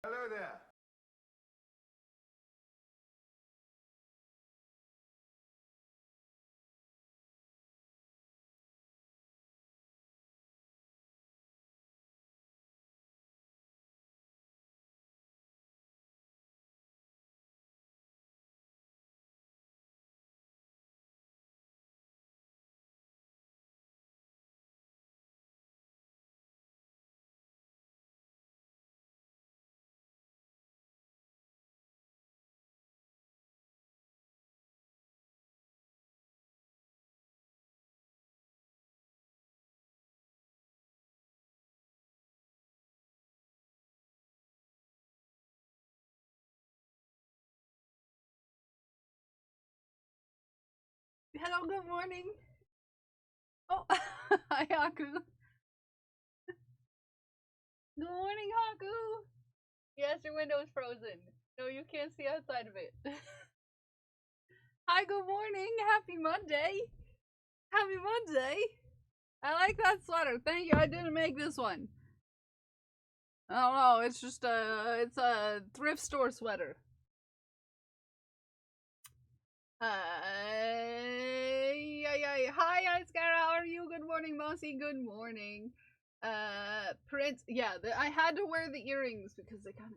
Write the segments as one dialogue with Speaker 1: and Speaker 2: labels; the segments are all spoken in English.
Speaker 1: Hello there.
Speaker 2: Hello, good morning. Oh, hi, Haku. Good morning, Haku. Yes, your window is frozen. No, you can't see outside of it. Hi, good morning. Happy Monday. Happy Monday. I like that sweater. Thank you. I didn't make this one. I don't know. It's just it's a thrift store sweater. Hi, Iskara. How are you? Good morning, Mossy. Good morning. Prince. Yeah, I had to wear the earrings because they kind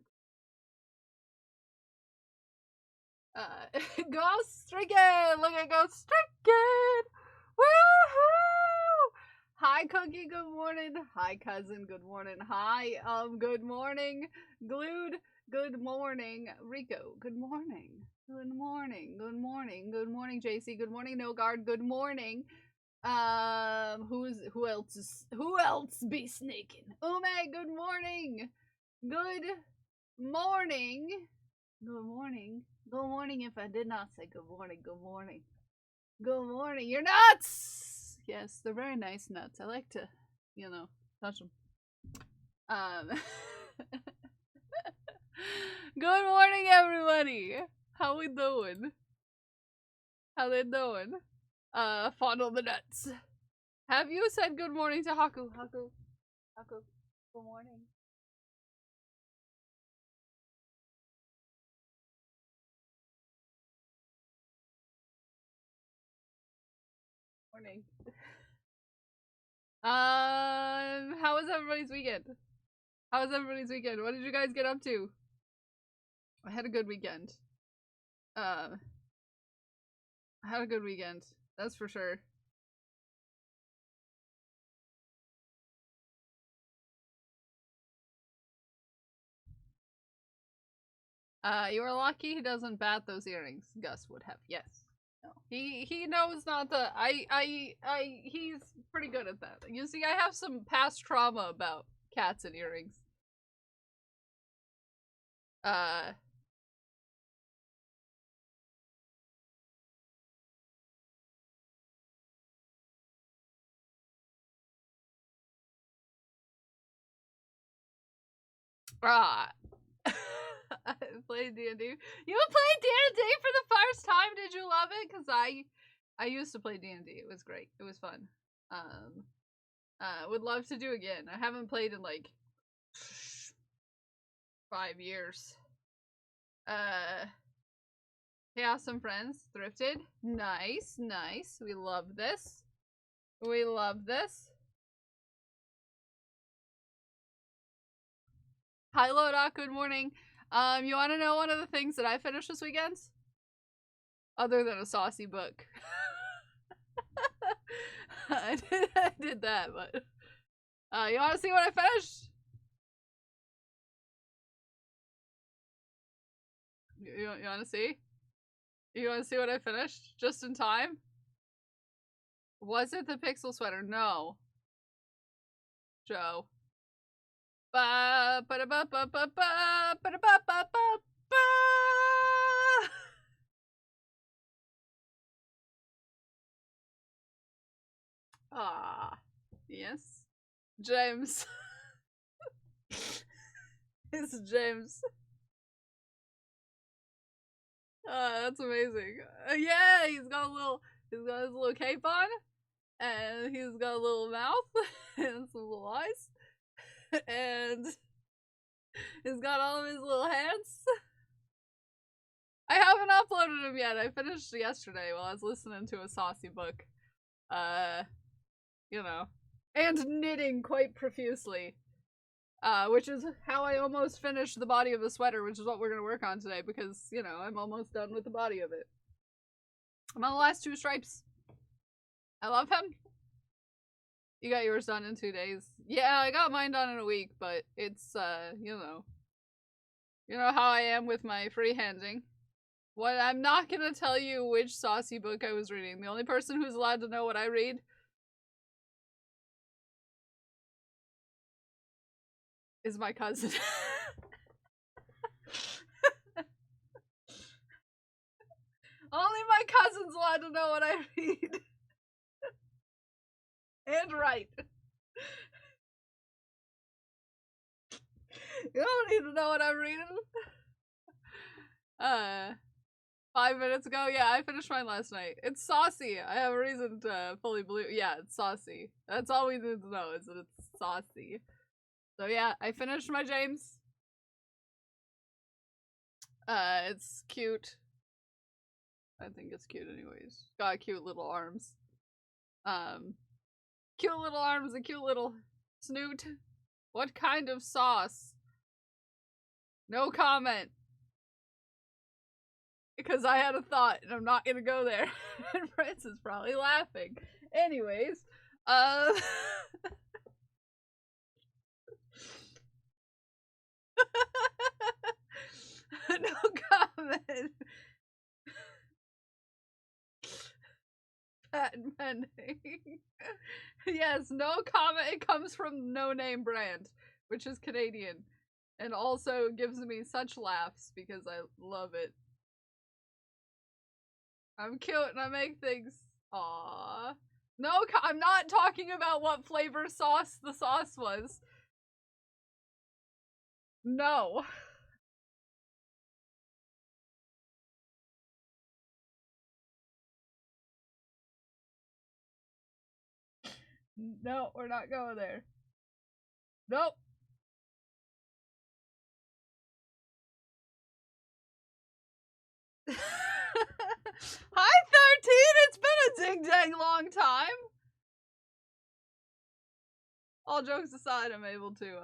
Speaker 2: of. Ghost Stricken. Look at Ghost Stricken. Woohoo! Hi, Cookie. Good morning. Hi, cousin. Good morning. Hi, good morning, Glued. Good morning, Rico. Good morning. Good morning. Good morning. Good morning, JC. Good morning, No Guard. Good morning. Who else be sneaking? Ume, good morning. Good morning. Good morning. Good morning if I did not say good morning. Good morning. Good morning. You're nuts! Yes, they're very nice nuts. I like to, touch them. Good morning, everybody. How we doing? How they doing? Fondle the nuts. Have you said good morning to Haku? Haku. Good morning. Morning. How was everybody's weekend? How was everybody's weekend? What did you guys get up to? I had a good weekend. I had a good weekend. That's for sure. You were lucky he doesn't bat those earrings. Gus would have. Yes. No. He knows not to. He's pretty good at that. You see, I have some past trauma about cats and earrings. Uh. Ah. I played D&D. You played D&D for the first time? Did you love it? Cause I used to play D&D. It was great. It was fun. Would love to do again. I haven't played in like 5 years. Chaos and Friends, thrifted. Nice, nice. We love this. We love this. Hi, Loda. Good morning. You want to know one of the things that I finished this weekend? Other than a saucy book. I did that, but you want to see what I finished? You want to see? You want to see what I finished just in time? Was it the pixel sweater? No. Joe. Ba ba ba ba ba ba ba ba ba ba. Ah, yes. James. It's James. That's amazing. Yeah, he's got his little cape on, and he's got a little mouth and some little eyes, and He's got all of his little hats. I haven't uploaded them yet. I finished yesterday while I was listening to a saucy book. You know. And knitting quite profusely. Which is how I almost finished the body of the sweater, which is what we're gonna work on today, because, you know, I'm almost done with the body of it. I'm on the last 2 stripes. I love him. You got yours done in 2 days. Yeah, I got mine done in a week, but it's, you know how I am with my freehanding. What, I'm not gonna tell you which saucy book I was reading. The only person who's allowed to know what I read is my cousin. Only my cousin's allowed to know what I read. And write. You don't need to know what I'm reading. 5 minutes ago? Yeah, I finished mine last night. It's saucy. I have a reason to fully believe. Yeah, it's saucy. That's all we need to know, is that it's saucy. So yeah, I finished my James. It's cute. I think it's cute anyways. Got cute little arms. Cute little arms and cute little snoot. What kind of sauce? No comment. Because I had a thought and I'm not gonna go there. And Prince is probably laughing. Anyways, no comment. Patent pending. Yes, no comment. It comes from No Name Brand, which is Canadian, and also gives me such laughs because I love it. I'm cute and I make things. Aww. No, I'm not talking about what flavor sauce the sauce was. No. No, we're not going there. Nope. Hi, 13! It's been a ding-dang long time! All jokes aside, I'm able to,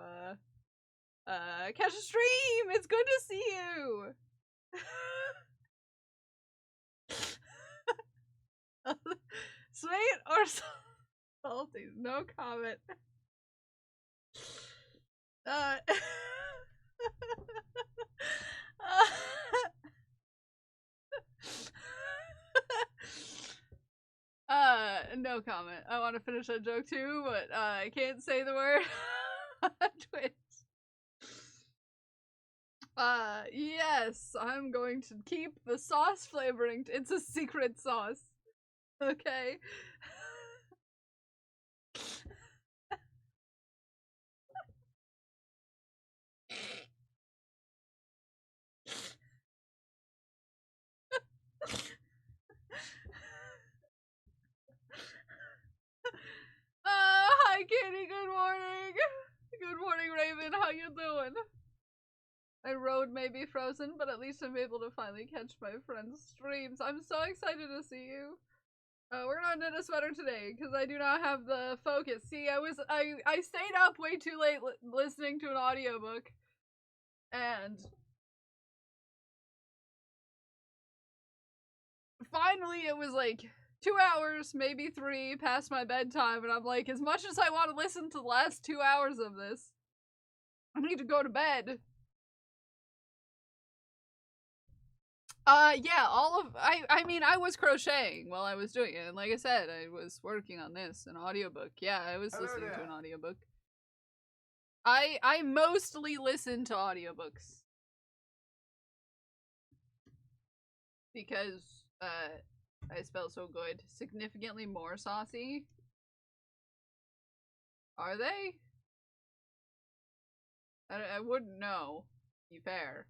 Speaker 2: catch a stream! It's good to see you! Sweet or salty? No comment. No comment. I want to finish that joke too, but I can't say the word on Twitch. Yes, I'm going to keep the sauce flavoring. It's a secret sauce. Okay. Hi Katie, good morning. Good morning, Raven. How you doing? My road may be frozen, but at least I'm able to finally catch my friend's streams. I'm so excited to see you. We're gonna knit a sweater today because I do not have the focus. See, I stayed up way too late listening to an audiobook, and finally it was like 2 hours, maybe 3, past my bedtime, and I'm like, as much as I want to listen to the last 2 hours of this, I need to go to bed. Yeah, I mean, I was crocheting while I was doing it, and like I said, I was working on this, an audiobook. Yeah, I was listening to an audiobook. I mostly listen to audiobooks. Because, I spell so good. Significantly more saucy. Are they? I wouldn't know, to be fair.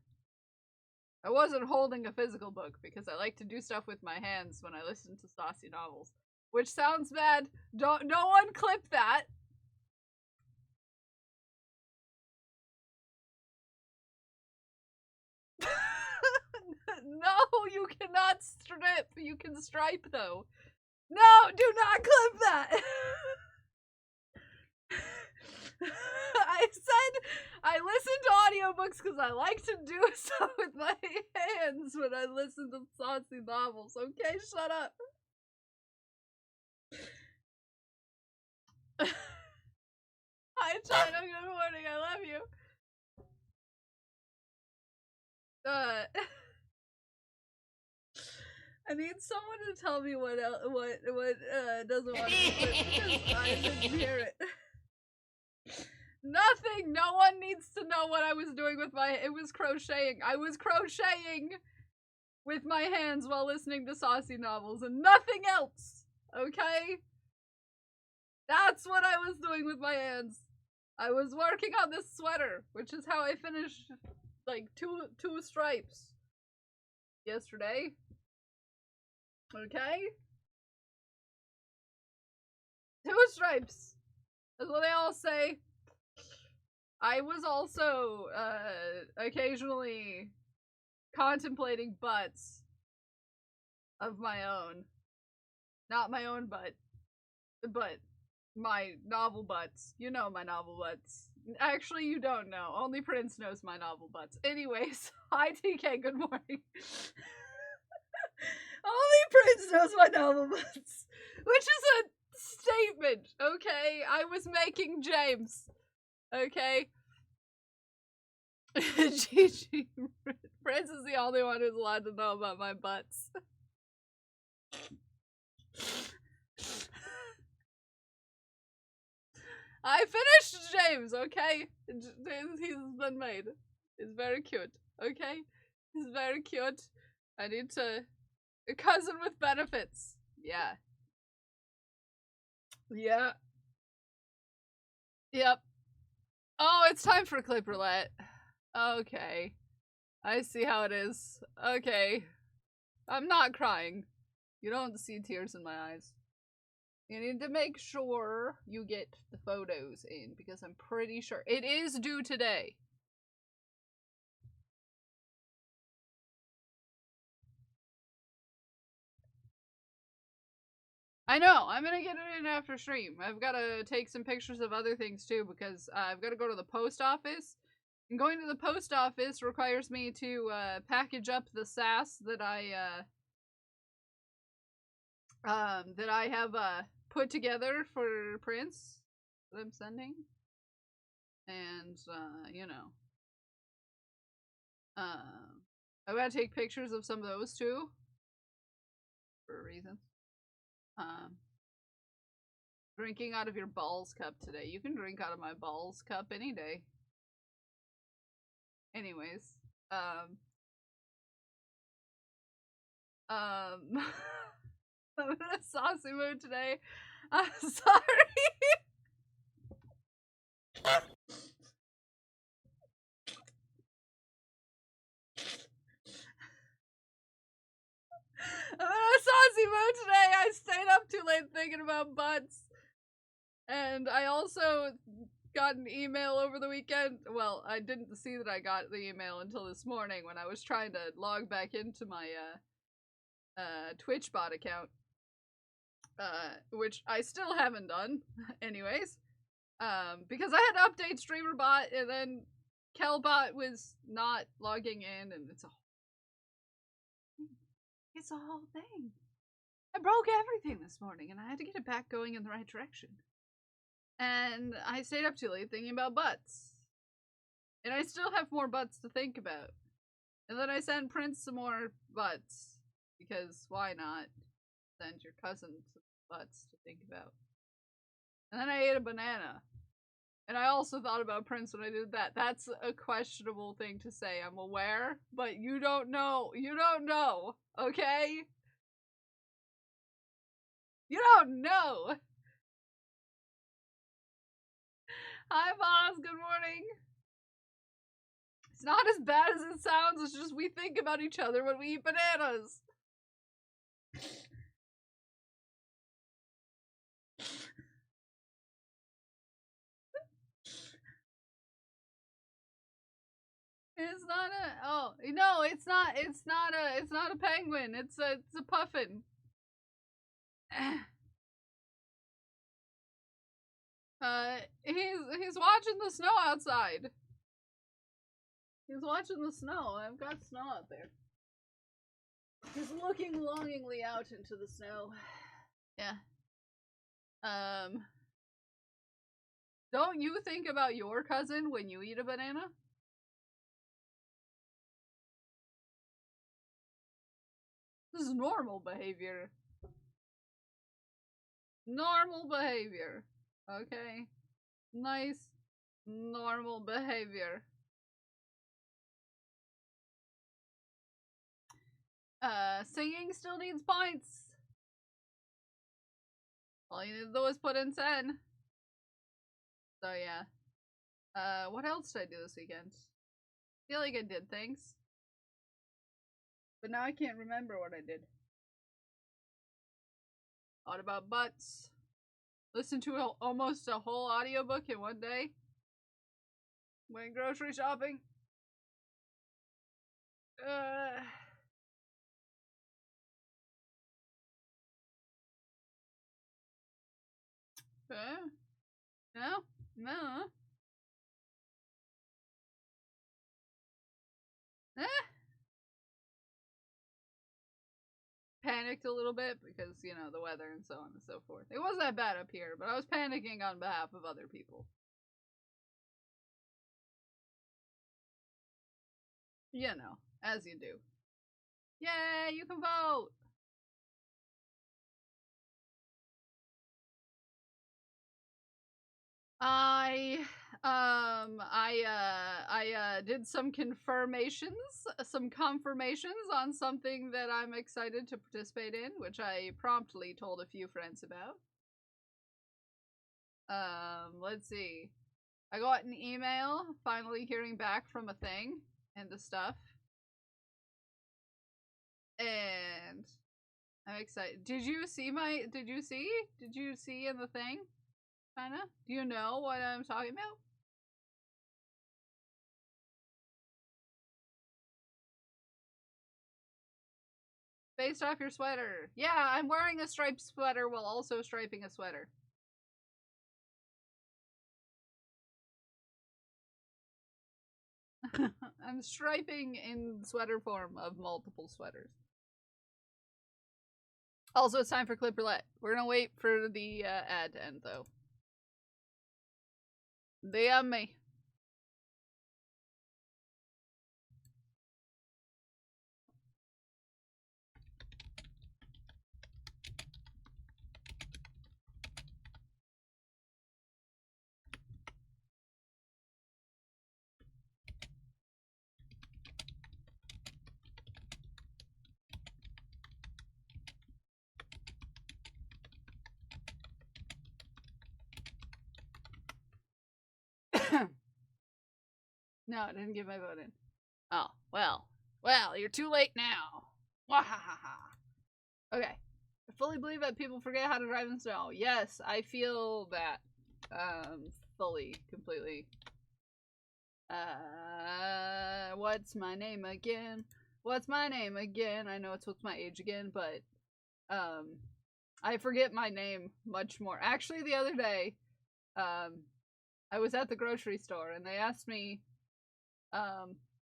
Speaker 2: I wasn't holding a physical book because I like to do stuff with my hands when I listen to saucy novels. Which sounds bad. No one clip that. No, you cannot strip. You can stripe, though. No, do not clip that. I said I listen to audiobooks because I like to do stuff with my hands when I listen to saucy novels. Okay, shut up. Hi, China. Good morning. I love you. I need someone to tell me what doesn't want to be clipped because I didn't hear it. Nothing! No one needs to know what I was doing with my- it was crocheting. I was crocheting with my hands while listening to saucy novels and nothing else! Okay? That's what I was doing with my hands. I was working on this sweater, which is how I finished, like, two stripes yesterday. Okay? 2 stripes. That's what they all say. I was also, occasionally contemplating butts of my own. Not my own butt, but my novel butts. You know my novel butts. Actually, you don't know. Only Prince knows my novel butts. Anyways, hi TK, good morning. Only Prince knows my novel butts. Which is a statement, okay? I was making James. Okay? Gigi, Prince is the only one who's allowed to know about my butts. I finished James, okay? He's been made. He's very cute, okay? He's very cute. I need to... A cousin with benefits. Yeah. Yeah. Yep. Oh, it's time for clip roulette. Okay. I see how it is. Okay. I'm not crying. You don't see tears in my eyes. You need to make sure you get the photos in, because I'm pretty sure it is due today. I know, I'm gonna get it in after stream. I've gotta take some pictures of other things too, because I've gotta go to the post office. And going to the post office requires me to package up the sass that I have put together for Prince that I'm sending. And you know. I've gotta take pictures of some of those too. For a reason. Drinking out of your balls cup today. You can drink out of my balls cup any day. Anyways, I'm in a saucy mood today. I'm sorry. I'm in a saucy mood today. I stayed up too late thinking about butts. And I also got an email over the weekend. Well, I didn't see that I got the email until this morning when I was trying to log back into my Twitch bot account. Which I still haven't done. Anyways. Because I had to update StreamerBot and then Kelbot was not logging in and it's a whole thing. I broke everything this morning and I had to get it back going in the right direction. And I stayed up too late thinking about butts. And I still have more butts to think about. And then I sent Prince some more butts. Because why not send your cousin some butts to think about? And then I ate a banana. And I also thought about Prince when I did that. That's a questionable thing to say, I'm aware. But you don't know. You don't know. Okay? You don't know! Hi, boss. Good morning. It's not as bad as it sounds. It's just we think about each other when we eat bananas. It's not a, oh, no, it's not a penguin. It's a puffin. He's watching the snow outside. He's watching the snow. I've got snow out there. He's looking longingly out into the snow. Yeah. Don't you think about your cousin when you eat a banana? This is normal behavior. Normal behavior. Okay. Nice. Normal behavior. Singing still needs points. All you need to do is put in 10. So yeah. What else did I do this weekend? I feel like I did things. But now I can't remember what I did. Thought about butts. Listened to almost a whole audiobook in one day. Went grocery shopping. No. Panicked a little bit because, you know, the weather and so on and so forth. It wasn't that bad up here, but I was panicking on behalf of other people. You know, as you do. Yay, you can vote! I did some confirmations on something that I'm excited to participate in, which I promptly told a few friends about. Let's see. I got an email finally hearing back from a thing and the stuff. And I'm excited. Did you see in the thing? Kinda? Do you know what I'm talking about? Based off your sweater. Yeah, I'm wearing a striped sweater while also striping a sweater. I'm striping in sweater form of multiple sweaters. Also, it's time for Clip Roulette. We're gonna wait for the ad to end, though. DM me. No, I didn't get my vote in. Oh, well, you're too late now. Wahahaha. Okay. I fully believe that people forget how to drive in snow. Yes, I feel that. Fully, completely. What's my name again? What's my name again? I know it's what's my age again, but, I forget my name much more. Actually, the other day, I was at the grocery store and they asked me,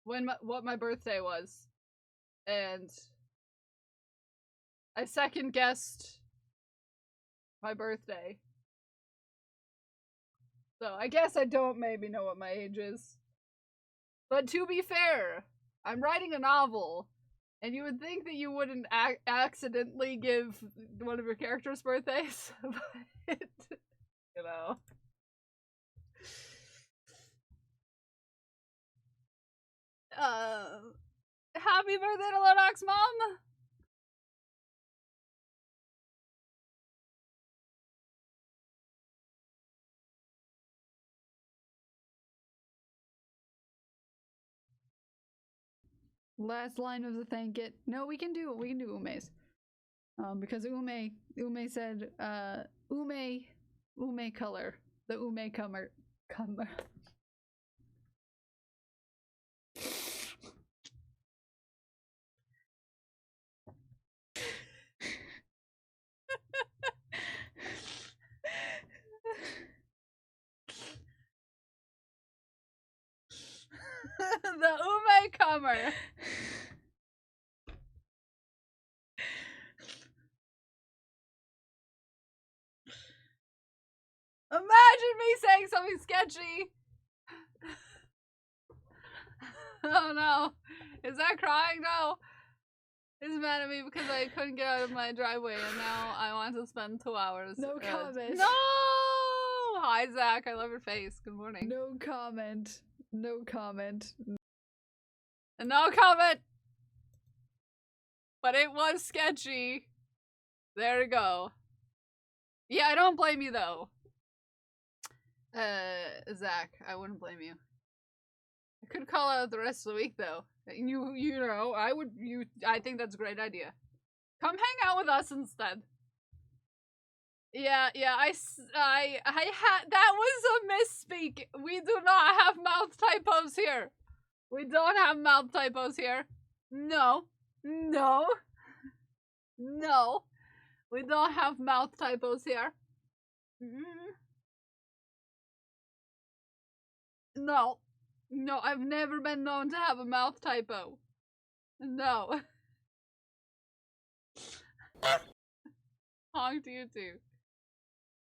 Speaker 2: what my birthday was, and I second guessed my birthday. So I guess I don't maybe know what my age is. But to be fair, I'm writing a novel, and you would think that you wouldn't accidentally give one of your characters' birthdays, but, you know. Happy birthday to Lodox Mom! Last line of the thank it. No, we can do Ume's. Because Ume said, Ume color. The Ume comer. The Ume comer. Imagine me saying something sketchy. Oh no. Is that crying? No. He's mad at me because I couldn't get out of my driveway and now I want to spend 2 hours.
Speaker 1: No comment.
Speaker 2: No! Hi, Zach. I love your face. Good morning.
Speaker 1: No comment. No comment.
Speaker 2: No comment! But it was sketchy. There you go. Yeah, I don't blame you though. Zach, I wouldn't blame you. I could call out the rest of the week though. You know, I think that's a great idea. Come hang out with us instead. Yeah, that was a misspeak. We do not have mouth typos here. We don't have mouth typos here. No. No. No. We don't have mouth typos here. No. No, I've never been known to have a mouth typo. No. Honk to you too.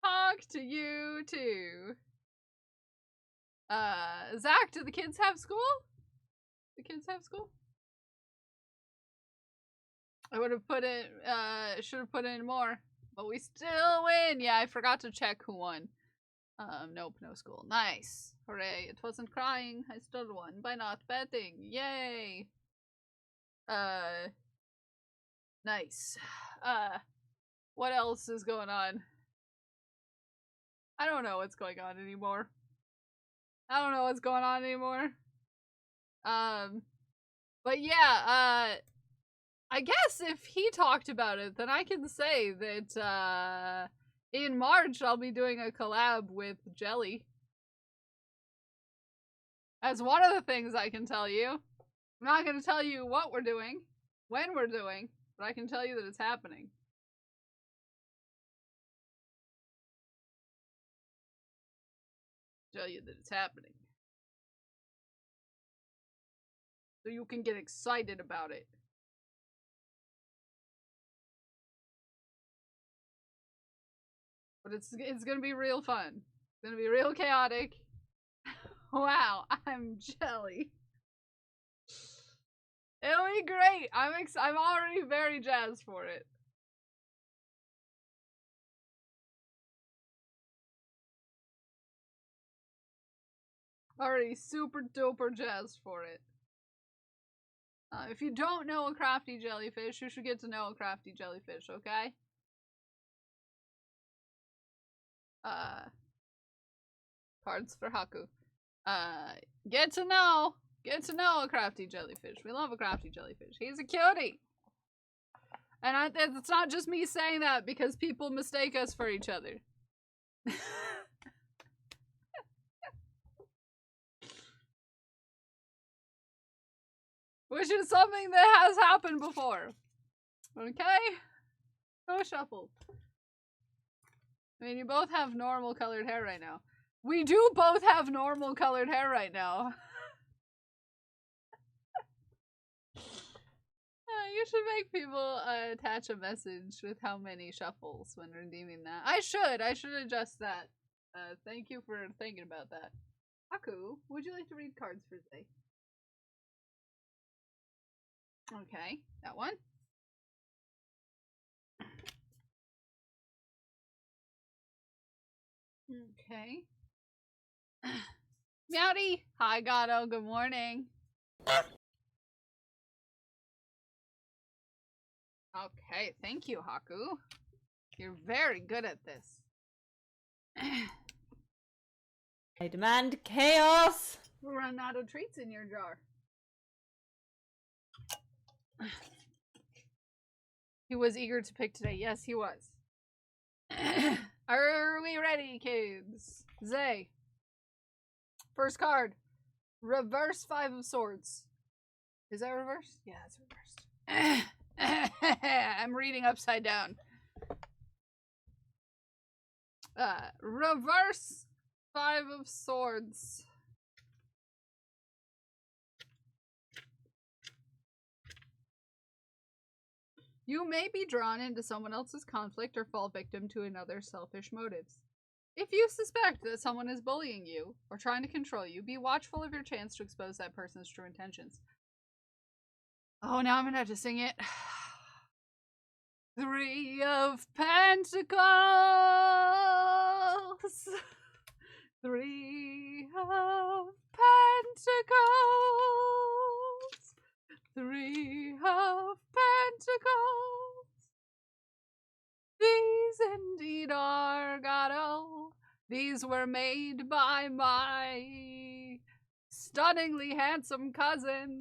Speaker 2: Honk to you too. Zach, do the kids have school? The kids have school? I would have put in, should have put in more. But we still win! Yeah, I forgot to check who won. Nope, no school. Nice. Hooray. It wasn't crying. I still won by not betting. Yay! Nice. What else is going on? I don't know what's going on anymore. I don't know what's going on anymore. But yeah, I guess if he talked about it, then I can say that, in March, I'll be doing a collab with Jelly. That's one of the things I can tell you. I'm not going to tell you what we're doing, when we're doing, but I can tell you that it's happening. Tell you that it's happening. So you can get excited about it. But it's gonna be real fun. It's gonna be real chaotic. Wow, I'm Jelly. It'll be great. I'm already very jazzed for it. Already super duper jazzed for it. If you don't know a crafty jellyfish, you should get to know a crafty jellyfish, okay? Cards for Haku. Get to know a crafty jellyfish. We love a crafty jellyfish. He's a cutie. And it's not just me saying that because people mistake us for each other. Which is something that has happened before. Okay? Go shuffle. I mean, you both have normal colored hair right now. We do both have normal colored hair right now. You should make people attach a message with how many shuffles when redeeming that. I should adjust that. Thank you for thinking about that. Haku, would you like to read cards for today? Okay, that one. Okay. Meowdy! Hi, Gato. Good morning. Okay, thank you, Haku. You're very good at this.
Speaker 3: I demand chaos!
Speaker 2: We'll run out of treats in your jar. He was eager to pick today. Yes, he was. Are we ready, kids? Zay. First card. Reverse 5 of Swords. Is that reversed? Yeah, it's reversed. I'm reading upside down. Reverse 5 of Swords. You may be drawn into someone else's conflict or fall victim to another's selfish motives. If you suspect that someone is bullying you or trying to control you, be watchful of your chance to expose that person's true intentions. Oh, now I'm gonna have to sing it. 3 of Pentacles. 3 of Pentacles. 3 of Pentacles. These indeed are Gato. These were made by my stunningly handsome cousin.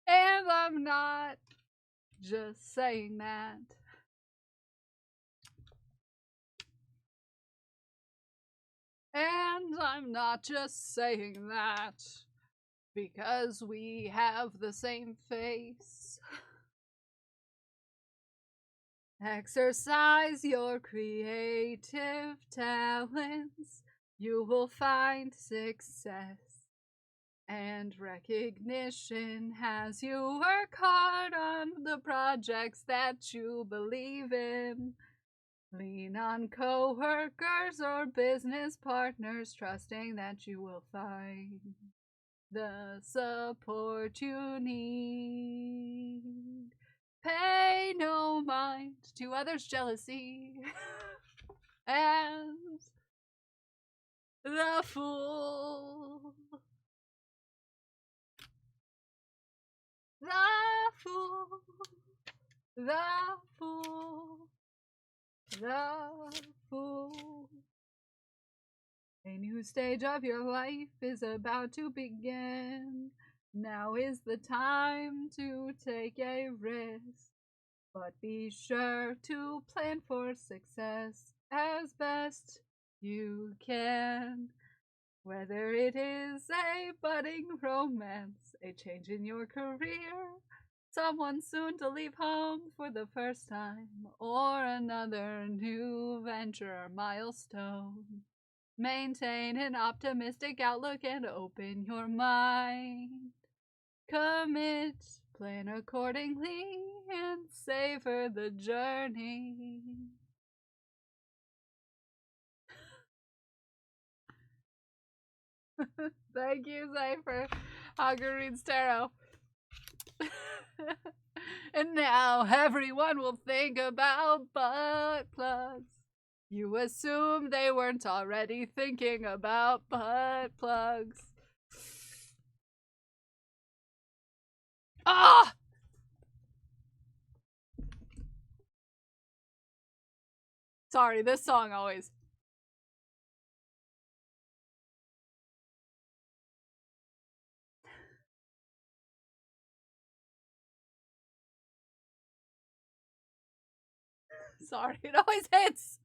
Speaker 2: And I'm not just saying that. And I'm not just saying that because we have the same face. Exercise your creative talents. You will find success and recognition as you work hard on the projects that you believe in. Lean on co-workers or business partners, trusting that you will find the support you need. Pay no mind to others' jealousy. And the fool. The fool. The fool. The fool. A new stage of your life is about to begin. Now is the time to take a risk, but be sure to plan for success as best you can. Whether it is a budding romance, a change in your career, someone soon to leave home for the first time, or another new venture or milestone. Maintain an optimistic outlook and open your mind. Commit, plan accordingly, and savor the journey. Thank you, Zay, for Haggarud's Tarot. And now everyone will think about butt plugs. You assume they weren't already thinking about butt plugs. Ah! Sorry, this song always. Sorry, it always hits.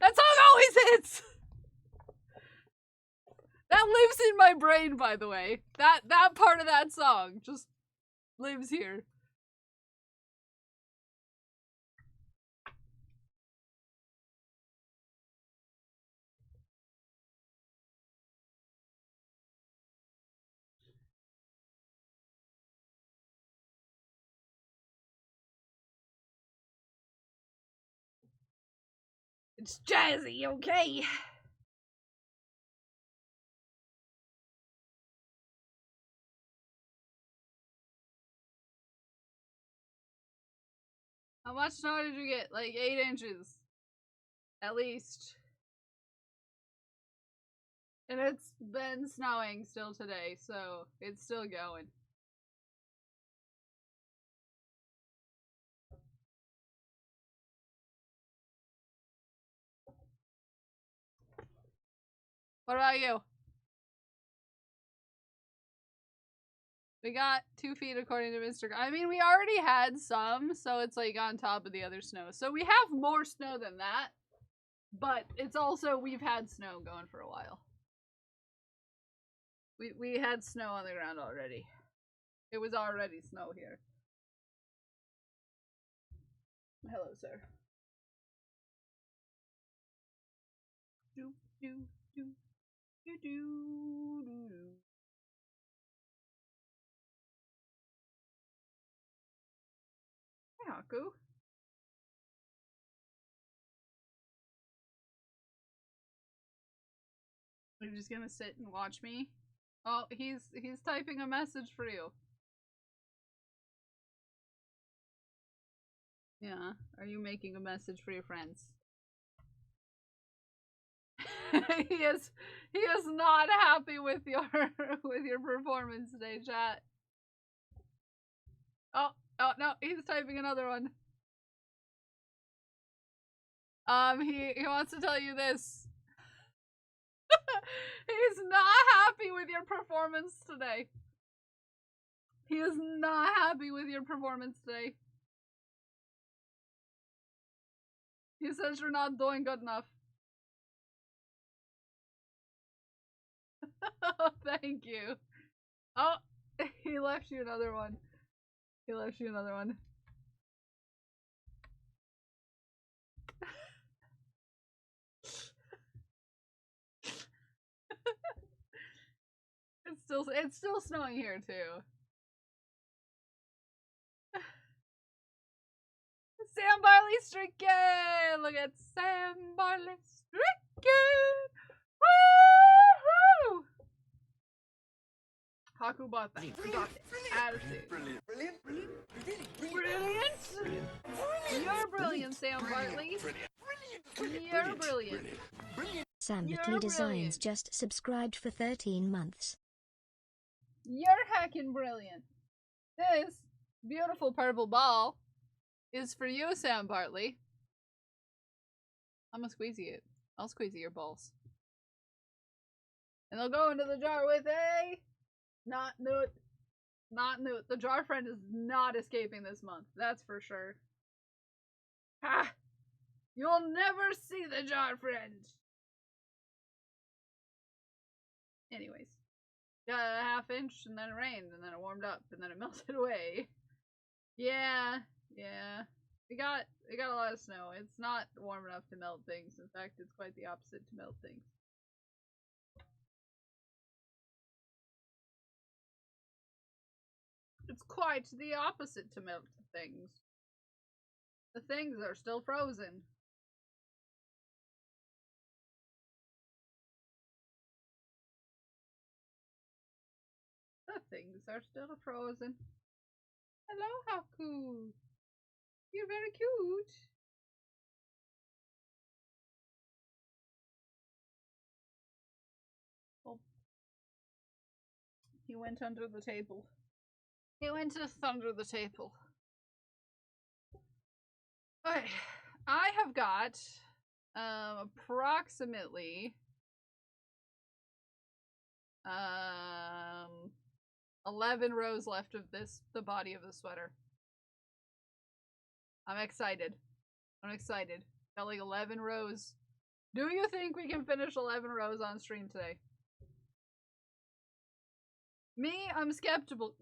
Speaker 2: That song always hits. That lives in my brain, by the way. That part of that song just lives here. It's jazzy, okay? How much snow did you get? Like 8 inches. At least. And it's been snowing still today, so it's still going. What about you? We got 2 feet according to Mr. I mean, we already had some, so it's like on top of the other snow. So we have more snow than that, but it's also, we've had snow going for a while. We had snow on the ground already. It was already snow here. Hello, sir. do do do do do do. Hey, Haku. You're just gonna sit and watch me? Oh, he's typing a message for you. Yeah, are you making a message for your friends? he is not happy with your performance today, chat. Oh no, he's typing another one. He wants to tell you this. He's not happy with your performance today. He is not happy with your performance today. He says you're not doing good enough. Thank you. Oh, he left you another one. He left you another one. It's still snowing here too. Sam Barley stricken! Look at Sam Barley stricken! Woohoo! Haku bought that. He got the attitude. Brilliant. You're brilliant, Sam Bartley. You're brilliant.
Speaker 4: Sam Little Designs just subscribed for 13 months.
Speaker 2: You're heckin' brilliant. This beautiful purple ball is for you, Sam Bartley. I'm gonna squeezy it. I'll squeezy your balls. And they'll go into the jar with a... Not Newt. Not Newt. The jar friend is not escaping this month. That's for sure. Ha! You'll never see the jar friend. Anyways. Got a half inch, and then it rained, and then it warmed up, and then it melted away. Yeah. We got a lot of snow. It's not warm enough to melt things. In fact, it's quite the opposite to melt things. It's quite the opposite to melt things. The things are still frozen. The things are still frozen. Hello, Haku. You're very cute. Oh. He went under the table. He went under the table. Okay. I have got approximately 11 rows left of the body of the sweater. I'm excited. Got like 11 rows. Do you think we can finish 11 rows on stream today? Me, I'm skeptical.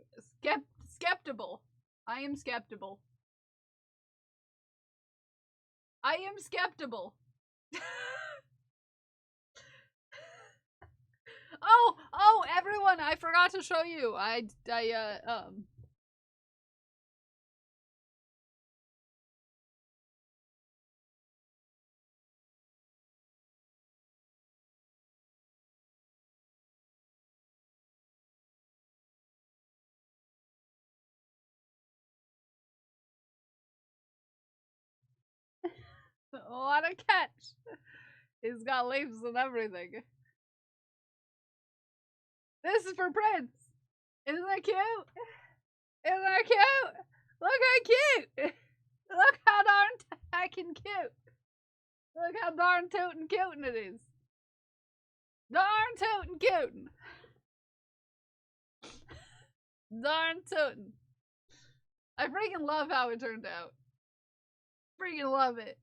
Speaker 2: Skeptical. I am skeptical. I am skeptical. Oh, everyone, I forgot to show you. What a catch. He's got leaves and everything. This is for Prince. Isn't that cute? Isn't that cute? Look how cute. Look how darn heckin' cute. Look how darn tootin' cutin' it is. Darn tootin' cutin'. Darn tootin'. I freaking love how it turned out. Freaking love it.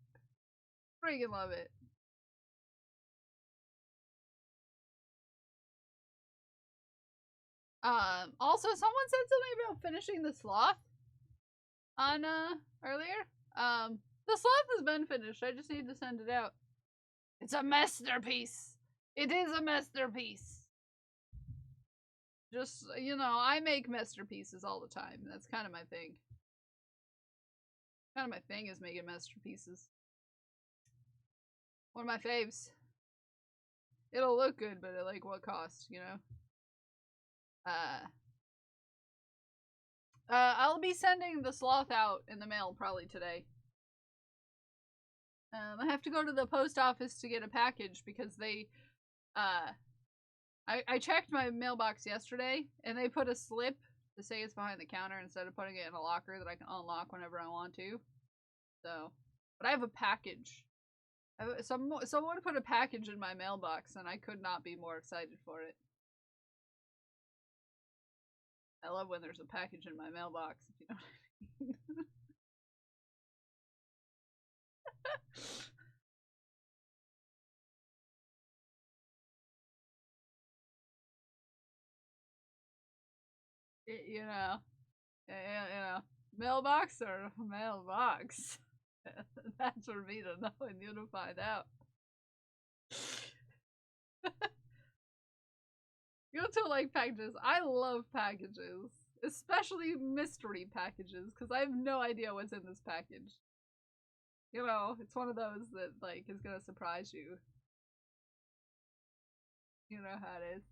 Speaker 2: Freaking love it. Also, someone said something about finishing the sloth on, earlier. The sloth has been finished. I just need to send it out. It's a masterpiece. It is a masterpiece. Just, you know, I make masterpieces all the time. That's kind of my thing. Kind of my thing is making masterpieces. One of my faves. It'll look good, but at like what cost, you know? I'll be sending the sloth out in the mail probably today. I have to go to the post office to get a package because they, I checked my mailbox yesterday and they put a slip to say it's behind the counter instead of putting it in a locker that I can unlock whenever I want to. So, but I have a package. Someone put a package in my mailbox and I could not be more excited for it. I love when there's a package in my mailbox, if you know what I mean. You know, mailbox or mailbox. That's for me to know and you to find out. You don't like packages. I love packages, especially mystery packages, because I have no idea what's in this package. You know, it's one of those that like is gonna surprise you. You know how it is.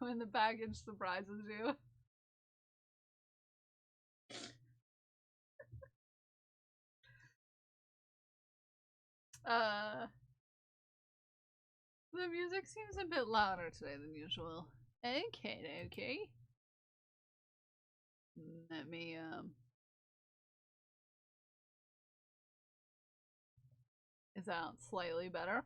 Speaker 2: When the package surprises you. The music seems a bit louder today than usual. Okay. Let me, is that slightly better?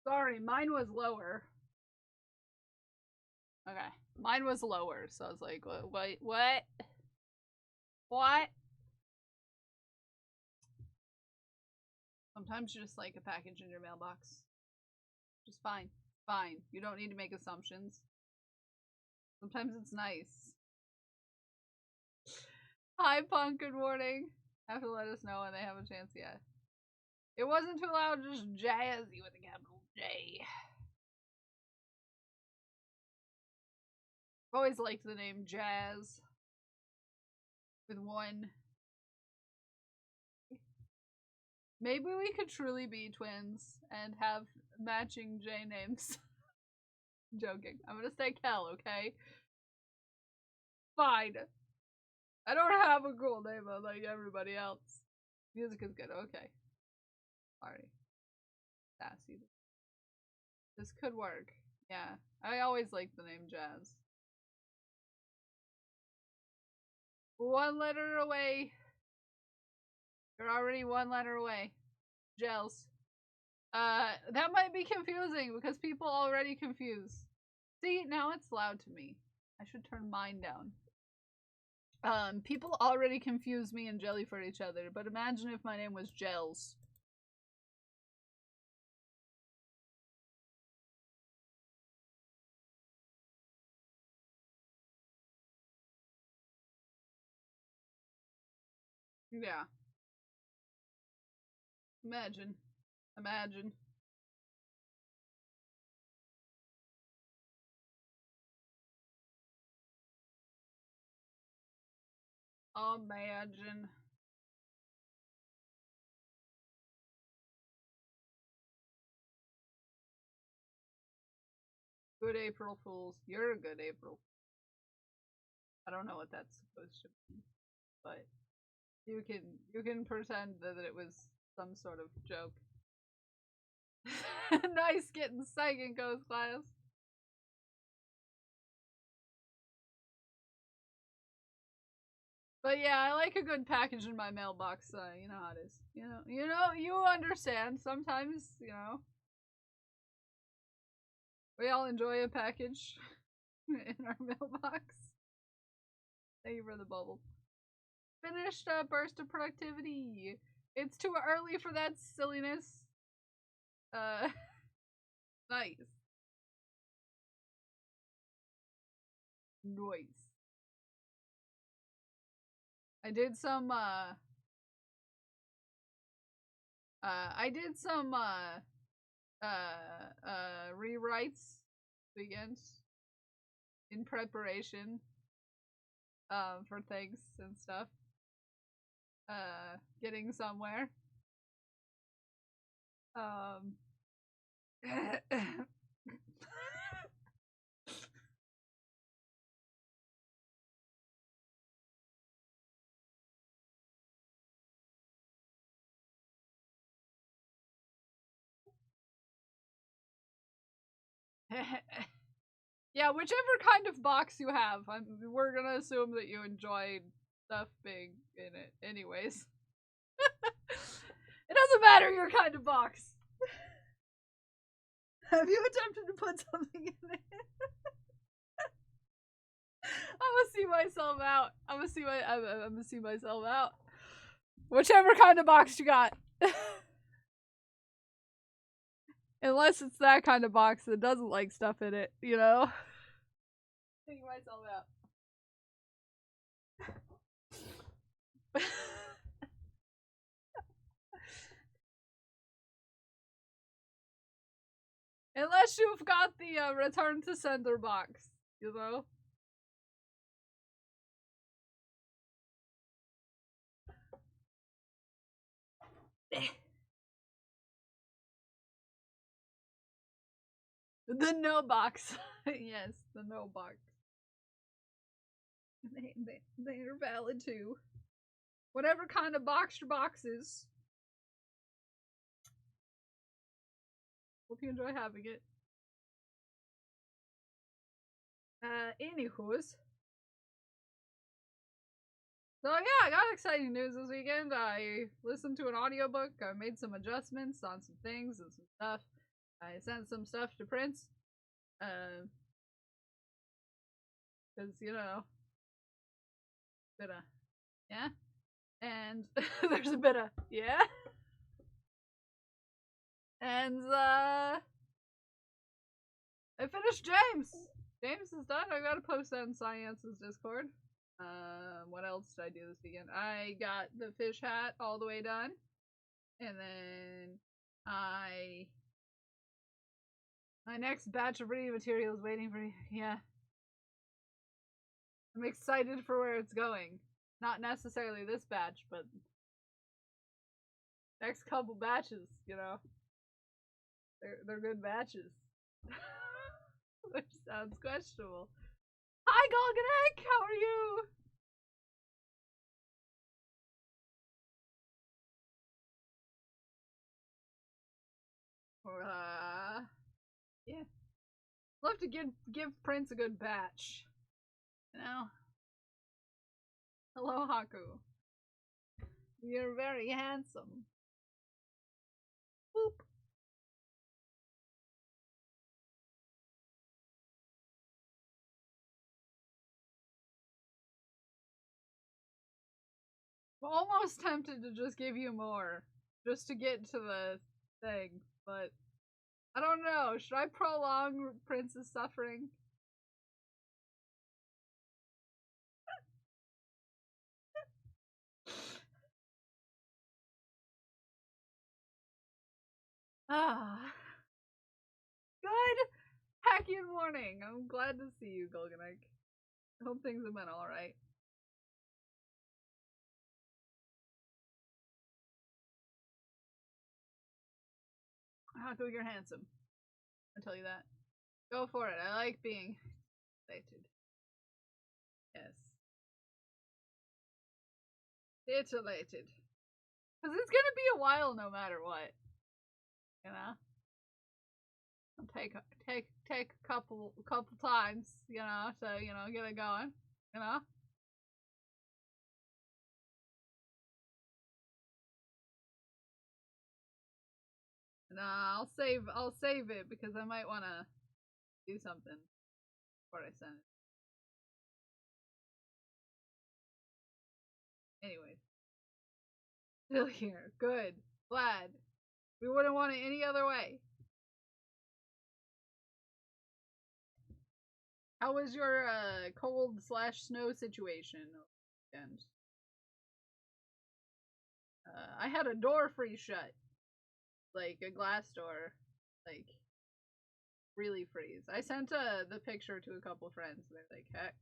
Speaker 2: Sorry, mine was lower. Okay, mine was lower, so I was like, what? Sometimes you just like a package in your mailbox. Just fine. Fine. You don't need to make assumptions. Sometimes it's nice. Hi, Punk. Good morning. Have to let us know when they have a chance yet. It wasn't too loud, just jazzy with a capital J. I've always liked the name Jazz. With one. Maybe we could truly be twins and have matching J names. I'm joking. I'm gonna say Kel, okay? Fine. I don't have a cool name like everybody else. Music is good, okay. Alright. Sassy. This could work. Yeah. I always liked the name Jazz. One letter away. You're already one letter away. Gels. That might be confusing because people already confuse. See, now it's loud to me. I should turn mine down. People already confuse me and Jelly for each other, but imagine if my name was Gels. Yeah. Imagine. Imagine. Imagine. Good April Fools. You're a good April. I don't know what that's supposed to mean, but you can pretend that it was some sort of joke. Nice getting psychic ghost class. But yeah, I like a good package in my mailbox. You know how it is. You understand. Sometimes, we all enjoy a package in our mailbox. Thank you for the bubble. Finished a burst of productivity. It's too early for that silliness. Nice. Nice. I did some rewrites weekend in preparation for things and stuff. Getting somewhere. Yeah, whichever kind of box you have, we're gonna assume that you enjoyed stuff being in it anyways. It doesn't matter your kind of box. Have you attempted to put something in it? I'm gonna see myself out. I'm gonna see myself out. Whichever kind of box you got. Unless it's that kind of box that doesn't like stuff in it, you know? Taking myself out. Unless you've got the return to sender box, you know? The no box. Yes, the no box. They're valid too. Whatever kind of box your box is. Hope you enjoy having it. Anywho's. So yeah, I got exciting news this weekend. I listened to an audiobook. I made some adjustments on some things and some stuff. I sent some stuff to Prince. Cause, you know, bit of, yeah? And there's a bit of, yeah? And, I finished James! James is done. I gotta post that in Science's Discord. What else did I do this weekend? I got the fish hat all the way done. And then my next batch of reading material is waiting for me. Yeah. I'm excited for where it's going. Not necessarily this batch, but next couple batches, you know. They're good batches. Which sounds questionable. Hi, Golganek! How are you? Yeah. Love to give Prince a good batch. You know? Hello, Haku. You're very handsome. Boop. I'm almost tempted to just give you more. Just to get to the thing, but I don't know. Should I prolong Prince's suffering? Ah. Good hacking morning. I'm glad to see you, Golganek. I hope things have been alright. Haku, you're handsome. I'll tell you that. Go for it. I like being excited. Yes. Titillated. Because it's gonna be a while no matter what. You know? Take a couple times, you know, to, you know, get it going. You know? Nah, I'll save it because I might wanna do something before I send it. Still here. Good. Glad. We wouldn't want it any other way. How was your cold/snow situation? And I had a door freeze shut, like a glass door, like really freeze. I sent the picture to a couple friends. They're like, "Heck,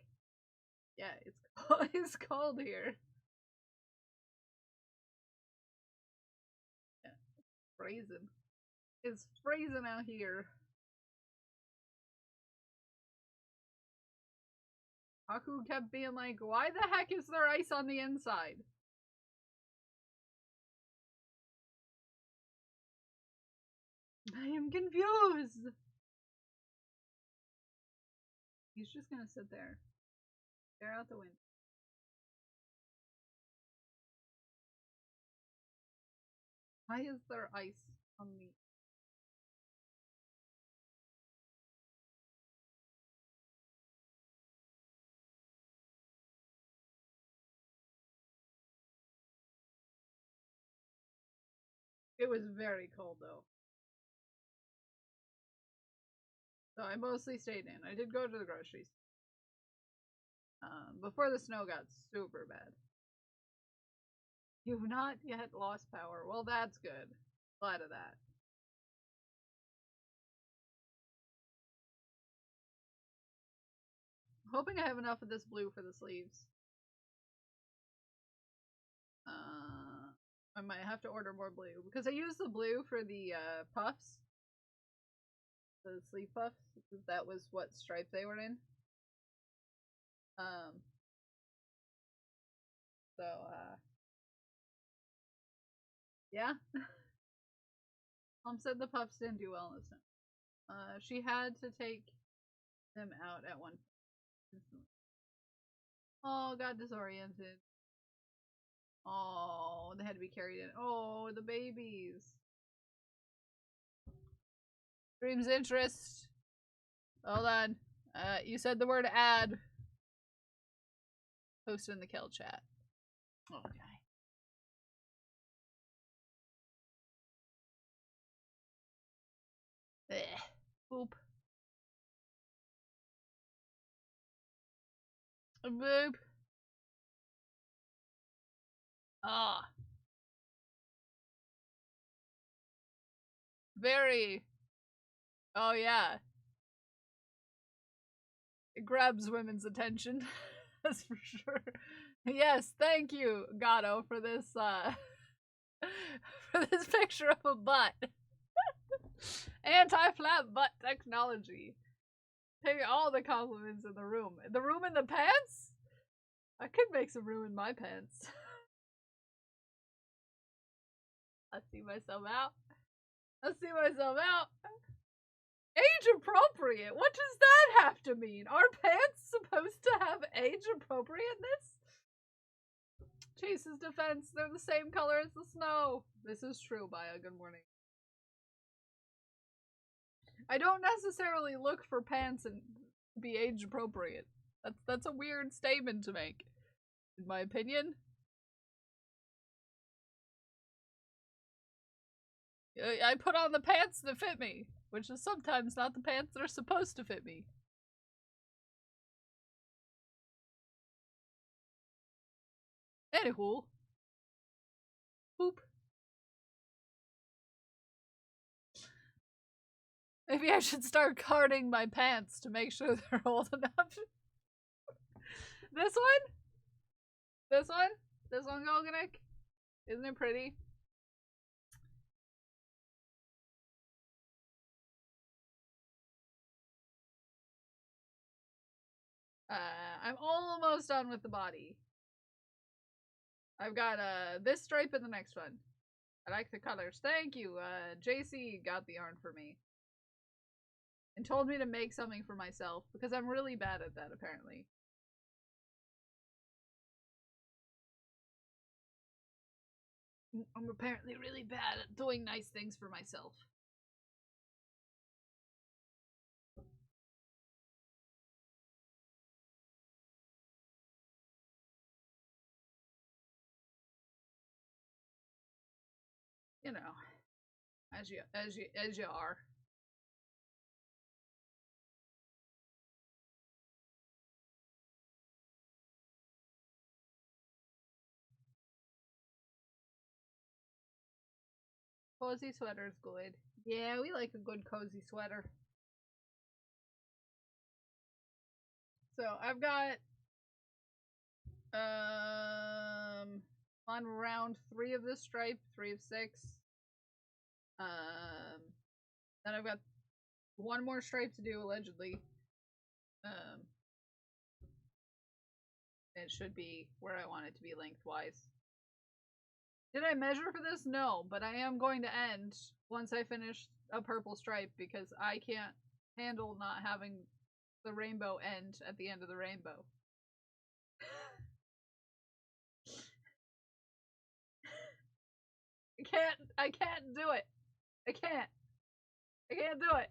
Speaker 2: yeah, it's cold. It's cold here." Yeah, it's freezing. It's freezing out here. Haku kept being like, "Why the heck is there ice on the inside?" I am confused. He's just gonna sit there. Stare out the window. Why is there ice on me? It was very cold though. So I mostly stayed in. I did go to the grocery store. Before the snow got super bad. You've not yet lost power. Well, that's good. Glad of that. Hoping I have enough of this blue for the sleeves. I might have to order more blue because I used the blue for the puffs. The sleeve puffs, because that was what stripe they were in. Yeah. Mom said the puffs didn't do well in the snow. She had to take them out at one point. Oh, got disoriented. Oh, they had to be carried in. Oh, the babies. Dream's interest. Hold on. You said the word ad. Post in the Kel chat. Okay. Boop. Boop. Ah. Very. Oh, yeah. It grabs women's attention. That's for sure. Yes, thank you, Gato, for this, for this picture of a butt. Anti-flat butt technology. Take all the compliments in the room. The room in the pants? I could make some room in my pants. I see myself out. I see myself out. Age appropriate? What does that have to mean? Are pants supposed to have age appropriateness? Chase's defense, they're the same color as the snow. This is true, Baya. Good morning. I don't necessarily look for pants and be age appropriate. That's a weird statement to make, in my opinion. I put on the pants that fit me, which is sometimes not the pants that are supposed to fit me. Anywho. Boop. Maybe I should start carding my pants to make sure they're old enough. This one? This one? This one, Golganik? Isn't it pretty? I'm almost done with the body. I've got this stripe and the next one. I like the colors. Thank you. JC got the yarn for me. And told me to make something for myself because I'm really bad at that apparently. I'm apparently really bad at doing nice things for myself. You know, as you are. Cozy sweater's good. Yeah, we like a good cozy sweater. So I've got on round 3 of this stripe, 3 of 6. Then I've got one more stripe to do allegedly. It should be where I want it to be lengthwise. Did I measure for this? No, but I am going to end once I finish a purple stripe because I can't handle not having the rainbow end at the end of the rainbow. I can't do it. I can't do it.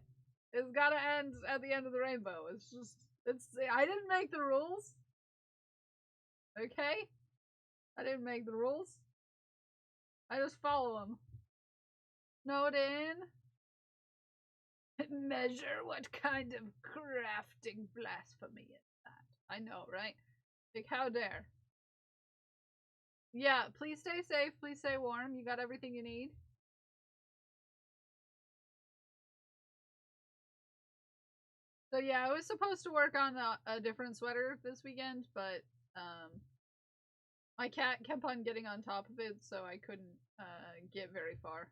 Speaker 2: It's gotta end at the end of the rainbow. I didn't make the rules. Okay? I didn't make the rules. I just follow them. Snowden. Measure what kind of crafting blasphemy is that? I know, right? Like, how dare. Yeah, please stay safe. Please stay warm. You got everything you need. So yeah, I was supposed to work on a different sweater this weekend, but my cat kept on getting on top of it, so I couldn't get very far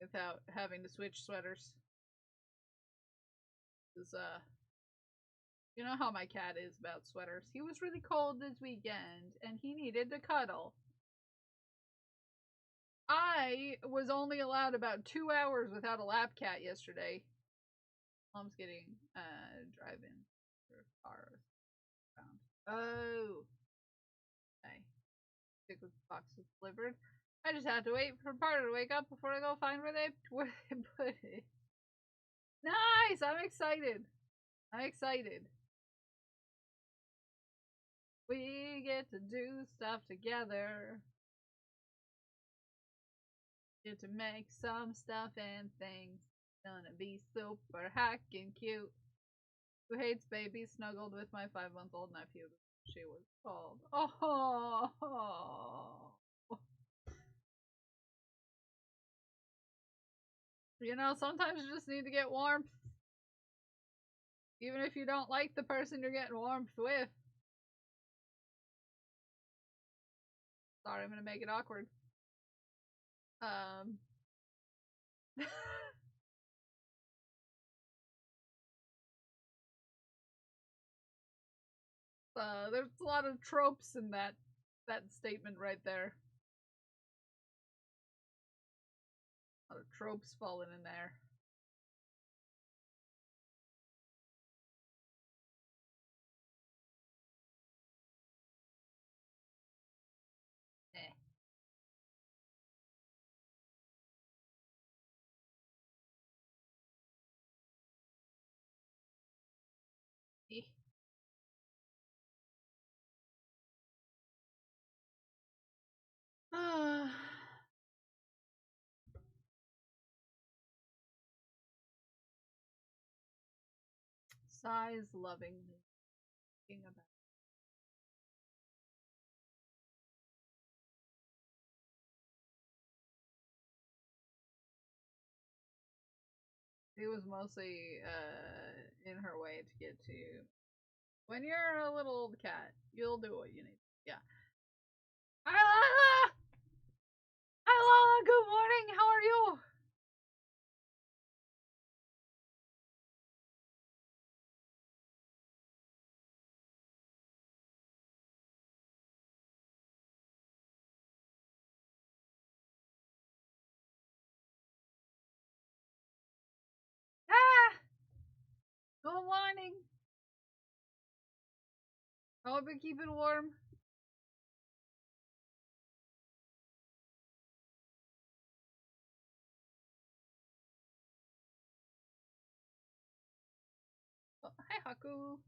Speaker 2: without having to switch sweaters. Cause you know how my cat is about sweaters. He was really cold this weekend, and he needed to cuddle. I was only allowed about 2 hours without a lap cat yesterday. Mom's getting drive-in her car around. Oh. Okay. The box was delivered. I just had to wait for Parter to wake up before I go find where they put it. Nice! I'm excited. I'm excited. We get to do stuff together. Get to make some stuff and things. Gonna be super hacking cute. Who hates babies? Snuggled with my 5-month-old nephew. She was called. Oh. You know, sometimes you just need to get warmth. Even if you don't like the person you're getting warmth with. Sorry, I'm gonna make it awkward. There's a lot of tropes in that statement right there. A lot of tropes falling in there. Sighs lovingly. About. It was mostly in her way to get to. When you're a little old cat, you'll do what you need. Yeah. Hi, Lala! Hi, Lala! Good morning! How are you? Ah! Good morning! I hope you keep it warm. Oh, hi, Haku.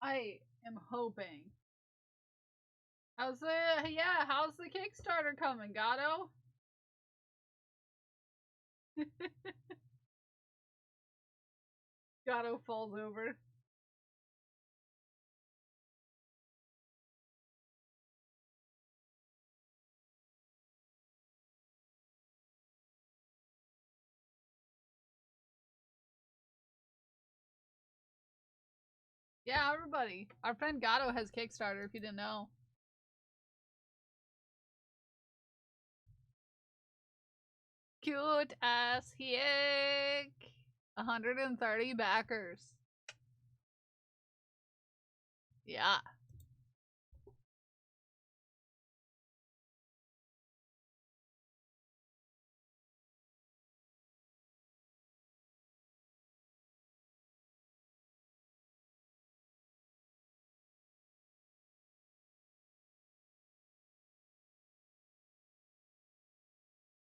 Speaker 2: I am hoping. How's the Kickstarter coming, Gato? Gato falls over. Yeah, everybody. Our friend Gato has Kickstarter, if you didn't know. Cute ass hick. 130 backers. Yeah.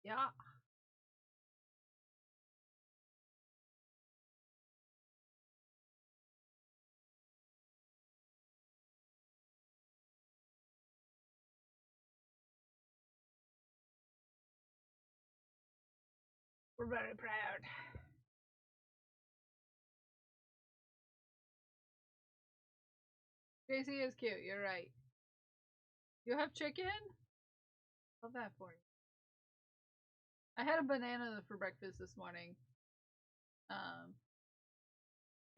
Speaker 2: Yeah. We're very proud. JC is cute, you're right. You have chicken? Love that for you. I had a banana for breakfast this morning.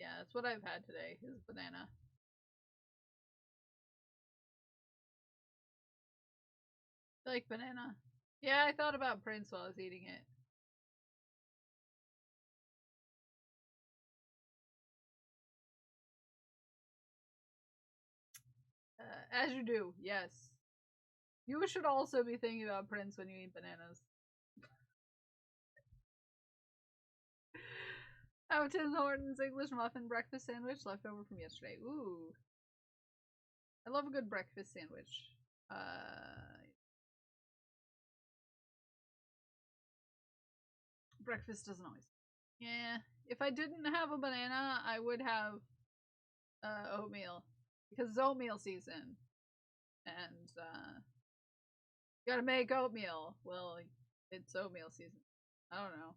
Speaker 2: Yeah, that's what I've had today, is banana. I like banana. Yeah, I thought about Prince while I was eating it. As you do, yes. You should also be thinking about Prince when you eat bananas. Oh, Tim Hortons English muffin breakfast sandwich left over from yesterday. Ooh. I love a good breakfast sandwich. Breakfast doesn't always. Yeah. If I didn't have a banana, I would have oatmeal. Because it's oatmeal season. And gotta make oatmeal. Well, it's oatmeal season. I don't know.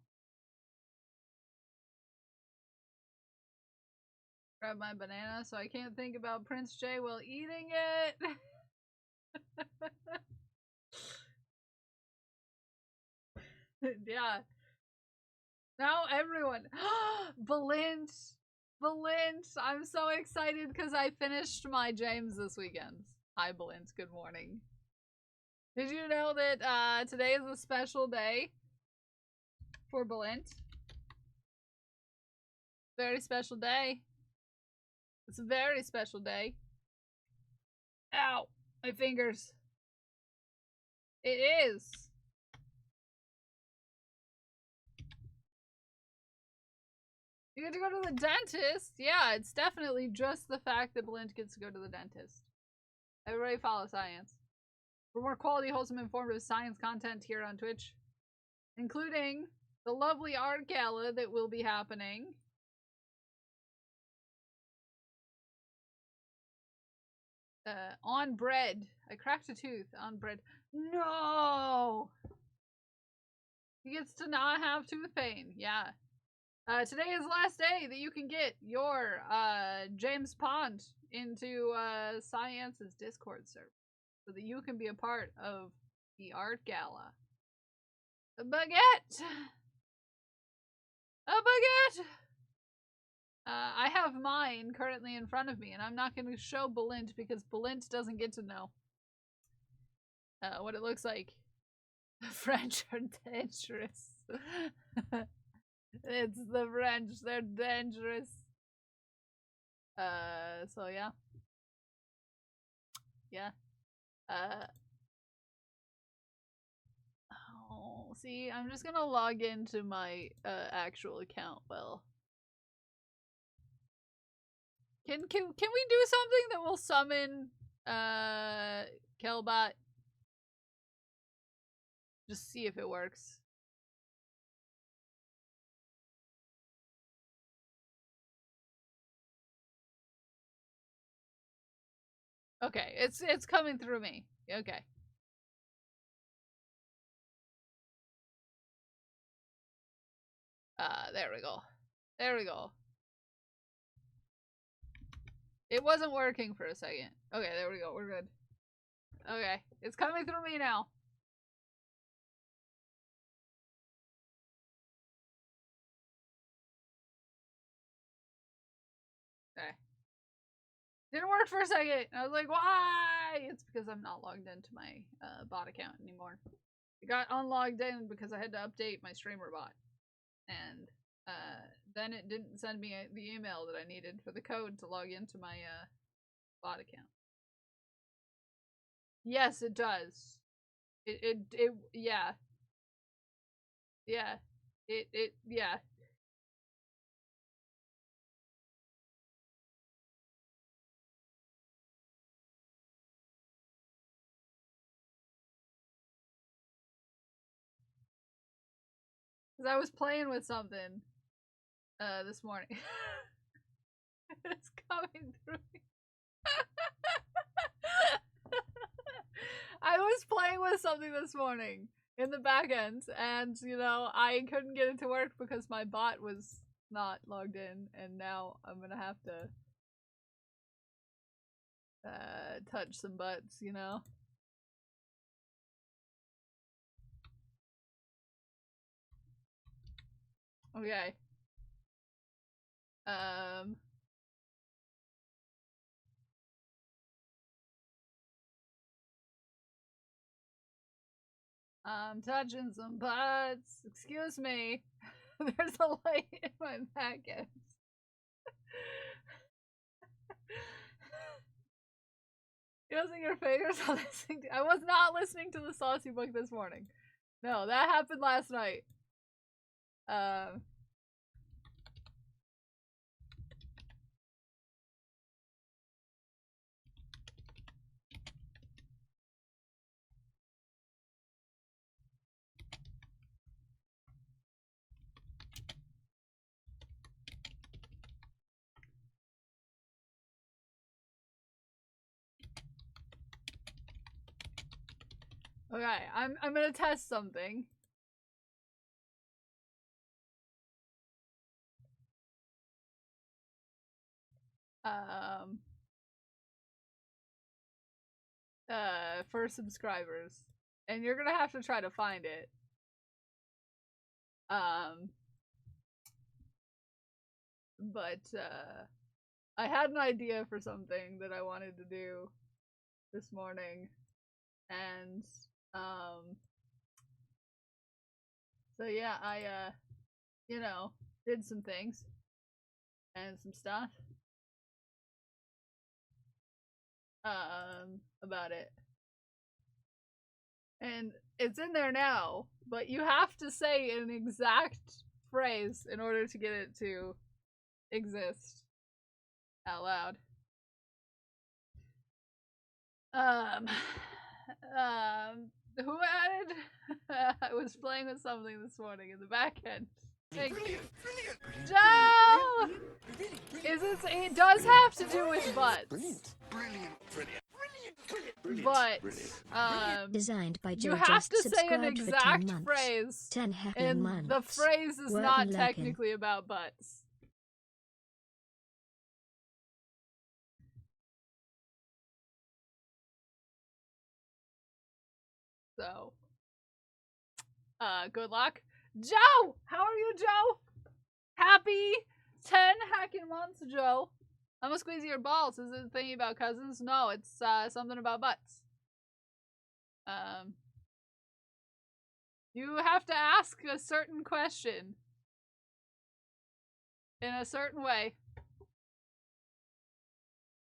Speaker 2: Grab my banana so I can't think about Prince J while eating it. Yeah. Now everyone. Valint! Valint! I'm so excited because I finished my James this weekend. Hi, Valint. Good morning. Did you know that today is a special day for Valint? Very special day. It's a very special day. Ow! My fingers. It is. You get to go to the dentist? Yeah, it's definitely just the fact that Valint gets to go to the dentist. Everybody follow science. For more quality, wholesome, informative science content here on Twitch, including the lovely art gala that will be happening. On bread. I cracked a tooth on bread. No! He gets to not have tooth pain. Yeah. Today is the last day that you can get your James Pond into Science's Discord server so that you can be a part of the art gala. A baguette! A baguette! I have mine currently in front of me, and I'm not going to show Balint because Balint doesn't get to know what it looks like. The French are dangerous. It's the French, they're dangerous. So yeah. Yeah. Oh, see, I'm just gonna log into my actual account. Well, can we do something that will summon Kelbot? Just see if it works. Okay, it's coming through me. Okay. There we go. There we go. It wasn't working for a second. Okay, there we go. We're good. Okay, it's coming through me now. Okay. Didn't work for a second. I was like, why? It's because I'm not logged into my bot account anymore. I got unlogged in because I had to update my streamer bot. And then it didn't send me the email that I needed for the code to log into my bot account. Yes, it does. It yeah. Yeah. Yeah. Because I was playing with something this morning. It's coming through me. I was playing with something this morning in the back end, and you know, I couldn't get it to work because my bot was not logged in, and now I'm gonna have to touch some butts, you know? Okay. I'm touching some butts. Excuse me. There's a light in my back end. Using your fingers on listening to— I was not listening to the Saucy Book this morning. No, that happened last night. Okay, I'm gonna test something. For subscribers. And you're gonna have to try to find it. But, I had an idea for something that I wanted to do this morning. And, so yeah, I, you know, did some things. And some stuff. About it. And it's in there now, but you have to say an exact phrase in order to get it to exist out loud. Who added? I was playing with something this morning in the back end. Thank you. Joe! It does have to do with butts. But,
Speaker 4: designed by
Speaker 2: you
Speaker 4: Joe,
Speaker 2: have
Speaker 4: just
Speaker 2: to say an
Speaker 4: subscribed for 10
Speaker 2: exact
Speaker 4: months.
Speaker 2: phrase,
Speaker 4: 10 happy
Speaker 2: and
Speaker 4: months.
Speaker 2: the phrase is
Speaker 4: Working,
Speaker 2: not
Speaker 4: lurking.
Speaker 2: technically about butts. So, good luck. Joe! How are you, Joe? Happy 10 hacking months, Joe. I'm gonna squeeze your balls. Is it a thing about cousins? No, it's something about butts. You have to ask a certain question in a certain way.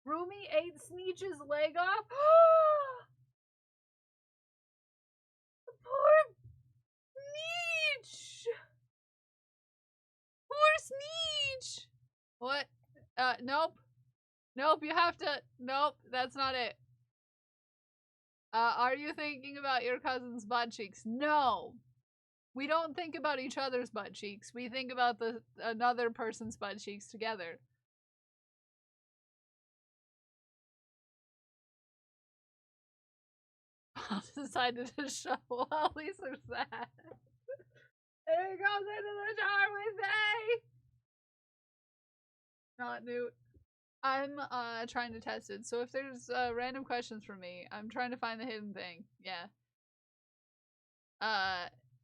Speaker 2: Rumi ate Sneech's leg off? Poor Sneech! Poor Sneech! What? Nope. Nope, you have to— nope, that's not it. Are you thinking about your cousin's butt cheeks? No! We don't think about each other's butt cheeks. We think about another person's butt cheeks together. decided to show. Well, at least there's that. There he goes into the jar with me! Not Newt. I'm trying to test it. So if there's random questions for me, I'm trying to find the hidden thing. Yeah.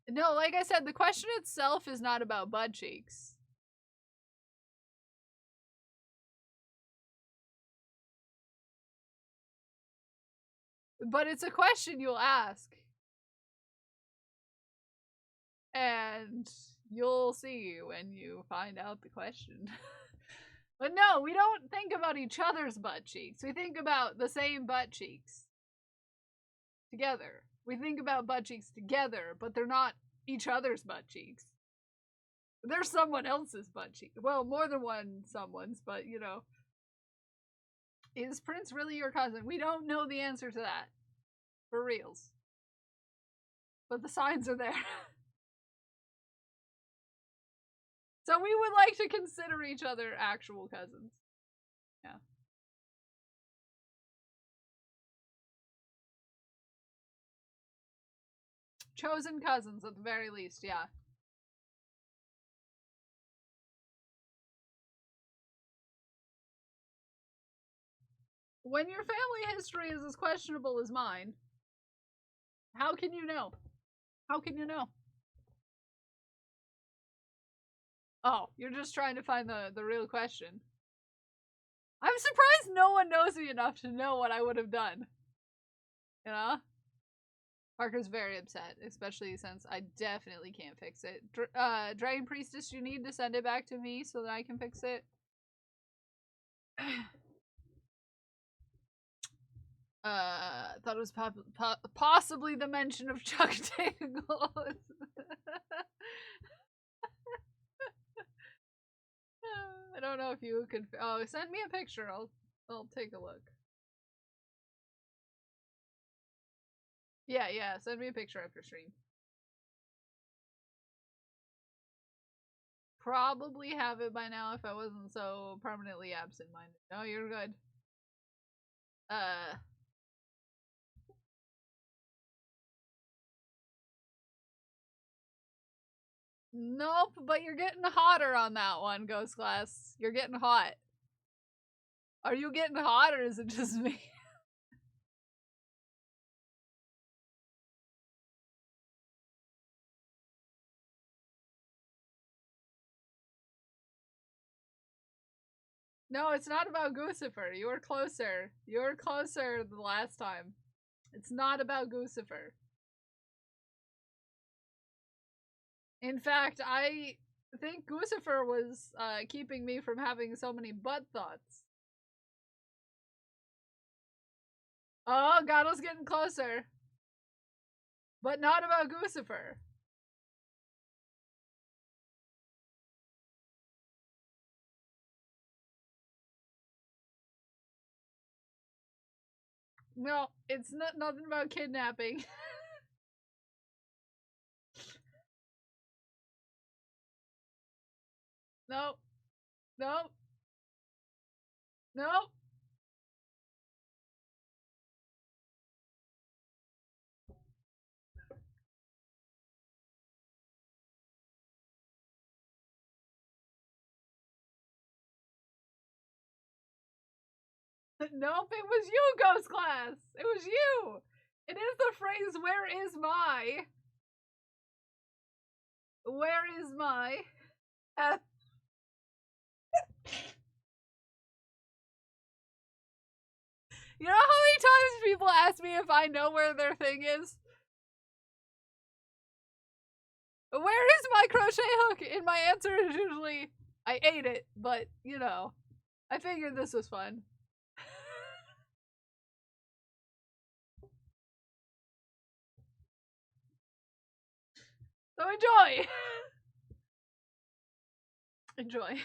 Speaker 2: No, like I said, the question itself is not about butt cheeks. But it's a question you'll ask. And you'll see when you find out the question. But no, we don't think about each other's butt cheeks. We think about the same butt cheeks. Together. We think about butt cheeks together, but they're not each other's butt cheeks. They're someone else's butt cheeks. Well, more than one someone's, but you know. Is Prince really your cousin? We don't know the answer to that. For reals. But the signs are there. So we would like to consider each other actual cousins. Yeah. Chosen cousins at the very least, yeah. When your family history is as questionable as mine, how can you know? How can you know? Oh, you're just trying to find the real question. I'm surprised no one knows me enough to know what I would have done. You know? Parker's very upset, especially since I definitely can't fix it. Dragon Priestess, you need to send it back to me so that I can fix it. Thought it was possibly the mention of Chuck Dangles. I don't know if you could. Oh, send me a picture. I'll take a look. Yeah. Send me a picture after stream. Probably have it by now if I wasn't so permanently absent-minded. No, you're good. Nope, but you're getting hotter on that one, Ghost Class. You're getting hot. Are you getting hot or is it just me? No, it's not about Goosifer. You were closer. You were closer the last time. It's not about Goosifer. In fact, I think Goosifer was keeping me from having so many butt thoughts. Oh, Gattle's getting closer. But not about Goosifer. No, it's nothing about kidnapping. Nope. Nope. Nope. Nope, it was you, Ghost Class! It was you! It is the phrase, where is my? Where is my? You know how many times people ask me if I know where their thing is? Where is my crochet hook? And my answer is usually, I ate it, but, you know, I figured this was fun. So enjoy! Enjoy.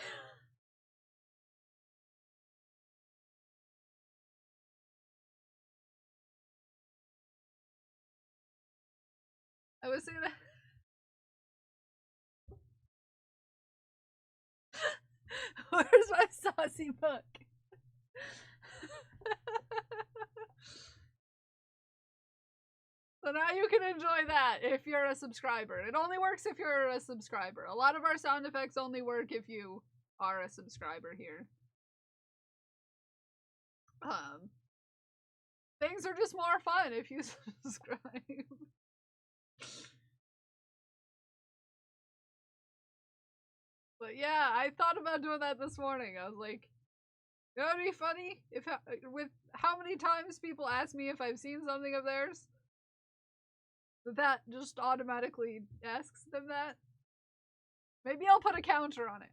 Speaker 2: I was saying that. Where's my saucy book? So now you can enjoy that if you're a subscriber. It only works if you're a subscriber. A lot of our sound effects only work if you are a subscriber here. Things are just more fun if you subscribe. But yeah, I thought about doing that this morning. I was like, you know, it'd be funny if with how many times people ask me if I've seen something of theirs, that just automatically asks them that. Maybe I'll put a counter on it.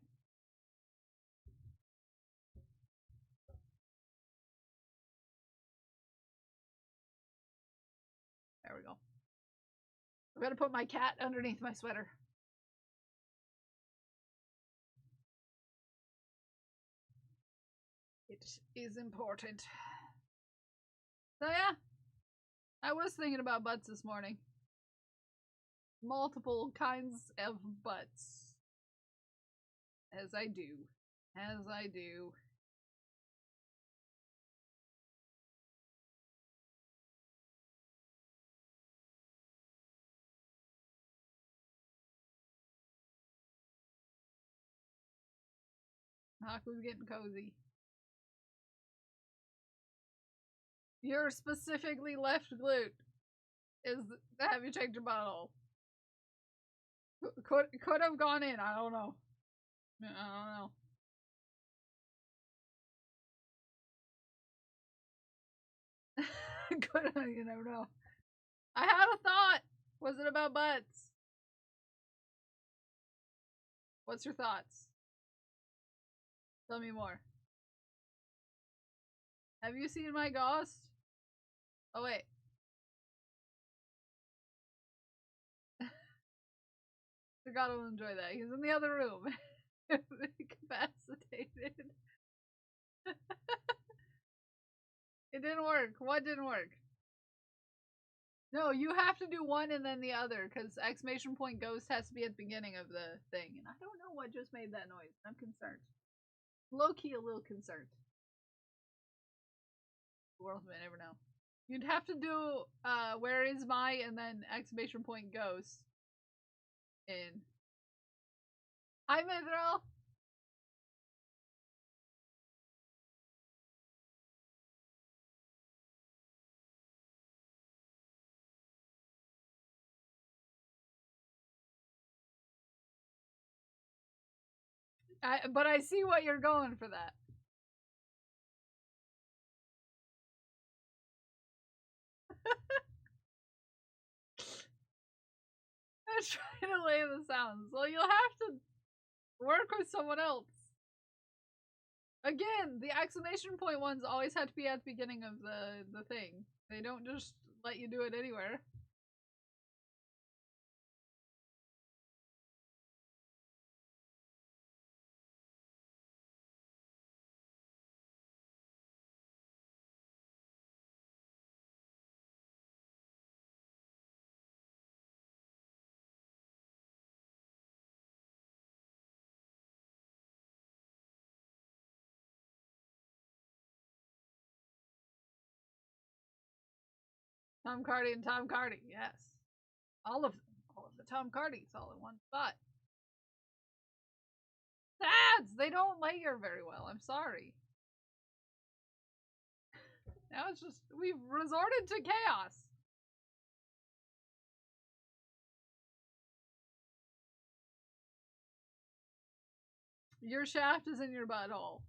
Speaker 2: There we go. I'm gonna put my cat underneath my sweater. It is important. So yeah, I was thinking about butts this morning. Multiple kinds of butts. As I do. As I do. Haku's getting cozy. Your specifically left glute is. Have you checked your butthole? Could have gone in. I don't know. I don't know. You never know. I had a thought. Was it about butts? What's your thoughts? Tell me more. Have you seen my ghost? Oh wait. Forgot I'll enjoy that. He's in the other room. Incapacitated. It didn't work. What didn't work? No, you have to do one and then the other, because exclamation point ghost has to be at the beginning of the thing. And I don't know what just made that noise. I'm concerned. Low-key a little concerned. The world may never know. You'd have to do where is my and then exclamation point ghost in. Hi Mithril! But I see what you're going for that. I was trying to lay the sounds. Well, you'll have to work with someone else. Again, the exclamation point ones always have to be at the beginning of the thing. They don't just let you do it anywhere. Tom Cardy and Tom Cardy, yes. All of them. All of the Tom Cardys all in one spot. Ads! They don't layer very well, I'm sorry. Now it's just, we've resorted to chaos. Your shaft is in your butthole.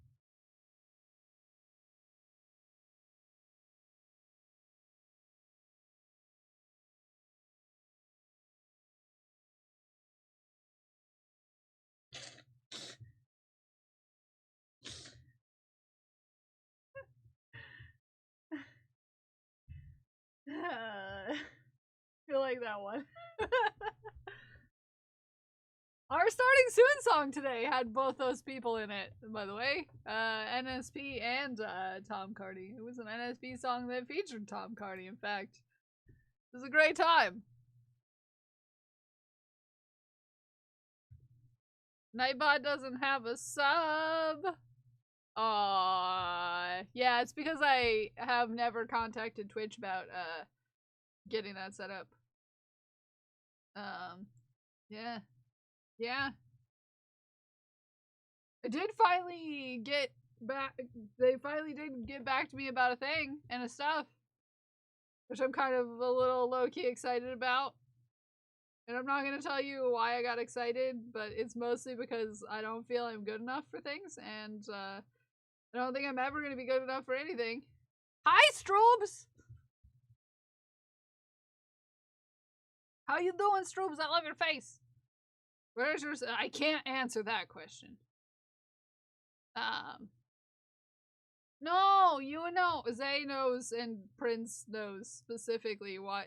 Speaker 2: Feel like that one. Our starting soon song today had both those people in it, by the way. NSP and Tom Cardy. It was an NSP song that featured Tom Cardy, in fact. It was a great time. Nightbot doesn't have a sub. Yeah, it's because I have never contacted Twitch about getting that set up. Yeah. Yeah. I did finally get back. They finally did get back to me about a thing and a stuff, which I'm kind of a little low-key excited about. And I'm not going to tell you why I got excited, but it's mostly because I don't feel I'm good enough for things, and I don't think I'm ever going to be good enough for anything. Hi, Stroobs! How you doing, Stroobs? I love your face. Where's yours? I can't answer that question. No, you know, Zay knows and Prince knows specifically why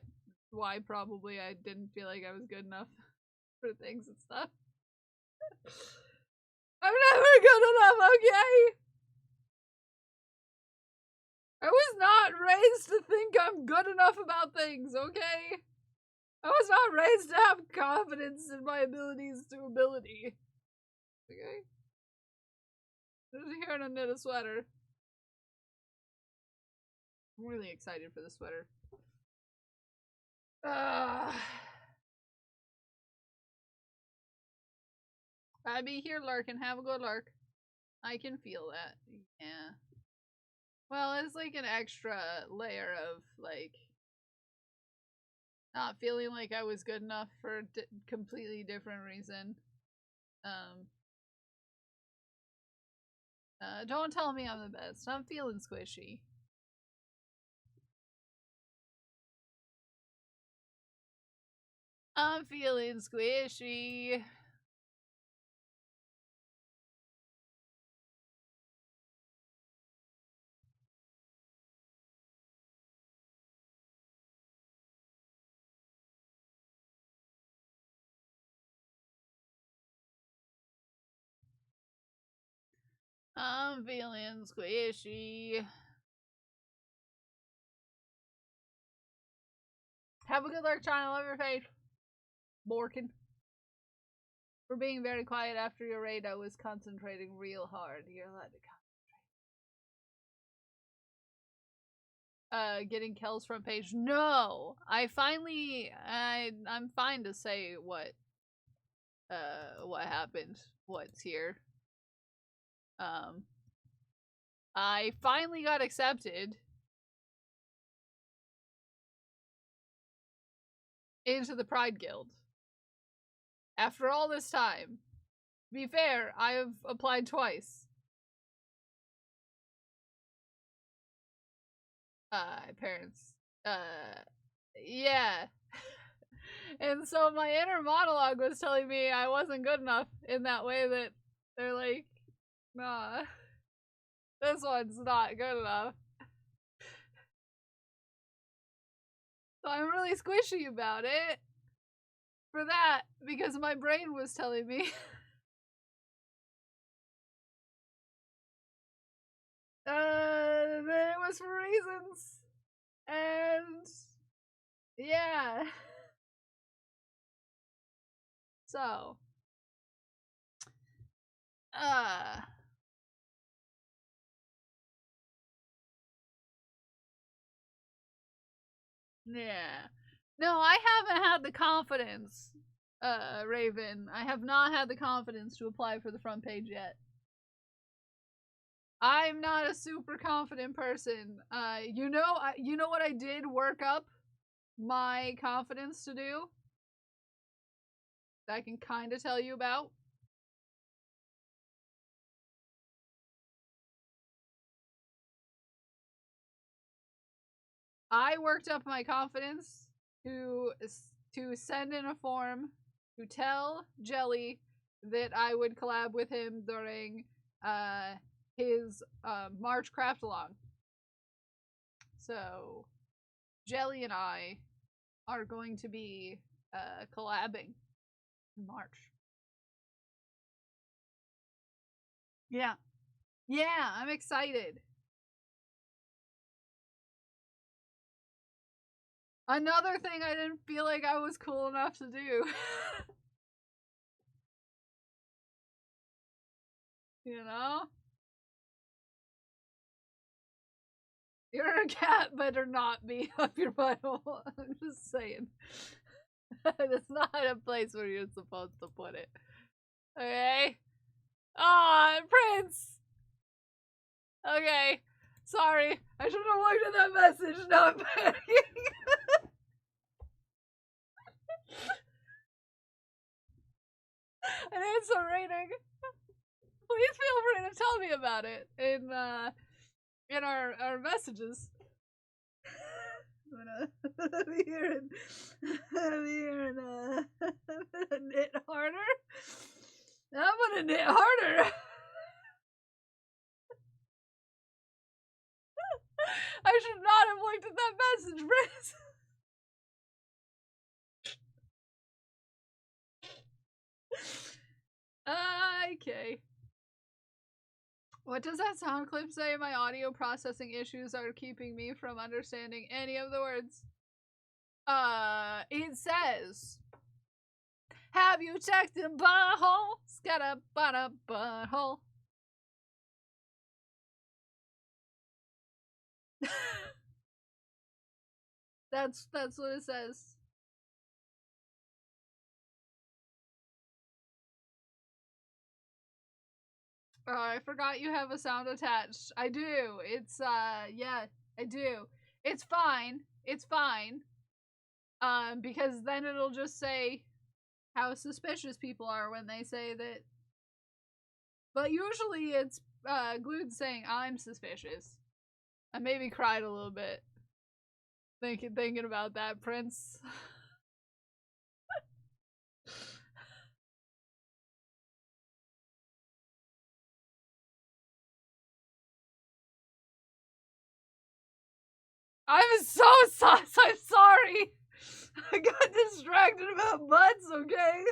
Speaker 2: probably I didn't feel like I was good enough for things and stuff. I'm never good enough, okay? I was not raised to think I'm good enough about things, okay? I was not raised to have confidence in my abilities to ability. Okay? I'm just here to knit a sweater. I'm really excited for the sweater. I be here lurking. Have a good lurk. I can feel that. Yeah. Well, it's like an extra layer of, like, not feeling like I was good enough for a completely different reason. Don't tell me I'm the best. I'm feeling squishy. I'm feeling squishy. I'm feeling squishy. Have a good luck trying to love your face. Borkin. For being very quiet after your raid, I was concentrating real hard. You're allowed to concentrate. Getting Kel's front page. No! I'm fine to say what happened. What's here. I finally got accepted into the Pride Guild. After all this time. To be fair, I have applied twice. Parents. Yeah. And so my inner monologue was telling me I wasn't good enough in that way that they're like, nah, this one's not good enough. So I'm really squishy about it for that because my brain was telling me that it was for reasons. And yeah. So yeah. No, I haven't had the confidence, Raven. I have not had the confidence to apply for the front page yet. I'm not a super confident person. You know what I did work up my confidence to do? That I can kind of tell you about. I worked up my confidence to send in a form to tell Jelly that I would collab with him during his March craft along. So Jelly and I are going to be collabing in March. Yeah. Yeah, I'm excited. Another thing I didn't feel like I was cool enough to do. You know? Your cat better not be up your butthole. I'm just saying. That's not a place where you're supposed to put it. Okay? Aw, Prince! Okay. Sorry. I should have looked at that message, not panicking. And it's a rating. Please feel free to tell me about it in our messages. I'm hearing knit harder. I'm gonna knit harder. I should not have looked at that message, Briz. Okay. What does that sound clip say? My audio processing issues are keeping me from understanding any of the words. It says, have you checked the butthole? Scatta bada butthole. That's what it says. Oh, I forgot you have a sound attached. I do. It's yeah, I do. It's fine. It's fine. Because then it'll just say how suspicious people are when they say that. But usually it's Glued saying I'm suspicious. I maybe cried a little bit thinking about that, Prince. I'm sorry. I got distracted about butts, okay?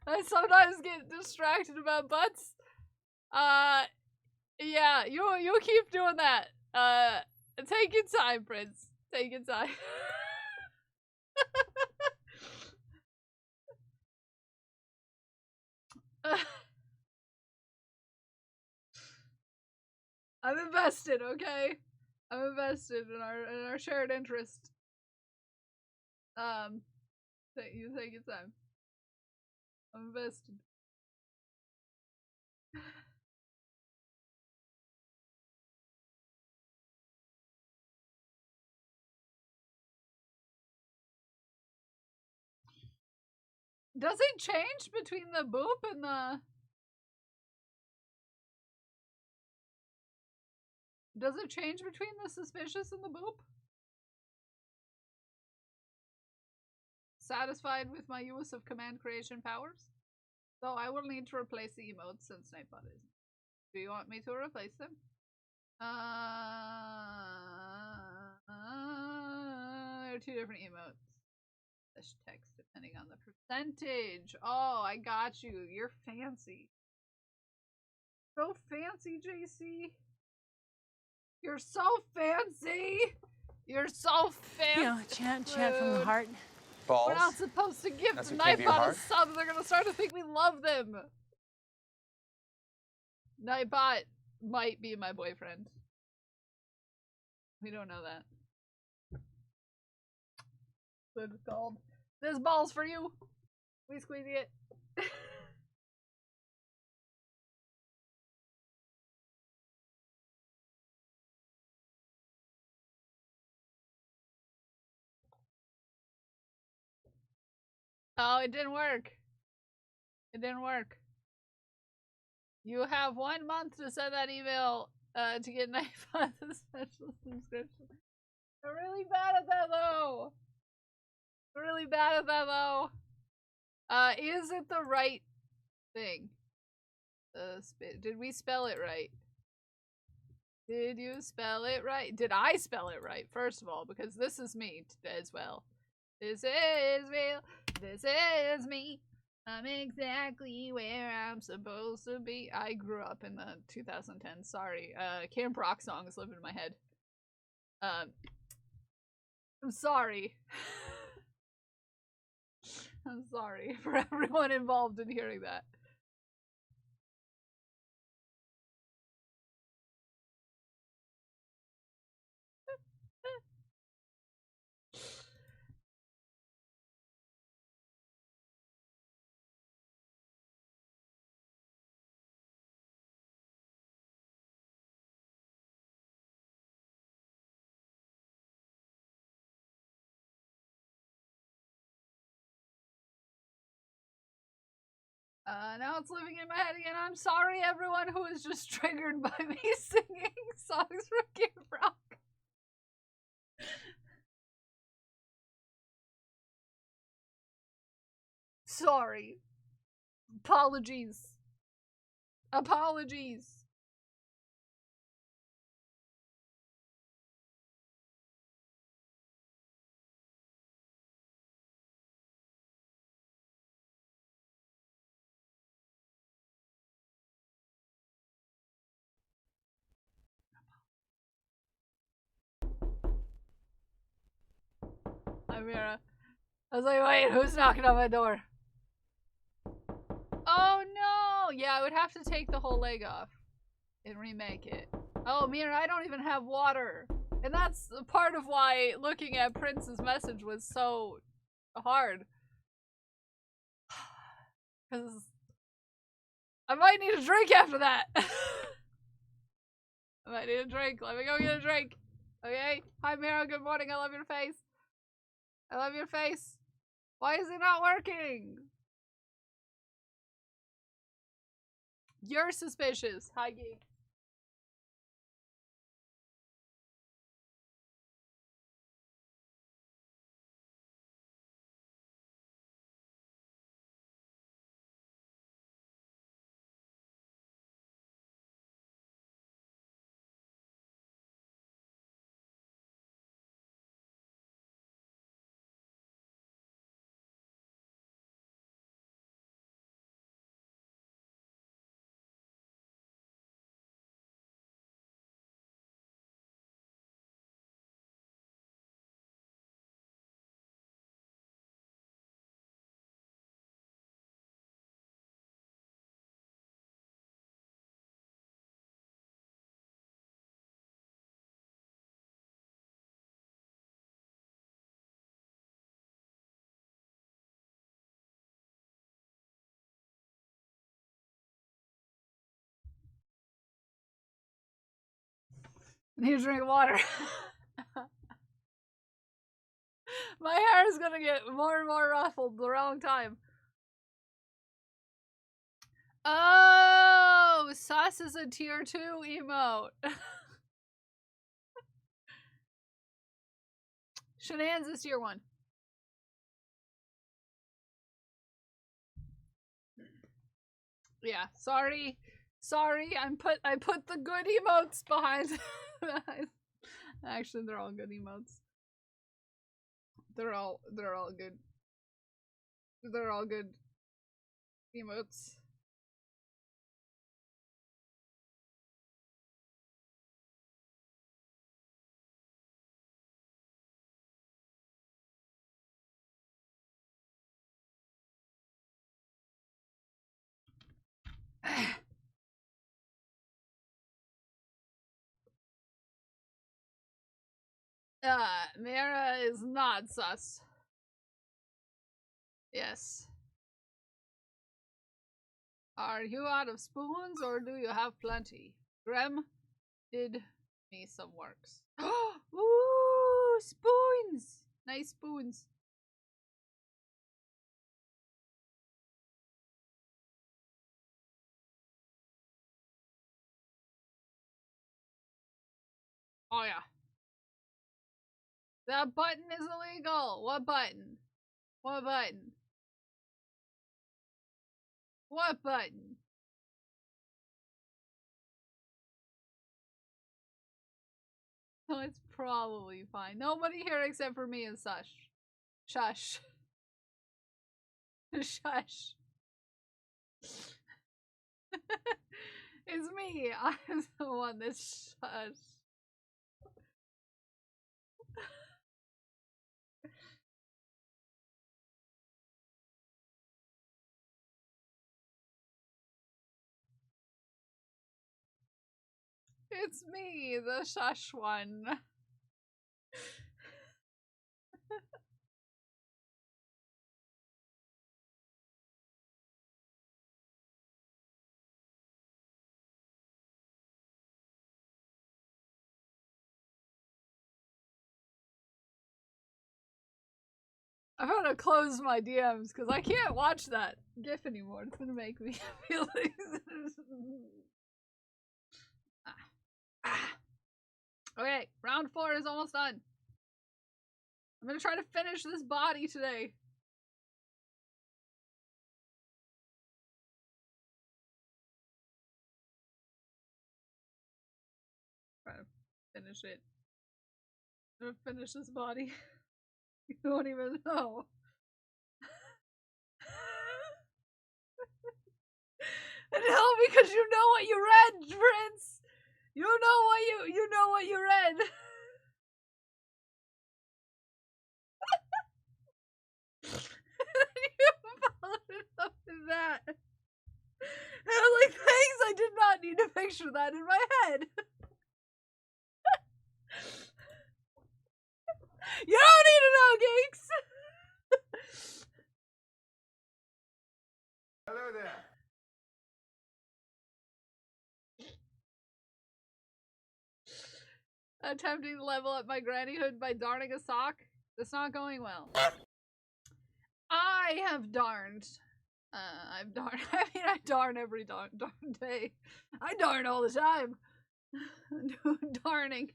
Speaker 2: I sometimes get distracted about butts. Yeah, you keep doing that. Take your time, Prince. Take your time. I'm invested, okay? I'm invested in our shared interest. You take your time. I'm invested. Does it change between the boop and the... Does it change between the suspicious and the boop? Satisfied with my use of command creation powers? Though I will need to replace the emotes since Nightbot isn't. Do you want me to replace them? There are two different emotes. This text depending on the percentage. Oh, I got you. You're fancy. So fancy, JC. You're so fancy. You're so fancy.
Speaker 5: You know, chant from the heart.
Speaker 6: Balls.
Speaker 2: We're not supposed to give
Speaker 6: That's what came to your
Speaker 2: Nightbot a
Speaker 6: heart?
Speaker 2: sub. They're gonna start to think we love them. Nightbot might be my boyfriend. We don't know that. What it's called. There's balls for you. We squeeze it. Oh, it didn't work. It didn't work. You have 1 month to send that email to get Nightbot the special subscription. I'm really bad at that though. Really bad at that though. Is it the right thing? Did we spell it right? Did you spell it right? Did I spell it right, first of all? Because this is me as well. This is real. This is me. I'm exactly where I'm supposed to be. I grew up in the 2010s. Sorry. Camp Rock songs live in my head. I'm sorry. I'm sorry for everyone involved in hearing that. Now it's living in my head again. I'm sorry, everyone who is just triggered by me singing songs from Kid Rock. Sorry. Apologies. Apologies. Hi, Mira. I was like, wait, who's knocking on my door? Oh no! Yeah, I would have to take the whole leg off and remake it. Oh, Mira, I don't even have water. And that's part of why looking at Prince's message was so hard. Because I might need a drink after that. I might need a drink. Let me go get a drink. Okay? Hi, Mira. Good morning. I love your face. I love your face. Why is it not working? You're suspicious. Hi, Geek. I need to drink water. My hair is gonna get more and more ruffled the wrong time. Oh, Sus is a tier 2 emote. Shenan's is tier 1. Yeah, sorry. Sorry, I put the good emotes behind. Actually, they're all good emotes. They're all good. They're all good emotes. Mara is not sus. Yes. Are you out of spoons or do you have plenty? Grem did me some works. Ooh, spoons! Nice spoons. Oh yeah. That button is illegal. What button? What button? What button? Oh, it's probably fine. Nobody here except for me is Sush. Shush. Shush. It's me. I'm the one that's shush. It's me, the shush one. I'm gonna close my DMs because I can't watch that GIF anymore. It's gonna make me feel like. Okay, round 4 is almost done. I'm gonna try to finish this body today. Try to finish it. I'm gonna finish this body. You don't even know. No, because you know what you read, Prince. You know what you read. You followed it up with that. And I'm like, thanks, I did not need to picture that in my head. You don't need to know, geeks.
Speaker 6: Hello there.
Speaker 2: Attempting to level up my grannyhood by darning a sock. That's not going well. I have darned. I've darned. I mean, I darn every darn day. I darn all the time. Darning.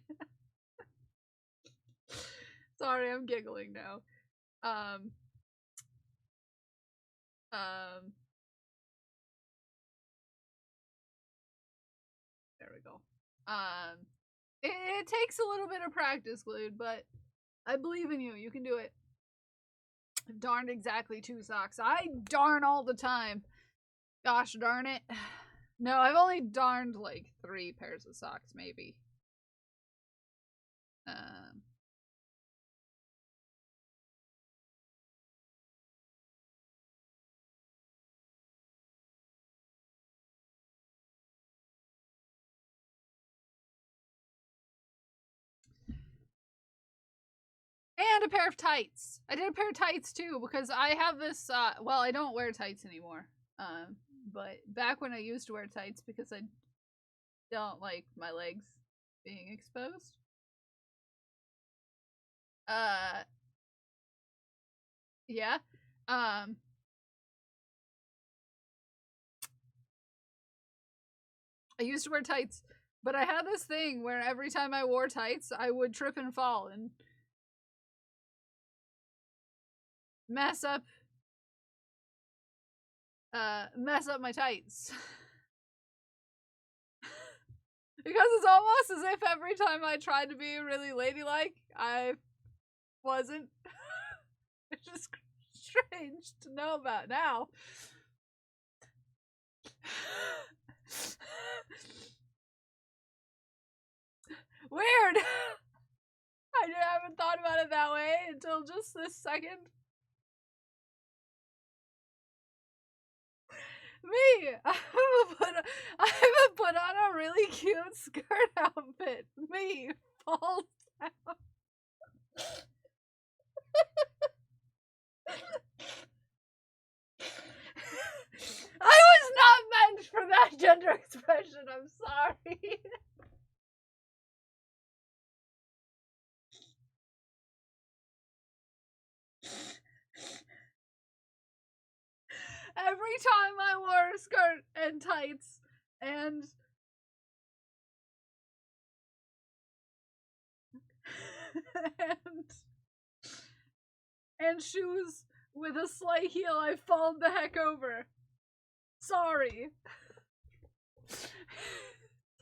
Speaker 2: Sorry, I'm giggling now. There we go. It takes a little bit of practice, Glued, but I believe in you. You can do it. I've darned exactly 2 socks. I darn all the time. Gosh darn it. No, I've only darned like 3 pairs of socks, maybe. And a pair of tights. I did a pair of tights too because I have this, well, I don't wear tights anymore. But back when I used to wear tights because I don't like my legs being exposed. Yeah. I used to wear tights, but I had this thing where every time I wore tights, I would trip and fall and mess up my tights. Because it's almost as if every time I tried to be really ladylike, I wasn't. It's just strange to know about now. Weird. I haven't thought about it that way until just this second. Me! I haven't put on a really cute skirt outfit. Me! Falls down. I was not meant for that gender expression, I'm sorry. Every time I wore a skirt and tights and shoes with a slight heel, I falled the heck over. Sorry.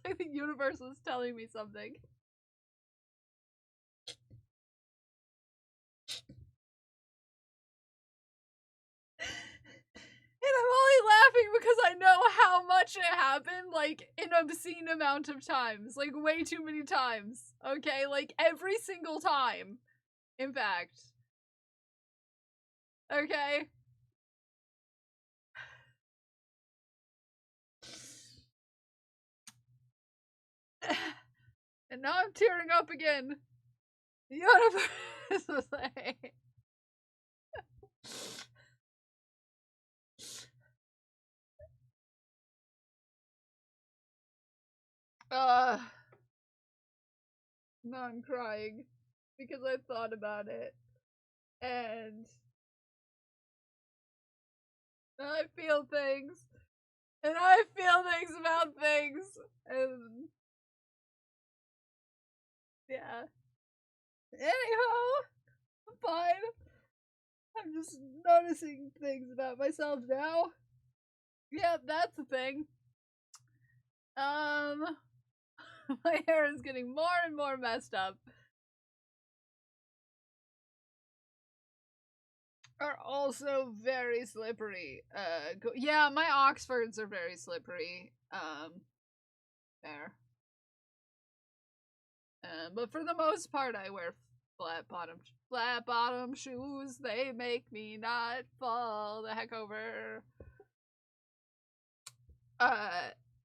Speaker 2: I think the universe is telling me something. And I'm only laughing because I know how much it happened, like, an obscene amount of times. Like, way too many times. Okay? Like, every single time. In fact. Okay? And now I'm tearing up again. The universe is like... Now I'm crying because I thought about it, and I feel things. And I feel things about things. And yeah. Anyhow, I'm fine. I'm just noticing things about myself now. Yep, that's the thing. My hair is getting more and more messed up. Are also very slippery. Yeah, my Oxfords are very slippery. There. But for the most part, I wear flat bottom shoes. They make me not fall the heck over.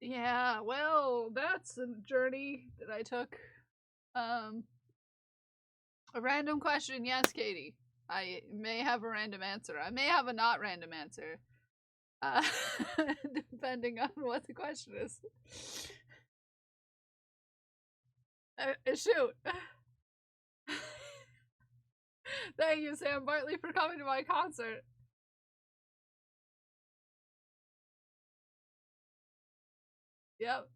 Speaker 2: Yeah, well, that's a journey that I took. A random question, yes, Katie. I may have a random answer. I may have a not random answer. Depending on what the question is. Shoot. Thank you, Sam Bartley, for coming to my concert. Yep.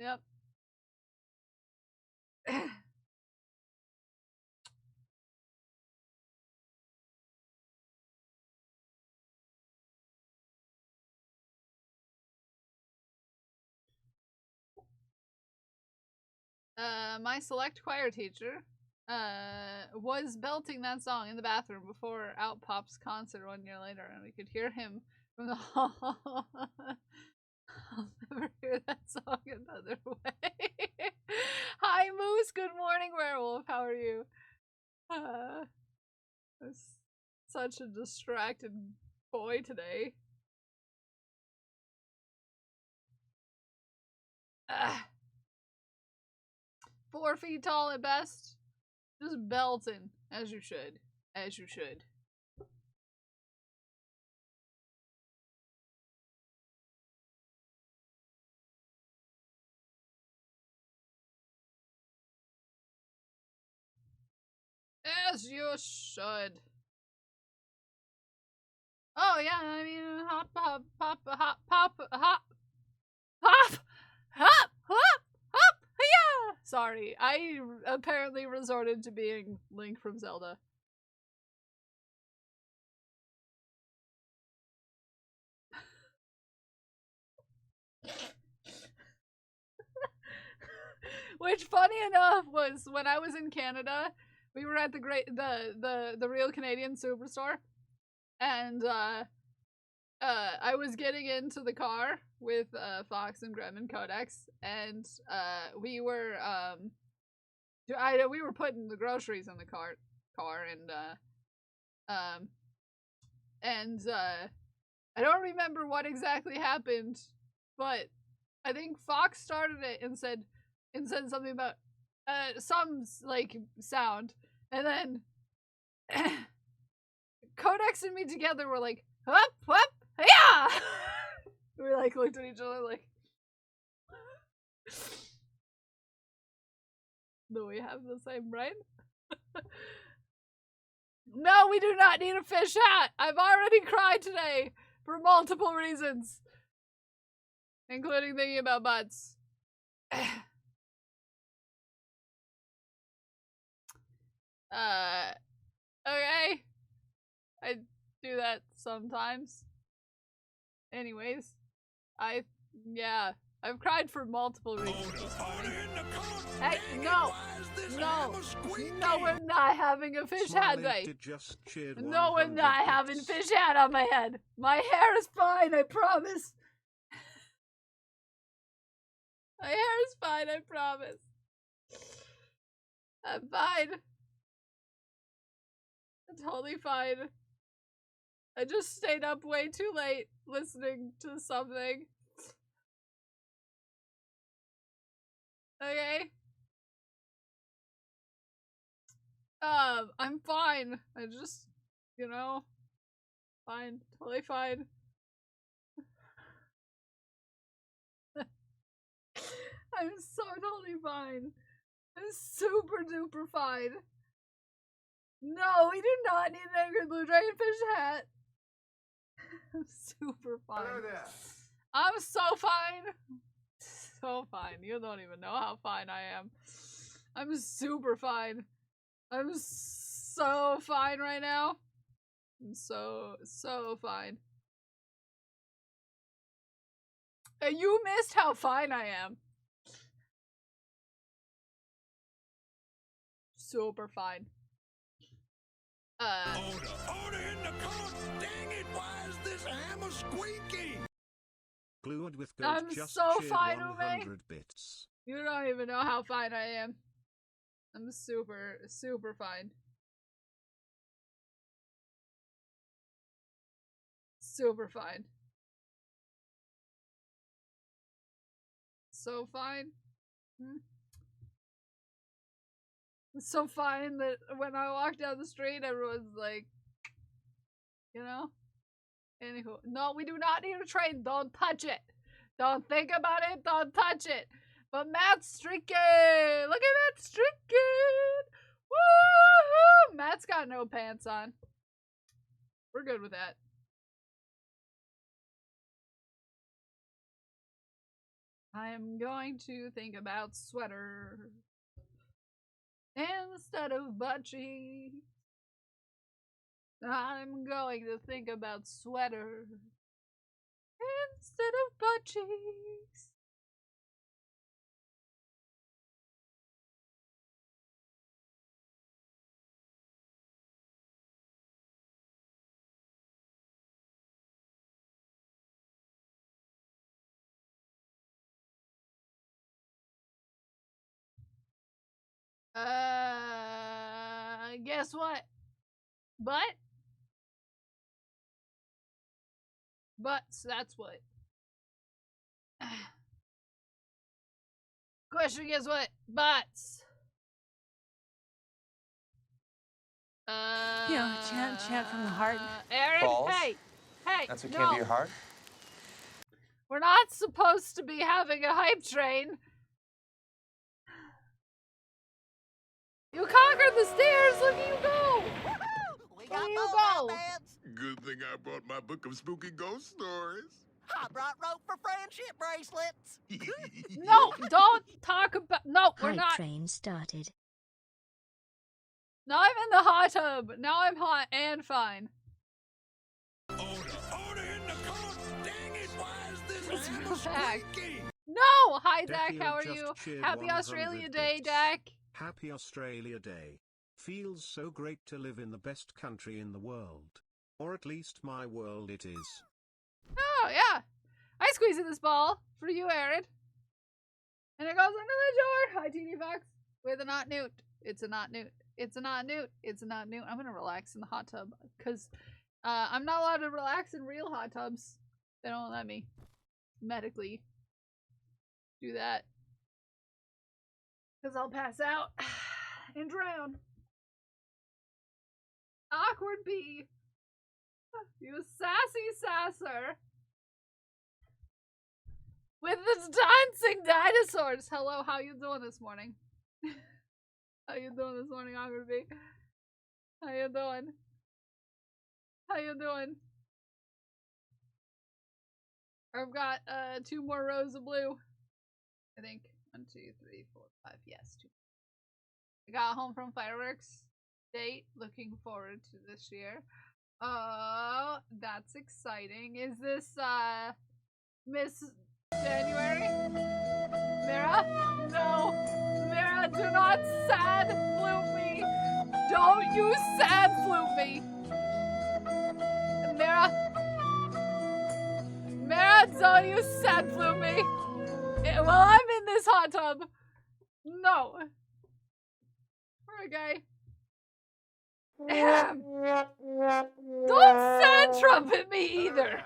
Speaker 2: Yep. My select choir teacher was belting that song in the bathroom before Out Pop's concert 1 year later, and we could hear him from the hall. I'll never hear that song another way. Hi, Moose. Good morning, Werewolf. How are you? I was such a distracted boy today. 4 feet tall at best. Just belting, as you should. As you should. As you should. Oh yeah, I mean, hop, hop, pop, hop, pop, hop, hop, hop, hop, hop, yeah. Sorry, I apparently resorted to being Link from Zelda. Which, funny enough, was when I was in Canada, we were at the Real Canadian Superstore, and I was getting into the car with Fox and Grem and Codex, and we were we were putting the groceries in the car, and I don't remember what exactly happened, but I think Fox started it and said something about some like sound, and then Codex and me together were like, "Whoop whoop, yeah!" We like looked at each other like, "Do we have the same brain?" No, we do not need a fish hat. I've already cried today for multiple reasons, including thinking about butts. Okay. I do that sometimes. Anyways, I've cried for multiple reasons. Hey, no, we're not having a fish hat day. No, we're not having fish hat on my head. My hair is fine, I promise. My hair is fine, I promise. I'm fine. I'm totally fine. I just stayed up way too late listening to something. Okay. I'm fine. I just, fine. Totally fine. I'm so totally fine. I'm super duper fine. No, we do not need an angry blue dragonfish hat. I'm super fine.
Speaker 6: Hello there.
Speaker 2: I'm so fine. So fine. You don't even know how fine I am. I'm super fine. I'm so fine right now. I'm so fine. You missed how fine I am. Super fine.
Speaker 6: Order in the court! Dang it, why is this hammer squeaking?
Speaker 7: Glued with gold
Speaker 2: I'm
Speaker 7: just
Speaker 2: so
Speaker 7: cheered
Speaker 2: fine,
Speaker 7: 100 bits.
Speaker 2: You don't even know how fine I am. I'm super fine. Super fine. So fine. It's so fine that when I walk down the street, everyone's like, you know? Anywho, no, we do not need a train. Don't touch it. Don't think about it. Don't touch it. But Matt's streaking. Look at Matt streaking. Woohoo! Matt's got no pants on. We're good with that. I'm going to think about sweater instead of butt cheeks. I'm going to think about sweater instead of butt cheeks. Guess what? Butts, that's what. Question, guess what? Butts.
Speaker 5: Chant from the heart.
Speaker 2: Aaron,
Speaker 8: Balls?
Speaker 2: hey!
Speaker 8: That's what
Speaker 2: no.
Speaker 8: came to your heart?
Speaker 2: We're not supposed to be having a hype train. You conquered the stairs, look at you go!
Speaker 9: We
Speaker 2: Look
Speaker 9: got
Speaker 2: at you
Speaker 9: both
Speaker 2: go!
Speaker 9: outfits.
Speaker 6: Good thing I brought my book of spooky ghost stories.
Speaker 9: I brought rope for friendship bracelets.
Speaker 2: No, don't talk about. No, we're
Speaker 4: Hype
Speaker 2: not.
Speaker 4: train started.
Speaker 2: Now I'm in the hot tub. Now I'm hot and fine.
Speaker 6: Order in the court! Dang it, why is this
Speaker 2: Let's
Speaker 6: hammer
Speaker 2: go back.
Speaker 6: squeaking?
Speaker 2: No! Hi, Dak.
Speaker 7: Dekio
Speaker 2: How are
Speaker 7: just
Speaker 2: you?
Speaker 7: cheered
Speaker 2: Happy
Speaker 7: 100
Speaker 2: Australia Day,
Speaker 7: bits.
Speaker 2: Dak.
Speaker 7: Happy Australia Day. Feels so great to live in the best country in the world. Or at least my world it is.
Speaker 2: Oh, yeah. I squeeze in this ball for you, Aaron. And it goes under the door. Hi, Teeny Fox. With a not newt. It's a not newt. It's a not newt. It's a not newt. I'm gonna relax in the hot tub. Because I'm not allowed to relax in real hot tubs. They don't let me medically do that. Because I'll pass out and drown. Awkward bee. You sassy sasser. With the dancing dinosaurs. Hello, how you doing this morning? How you doing this morning, Awkward bee? How you doing? How you doing? I've got 2 more rows of blue. I think 1, 2, 3, 4, 5. Yes, 2. I got home from fireworks date. Looking forward to this year. Oh, that's exciting. Is this Miss January? Mira? No. Mira, do not sad flute me. Don't you sad flute me. Mira. Mira, don't you sad flute me. Well, I'm in this hot tub. No. Okay. Don't sad trumpet me either.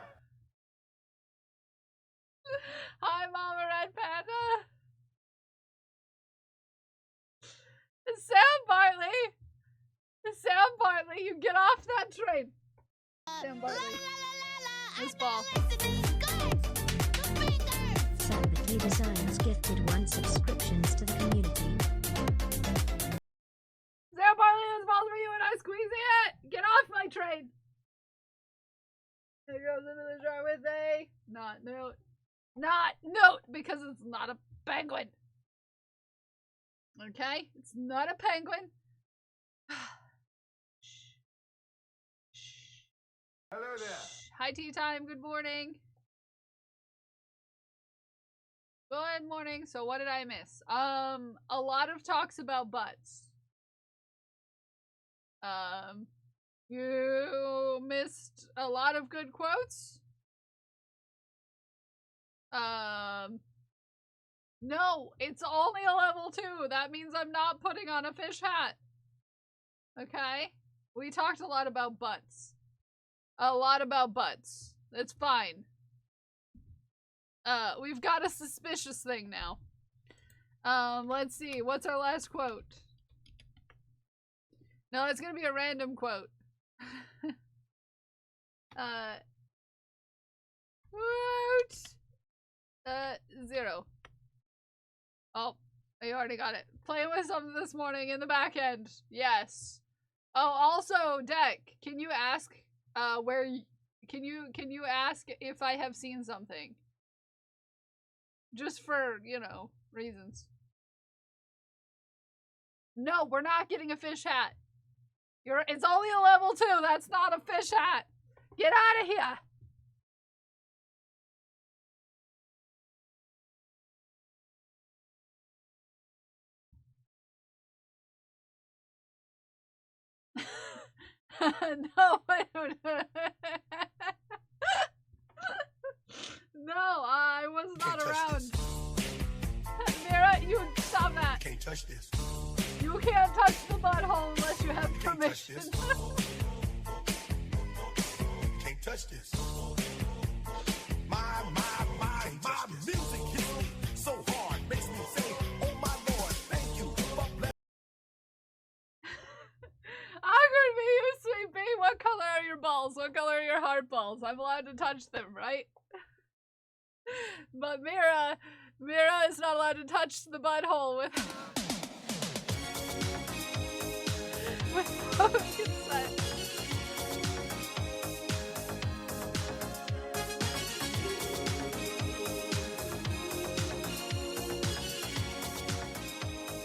Speaker 2: Hi, Mama Red Panda. Sam Bartley, you get off that train. Sam Bartley. This ball.
Speaker 4: Salvatore Designs gifted 1 subscriptions to the community.
Speaker 2: Sam Bartley, this ball's for you and I squeeze. start with a not note. Not note because it's not a penguin. Okay? It's not a penguin.
Speaker 6: Hello there.
Speaker 2: Hi, tea time. Good morning. Good morning. So what did I miss? A lot of talks about butts. You missed a lot of good quotes. No, it's only a level 2. That means I'm not putting on a fish hat. Okay? We talked a lot about butts. A lot about butts. It's fine. We've got a suspicious thing now. Let's see. What's our last quote? No, it's gonna be a random quote. Quote. 0. Oh, I already got it. Playing with something this morning in the back end. Yes. Oh, also, Deck, can you ask, can you ask if I have seen something? Just for, you know, reasons. No, we're not getting a fish hat. It's only a level 2. That's not a fish hat. Get out of here. No, I don't. No, I was not around. Mira, you stop that.
Speaker 6: Can't touch this.
Speaker 2: You can't touch the butthole unless you have permission.
Speaker 6: Can't touch this. My music hits me so hard, makes me say, oh my Lord, thank you.
Speaker 2: Awkward me, you sweet bee. What color are your balls? What color are your heart balls? I'm allowed to touch them, right? But Mira is not allowed to touch the butthole with consent.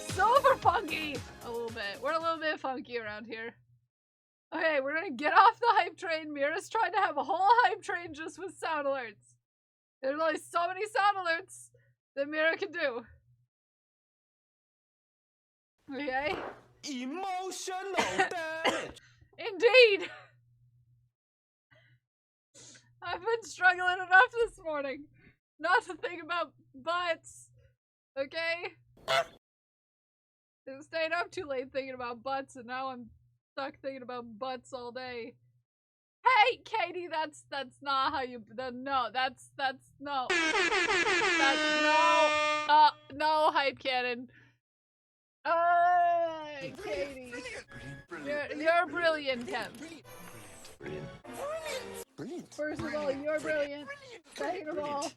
Speaker 2: Super funky! A little bit. We're a little bit funky around here. Okay, we're gonna get off the hype train. Mira's trying to have a whole hype train just with sound alerts. There's only so many sound alerts that Mira can do. Okay?
Speaker 6: Emotional damage.
Speaker 2: Indeed! I've been struggling enough this morning not to think about butts. Okay? I stayed up too late thinking about butts, and now I'm stuck thinking about butts all day. Hey, Katie, that's not how you. No, that's no. No, hype cannon. Katie, you're brilliant, Kev.
Speaker 6: Brilliant.
Speaker 2: First of all, you're brilliant. Second of all,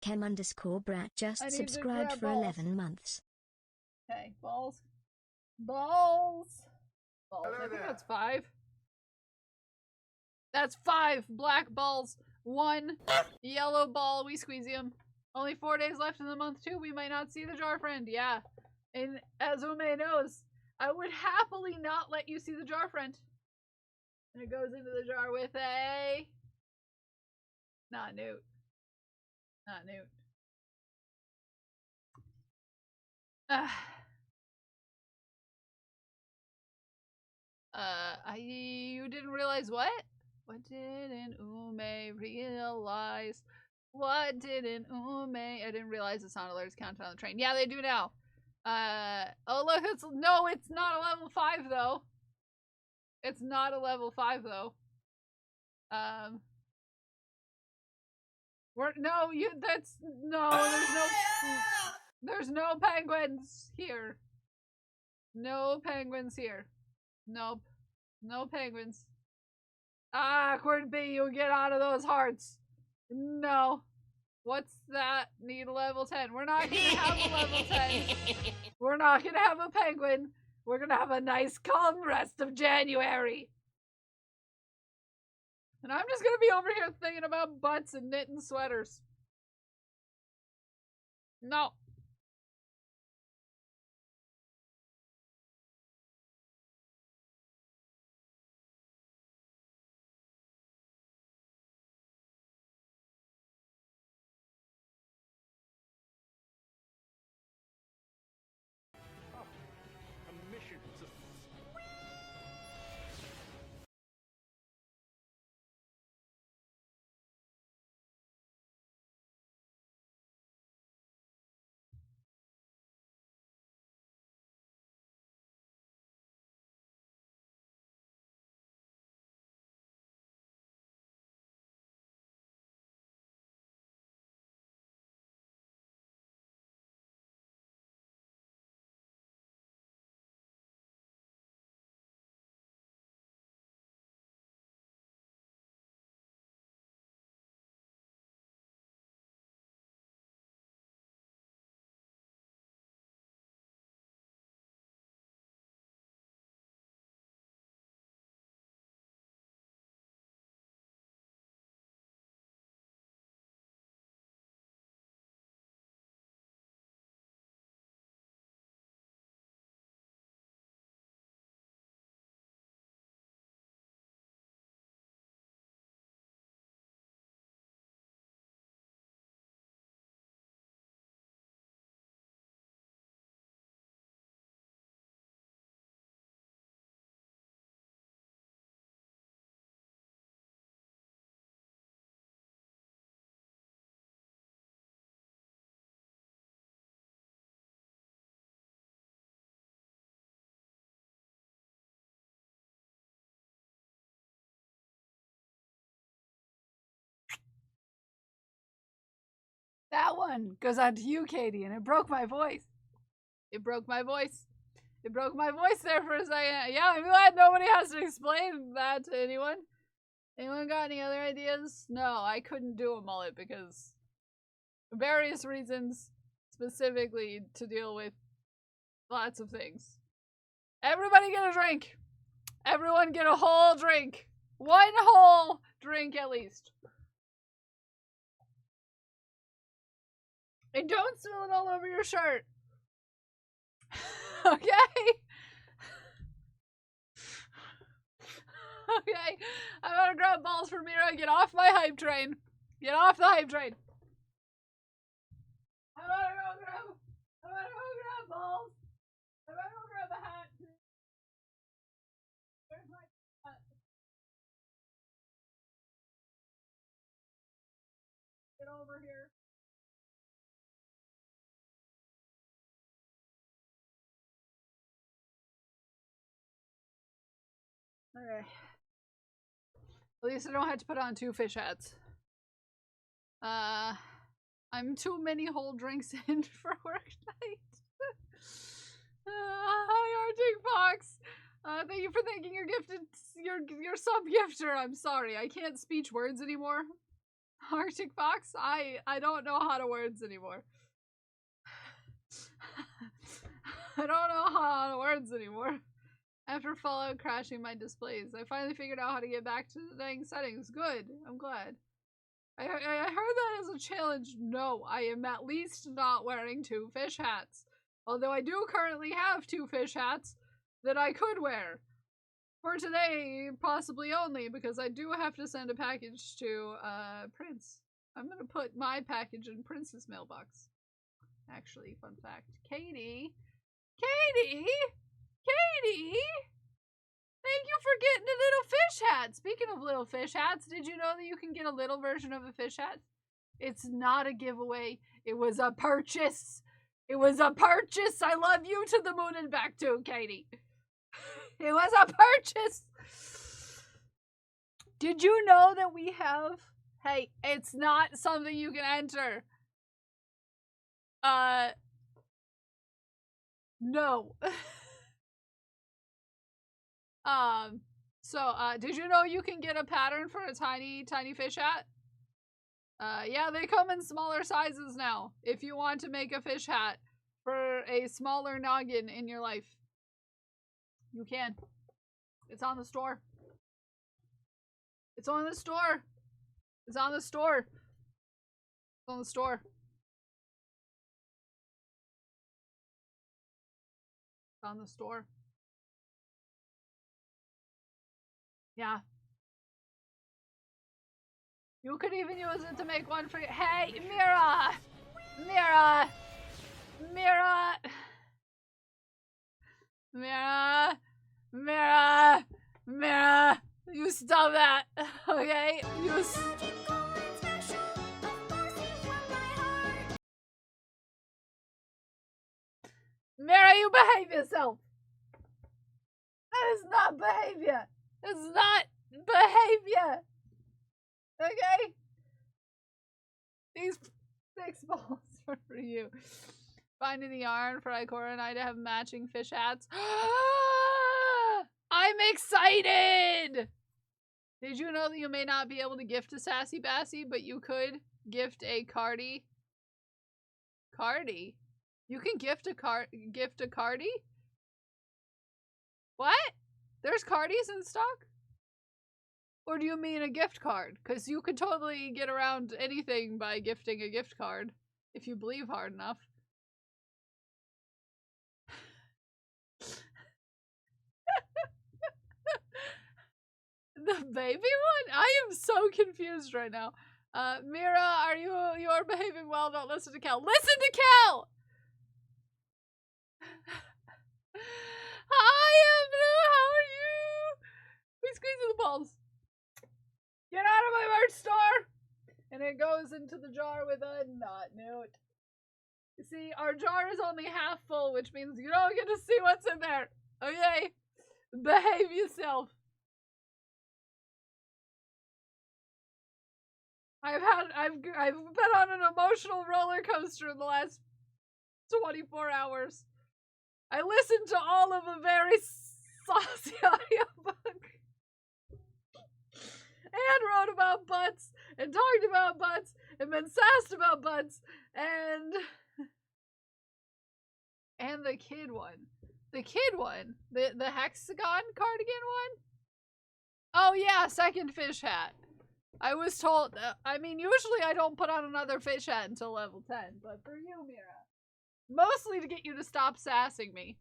Speaker 4: Chem_Brat just
Speaker 2: I need to
Speaker 4: subscribed
Speaker 2: grab
Speaker 4: for
Speaker 2: balls.
Speaker 4: 11 months.
Speaker 2: okay, balls.
Speaker 6: Hello
Speaker 2: I think
Speaker 6: there.
Speaker 2: that's 5. That's 5 black balls, 1 yellow ball. We squeeze him. Only 4 days left in the month too. We might not see the jar friend. Yeah, and as Ume knows, I would happily not let you see the jar friend. And it goes into the jar with a not newt. You didn't realize what? What didn't Ume realize? What didn't Ume? I didn't realize the sound alerts counted on the train. Yeah, they do now. Oh look, it's not a level 5 though. It's not a level 5 though. There's no penguins here. No penguins here. Nope. No penguins. Awkward bee, you get out of those hearts. No. What's that? Need a level 10. We're not gonna have a level 10. We're not gonna have a penguin. We're gonna have a nice calm rest of January. And I'm just gonna be over here thinking about butts and knitting sweaters. No.
Speaker 6: A mission to
Speaker 2: That one goes on to you, Katie, and it broke my voice. It broke my voice. It broke my voice there for a second. Yeah, I'm glad nobody has to explain that to anyone. Anyone got any other ideas? No, I couldn't do a mullet because various reasons, specifically to deal with lots of things. Everybody get a drink. Everyone get a whole drink. One whole drink at least. And don't spill it all over your shirt. Okay? Okay. I'm gonna grab balls for Mira. Get off my hype train. Get off the hype train. I'm gonna go grab balls. I'm gonna go grab a hat. Where's my hat? Get over here. Okay. At least I don't have to put on 2 fish hats. I'm too many whole drinks in for work night. Hi, Arctic Fox. Thank you for thanking your gifted, your sub gifter. I'm sorry, I can't speech words anymore. Arctic Fox, I don't know how to words anymore. I don't know how to words anymore. After Fallout crashing my displays, I finally figured out how to get back to the dang settings. Good. I'm glad. I heard that as a challenge. No, I am at least not wearing 2 fish hats. Although I do currently have 2 fish hats that I could wear. For today, possibly only, because I do have to send a package to Prince. I'm gonna put my package in Prince's mailbox. Actually, fun fact. Katie! Katie! Katie! Thank you for getting a little fish hat! Speaking of little fish hats, did you know that you can get a little version of a fish hat? It's not a giveaway. It was a purchase. It was a purchase. I love you to the moon and back too, Katie. It was a purchase. Did you know that we have... Hey, it's not something you can enter. No. Did you know you can get a pattern for a tiny fish hat? Yeah, they come in smaller sizes now. If you want to make a fish hat for a smaller noggin in your life, you can. It's on the store. It's on the store. It's on the store. It's on the store. It's on the store. Yeah. You could even use it to make one for you. Hey, Mira! Mira! Mira! Mira! Mira! Mira! You stop that, okay? Mira, you behave yourself! That is not behavior! It's not behavior! Okay? These 6 balls are for you. Finding the yarn for Ikora and I to have matching fish hats. I'm excited! Did you know that you may not be able to gift a Sassy Bassy, but you could gift a Cardi? Cardi? You can gift a Cardi? What? There's Cardis in stock? Or do you mean a gift card? Because you could totally get around anything by gifting a gift card, if you believe hard enough. The baby one? I am so confused right now. Mira, you're behaving well, don't listen to Cal. Listen to Cal! Hi, Blue, how are you? Who's squeezing the balls? Get out of my merch store! And it goes into the jar with a not note. You see, our jar is only half full, which means you don't get to see what's in there. Okay? Behave yourself. I've been on an emotional roller coaster in the last 24 hours. I listened to all of a very saucy audiobook. And wrote about butts, and talked about butts, and been sassed about butts, and the kid one. The kid one. The hexagon cardigan one? Oh yeah, second fish hat. I was told, I mean, usually I don't put on another fish hat until level 10, but for you, Mira. Mostly to get you to stop sassing me.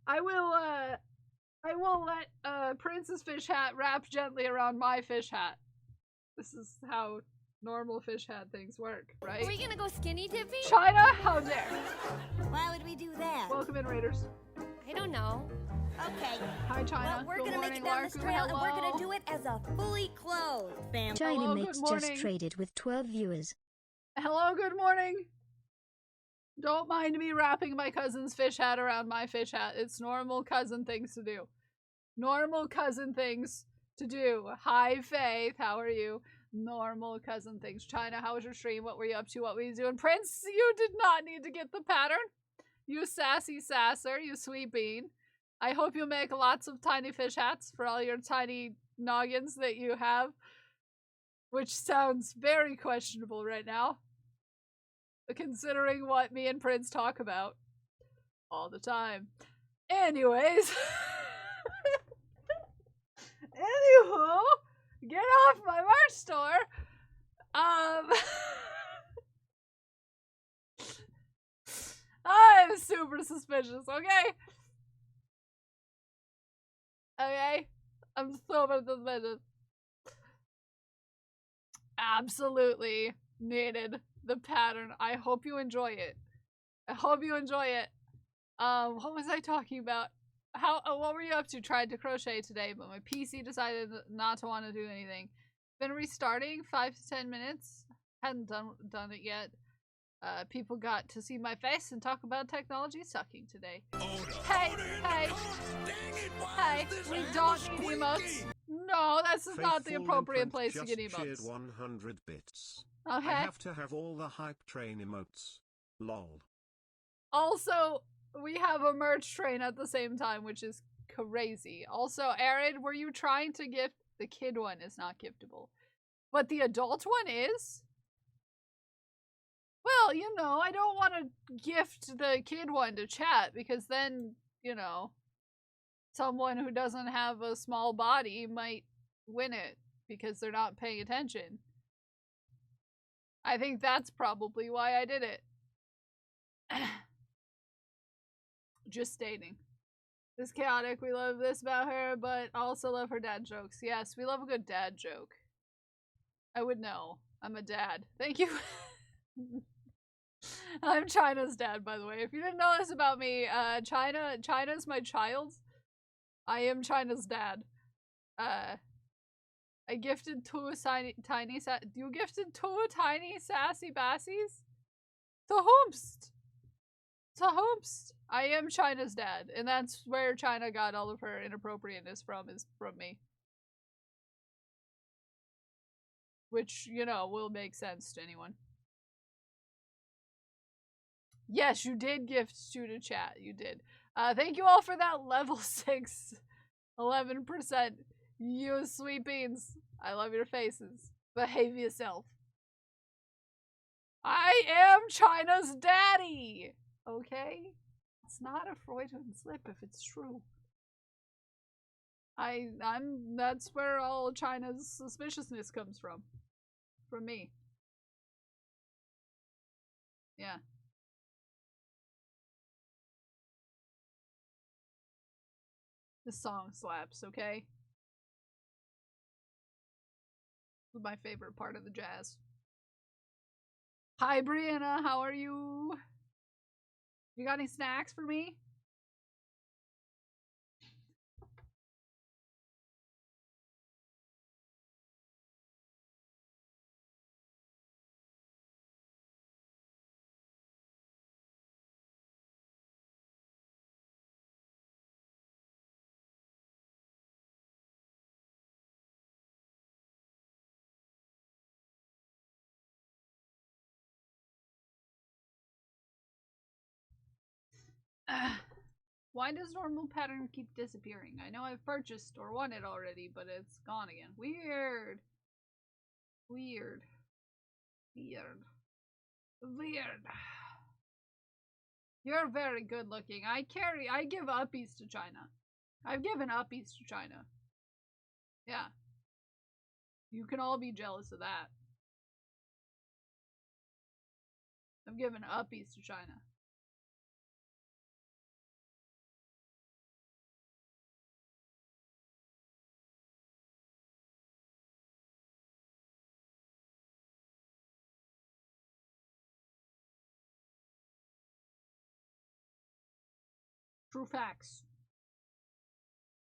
Speaker 2: I will let Prince's fish hat wrap gently around my fish hat. This is how normal fish hat things work, right?
Speaker 8: Are we gonna go skinny dipping?
Speaker 2: China, how dare!
Speaker 8: Why would we do that?
Speaker 2: Welcome in, Raiders.
Speaker 8: I don't know. Okay.
Speaker 2: Hi, China.
Speaker 8: Well, we're
Speaker 2: Good
Speaker 8: gonna
Speaker 2: morning,
Speaker 8: make it down this
Speaker 2: Larku.
Speaker 8: trail,
Speaker 2: Hello.
Speaker 8: and we're gonna do it as a fully clothed family.
Speaker 4: China
Speaker 2: Hello,
Speaker 4: Mates
Speaker 2: good
Speaker 4: just
Speaker 2: morning.
Speaker 4: traded with 12 viewers.
Speaker 2: Hello, good morning. Don't mind me wrapping my cousin's fish hat around my fish hat. It's normal cousin things to do. Normal cousin things to do. Hi, Faith. How are you? Normal cousin things. China, how was your stream? What were you up to? What were you doing? Prince, you did not need to get the pattern. You sassy sasser. You sweet bean. I hope you make lots of tiny fish hats for all your tiny noggins that you have. Which sounds very questionable right now. Considering what me and Prince talk about all the time. Anyways. Anywho, get off my merch store. I'm super suspicious, okay? Okay? I'm super suspicious. Absolutely needed the pattern. I hope you enjoy it. I hope you enjoy it. What was I talking about? What were you up to? Tried to crochet today, but my PC decided not to want to do anything. Been restarting 5 to 10 minutes. Hadn't done it yet. People got to see my face and talk about technology sucking today. Hey, we don't need emotes. No, this is not the appropriate place to get emotes.
Speaker 7: Cheered 100 bits.
Speaker 2: Okay.
Speaker 7: I have to have all the hype train emotes. Lol.
Speaker 2: Also, we have a merch train at the same time, which is crazy. Also, Aaron, were you trying to gift? The kid one is not giftable. But the adult one is? Well, you know, I don't want to gift the kid one to chat because then, you know, someone who doesn't have a small body might win it because they're not paying attention. I think that's probably why I did it. Just stating. This chaotic, we love this about her, but also love her dad jokes. Yes, we love a good dad joke. I would know. I'm a dad. Thank you. I'm China's dad, by the way. If you didn't know this about me, China's my child. I am China's dad. I gifted two you gifted two tiny sassy bassies? To whomst? To whomst? I am China's dad, and that's where China got all of her inappropriateness from, is from me. Which, you know, will make sense to anyone. Yes, you did gift to chat. You did. Thank you all for that level 6, 11%. You sweet beans. I love your faces. Behave yourself. I am China's daddy. Okay? It's not a Freudian slip if it's true. That's where all China's suspiciousness comes from. From me. Yeah. This song slaps, okay? This is my favorite part of the jazz. Hi, Brianna, how are you? You got any snacks for me? Why does normal pattern keep disappearing? I know I've purchased or won it already, but it's gone again. Weird. Weird. Weird. Weird. You're very good looking. I give uppies to China. I've given uppies to China. Yeah. You can all be jealous of that. I've given uppies to China. True facts.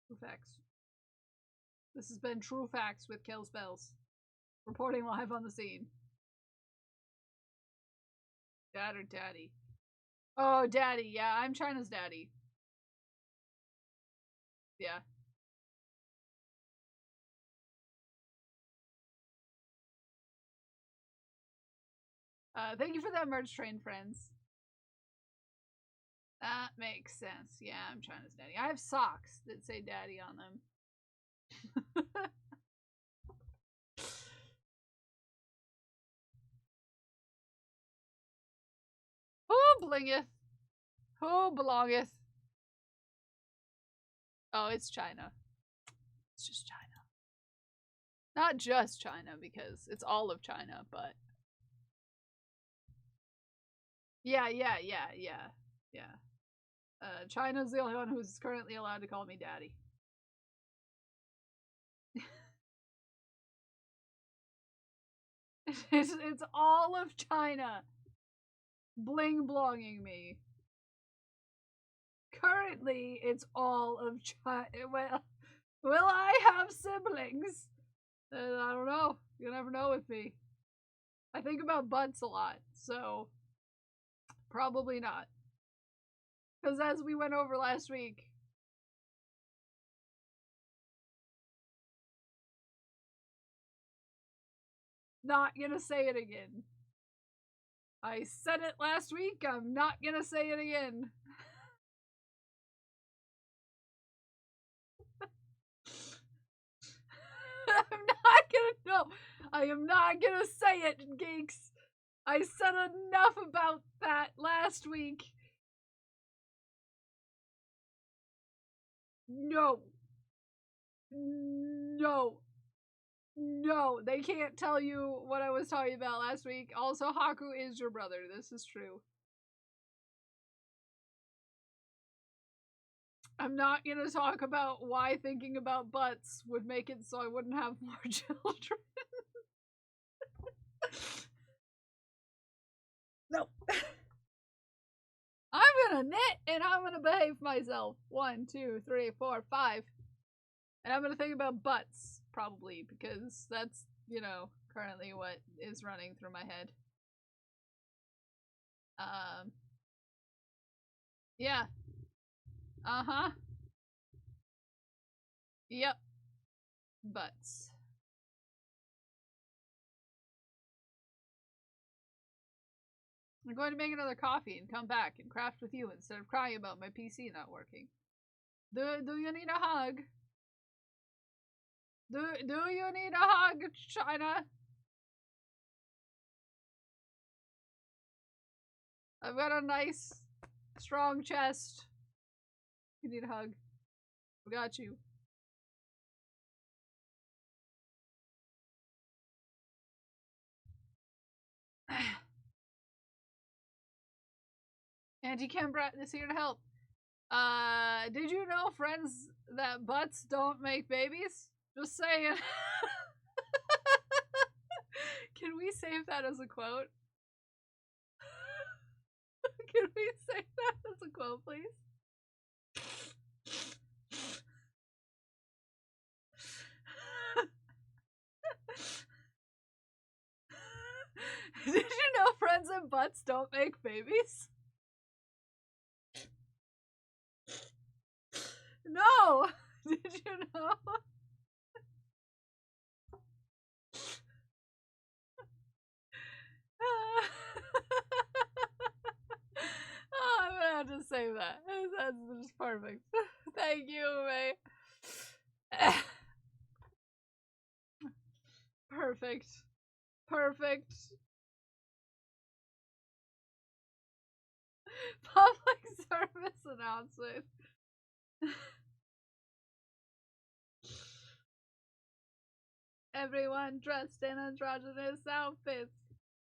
Speaker 2: True facts. This has been True Facts with Kill Spells. Reporting live on the scene. Dad or daddy? Oh, daddy. Yeah, I'm China's daddy. Yeah. Thank you for that merch train, friends. That makes sense. Yeah, I'm China's daddy. I have socks that say daddy on them. Who blingeth? Who belongeth? Oh, it's China. It's just China. Not just China, because it's all of China, but... Yeah. China's the only one who's currently allowed to call me daddy. It's all of China bling-blonging me. Currently, it's all of China. Well, will I have siblings? I don't know. You never know with me. I think about butts a lot, so probably not. Because as we went over last week, not gonna say it again. I said it last week, I'm not gonna say it again. I'm not gonna, no, I am not gonna say it, geeks. I said enough about that last week. No. No. No, they can't tell you what I was talking about last week. Also, Haku is your brother. This is true. I'm not gonna talk about why thinking about butts would make it so I wouldn't have more children. No. I'm gonna knit and I'm gonna behave myself. 1, 2, 3, 4, 5. And I'm gonna think about butts, probably, because that's, you know, currently what is running through my head. Yeah. Uh-huh. Yep. Butts. I'm going to make another coffee and come back and craft with you instead of crying about my PC not working. Do you need a hug? Do you need a hug, China? I've got a nice, strong chest. You need a hug. I got you. Auntie Kembra is here to help. Did you know, friends, that butts don't make babies? Just saying. Can we save that as a quote? Can we save that as a quote, please? Did you know friends and butts don't make babies? No! Did you know? Oh, I'm gonna have to save that. That's just perfect. Thank you, May. Perfect. Perfect. Public service announcement. Everyone dressed in androgynous outfits.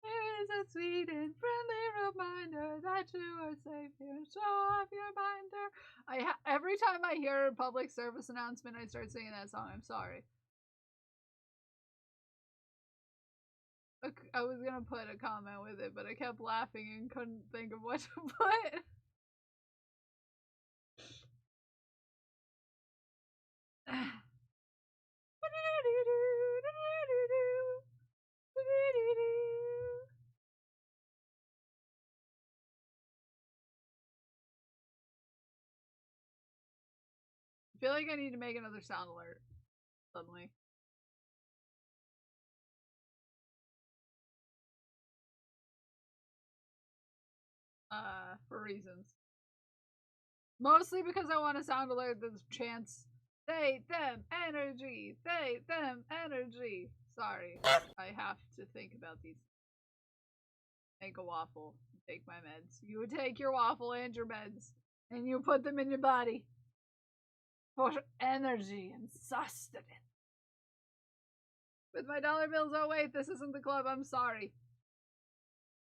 Speaker 2: Here is a sweet and friendly reminder that you are safe here. Show off your binder. Every time I hear a public service announcement, I start singing that song. I'm sorry. I was gonna put a comment with it, but I kept laughing and couldn't think of what to put. I feel like I need to make another sound alert suddenly. For reasons. Mostly because I want a sound alert that's chants, they, them, energy, they, them, energy. Sorry, I have to think about these. Make a waffle, take my meds. You take your waffle and your meds, and you put them in your body. For energy and sustenance. With my dollar bills, oh wait, this isn't the club, I'm sorry.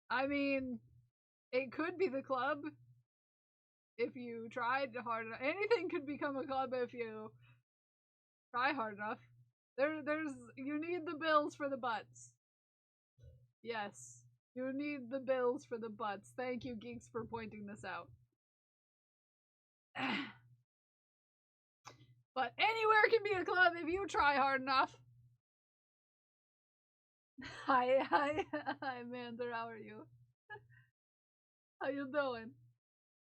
Speaker 2: I mean, it could be the club if you tried hard enough. Anything could become a club if you try hard enough. You need the bills for the butts. Yes, you need the bills for the butts. Thank you, geeks, for pointing this out. But anywhere can be a club if you try hard enough. Hi, Mander, how are you? How you doing?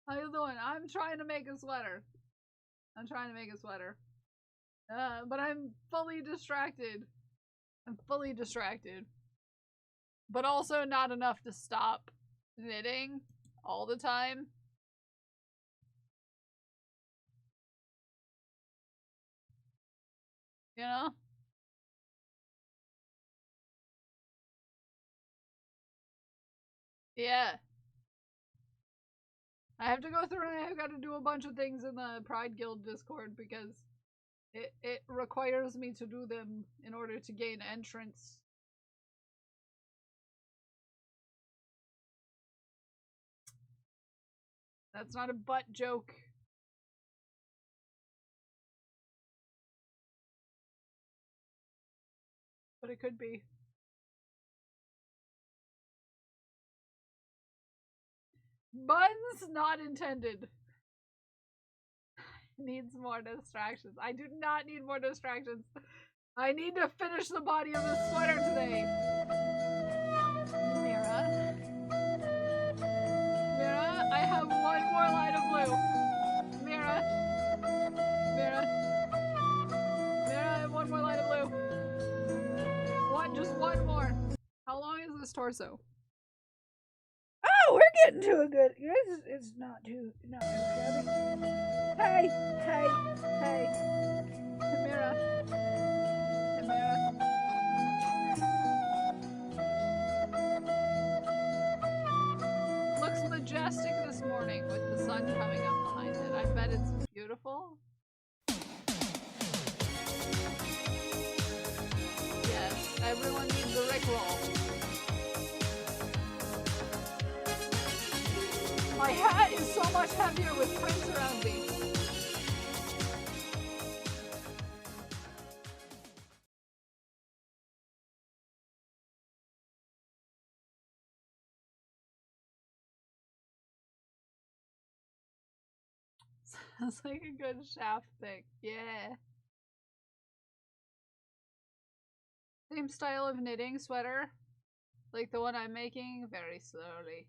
Speaker 2: How you doing? I'm trying to make a sweater. But I'm fully distracted. But also not enough to stop knitting all the time. You know? Yeah. I have to go through and I've got to do a bunch of things in the Pride Guild Discord because it requires me to do them in order to gain entrance. That's not a butt joke. But it could be. Buns not intended. Needs more distractions. I do not need more distractions. I need to finish the body of the sweater today. Mira. Mira, I have one more line of blue. Mira. Mira. Mira, I have one more line of blue. Just one more. How long is this torso? Oh, we're getting to a good. It's not too shabby. Hey, hey, hey, Chimera, Chimera. Looks majestic this morning with the sun coming up behind it. I bet it's beautiful. Yes, everyone needs a Rickroll. My hat is so much heavier with prints around me. Sounds like a good shaft pick. Yeah. Same style of knitting sweater. Like the one I'm making, very slowly.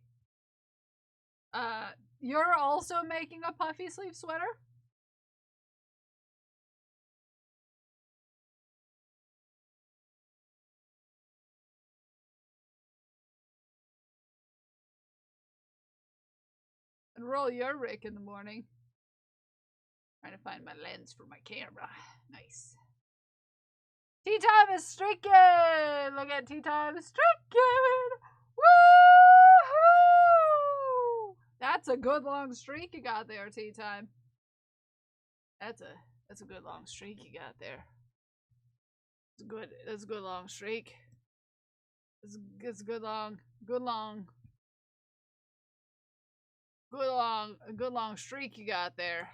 Speaker 2: You're also making a puffy sleeve sweater? And roll your Rick in the morning. Trying to find my lens for my camera. Nice. Tea time is stricken! Look at tea time stricken! Woohoo! That's a good long streak you got there, tea time. That's a good long streak you got there. That's a good long streak. It's a good long streak you got there.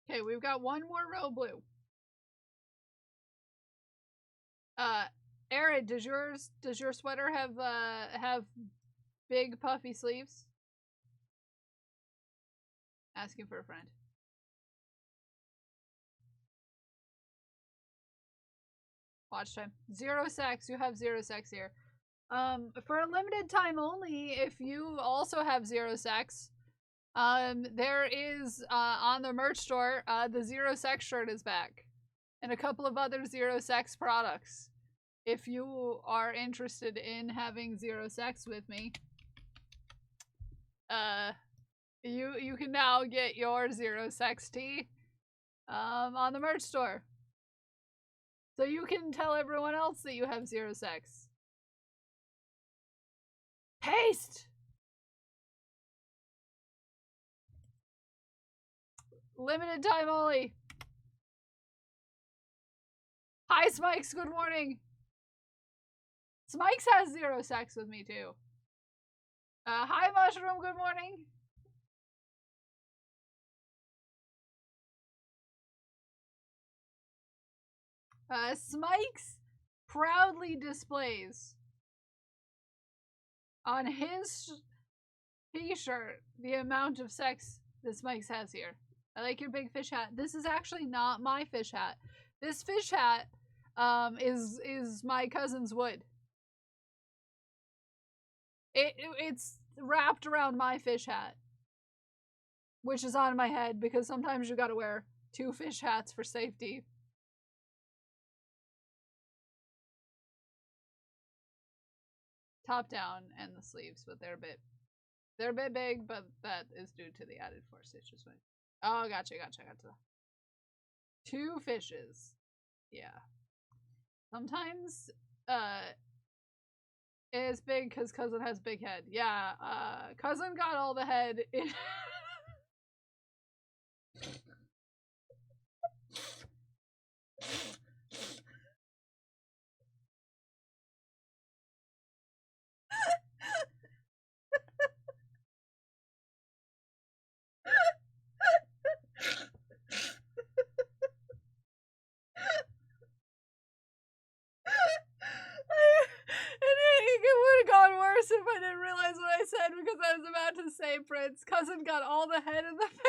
Speaker 2: Okay, we've got one more row blue. Arid, does your sweater have big puffy sleeves? Asking for a friend. Watch time. 0 sex. You have 0 sex here. For a limited time only, if you also have 0 sex, there is on the merch store, the 0 sex shirt is back, and a couple of other 0 sex products. If you are interested in having 0 sex with me, you can now get your 0 sex tee on the merch store. So you can tell everyone else that you have 0 sex. Paste! Limited time only. Hi, Smikes. Good morning. Smikes has 0 sex with me, too. Hi, Mushroom. Good morning. Smikes proudly displays on his t-shirt the amount of sex that Smikes has here. I like your big fish hat. This is actually not my fish hat. This fish hat is my cousin's wood. It's wrapped around my fish hat, which is on my head because sometimes you gotta wear 2 fish hats for safety. Top down and the sleeves, but they're a bit big, but that is due to the added 4 stitches. Oh, gotcha. 2 fishes. Yeah. Sometimes, it's big because cousin has big head. Yeah, cousin got all the head in it would have gone worse if I didn't realize what I said because I was about to say Prince. Cousin got all the head in the family.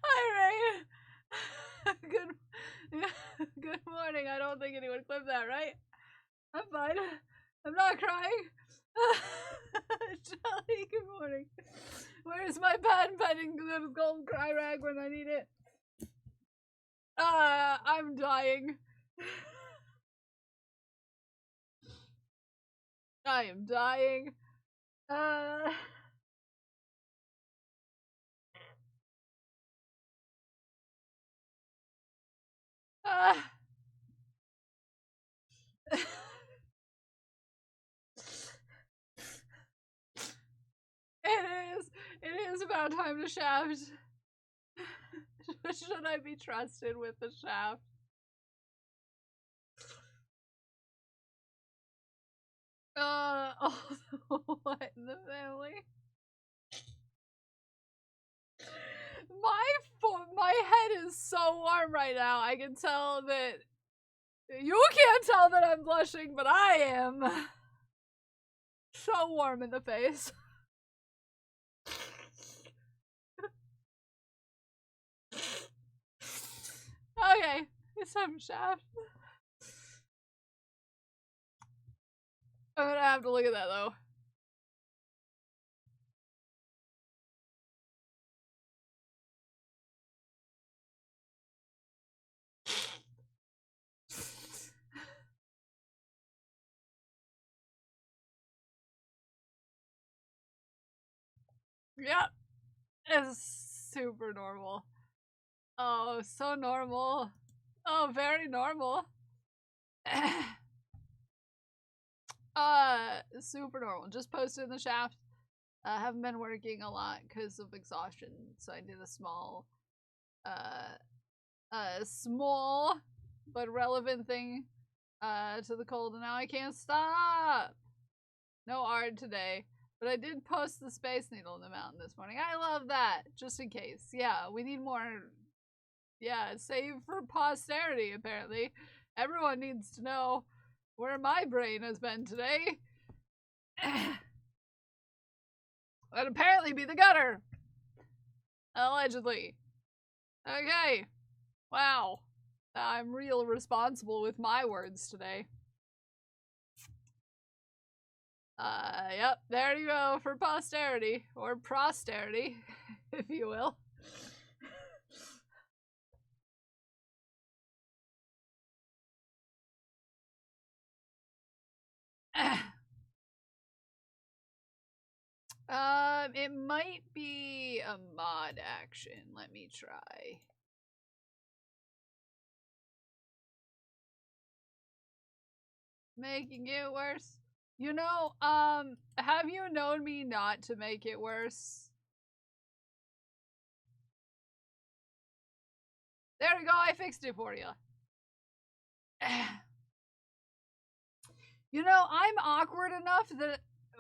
Speaker 2: Hi, Ray. Good morning. I don't think anyone clipped that, right? I'm fine. I'm not crying. Charlie, good morning. Where's my pen petting the gold cry rag when I need it? I'm dying. I am dying. It is about time to shaft. Should I be trusted with the shaft? Oh, what in the family? My head is so warm right now. I can tell that you can't tell that I'm blushing, but I am so warm in the face. Okay, it's time to shaft. I'm gonna have to look at that though. Yep, it's super normal. Oh, so normal. Oh, very normal. Super normal. Just posted in the shaft. Haven't been working a lot because of exhaustion, so I did a small but relevant thing to the cold, and now I can't stop. No art today, but I did post the Space Needle in the mountain this morning. I love that, just in case. Yeah, we need more. Yeah, save for posterity, apparently. Everyone needs to know where my brain has been today. That'd apparently be the gutter. Allegedly. Okay. Wow. I'm real responsible with my words today. Yep, there you go for posterity, or prosterity, if you will. It might be a mod action. Let me try. Making it worse. You know, have you known me not to make it worse? There we go, I fixed it for you. You know, I'm awkward enough that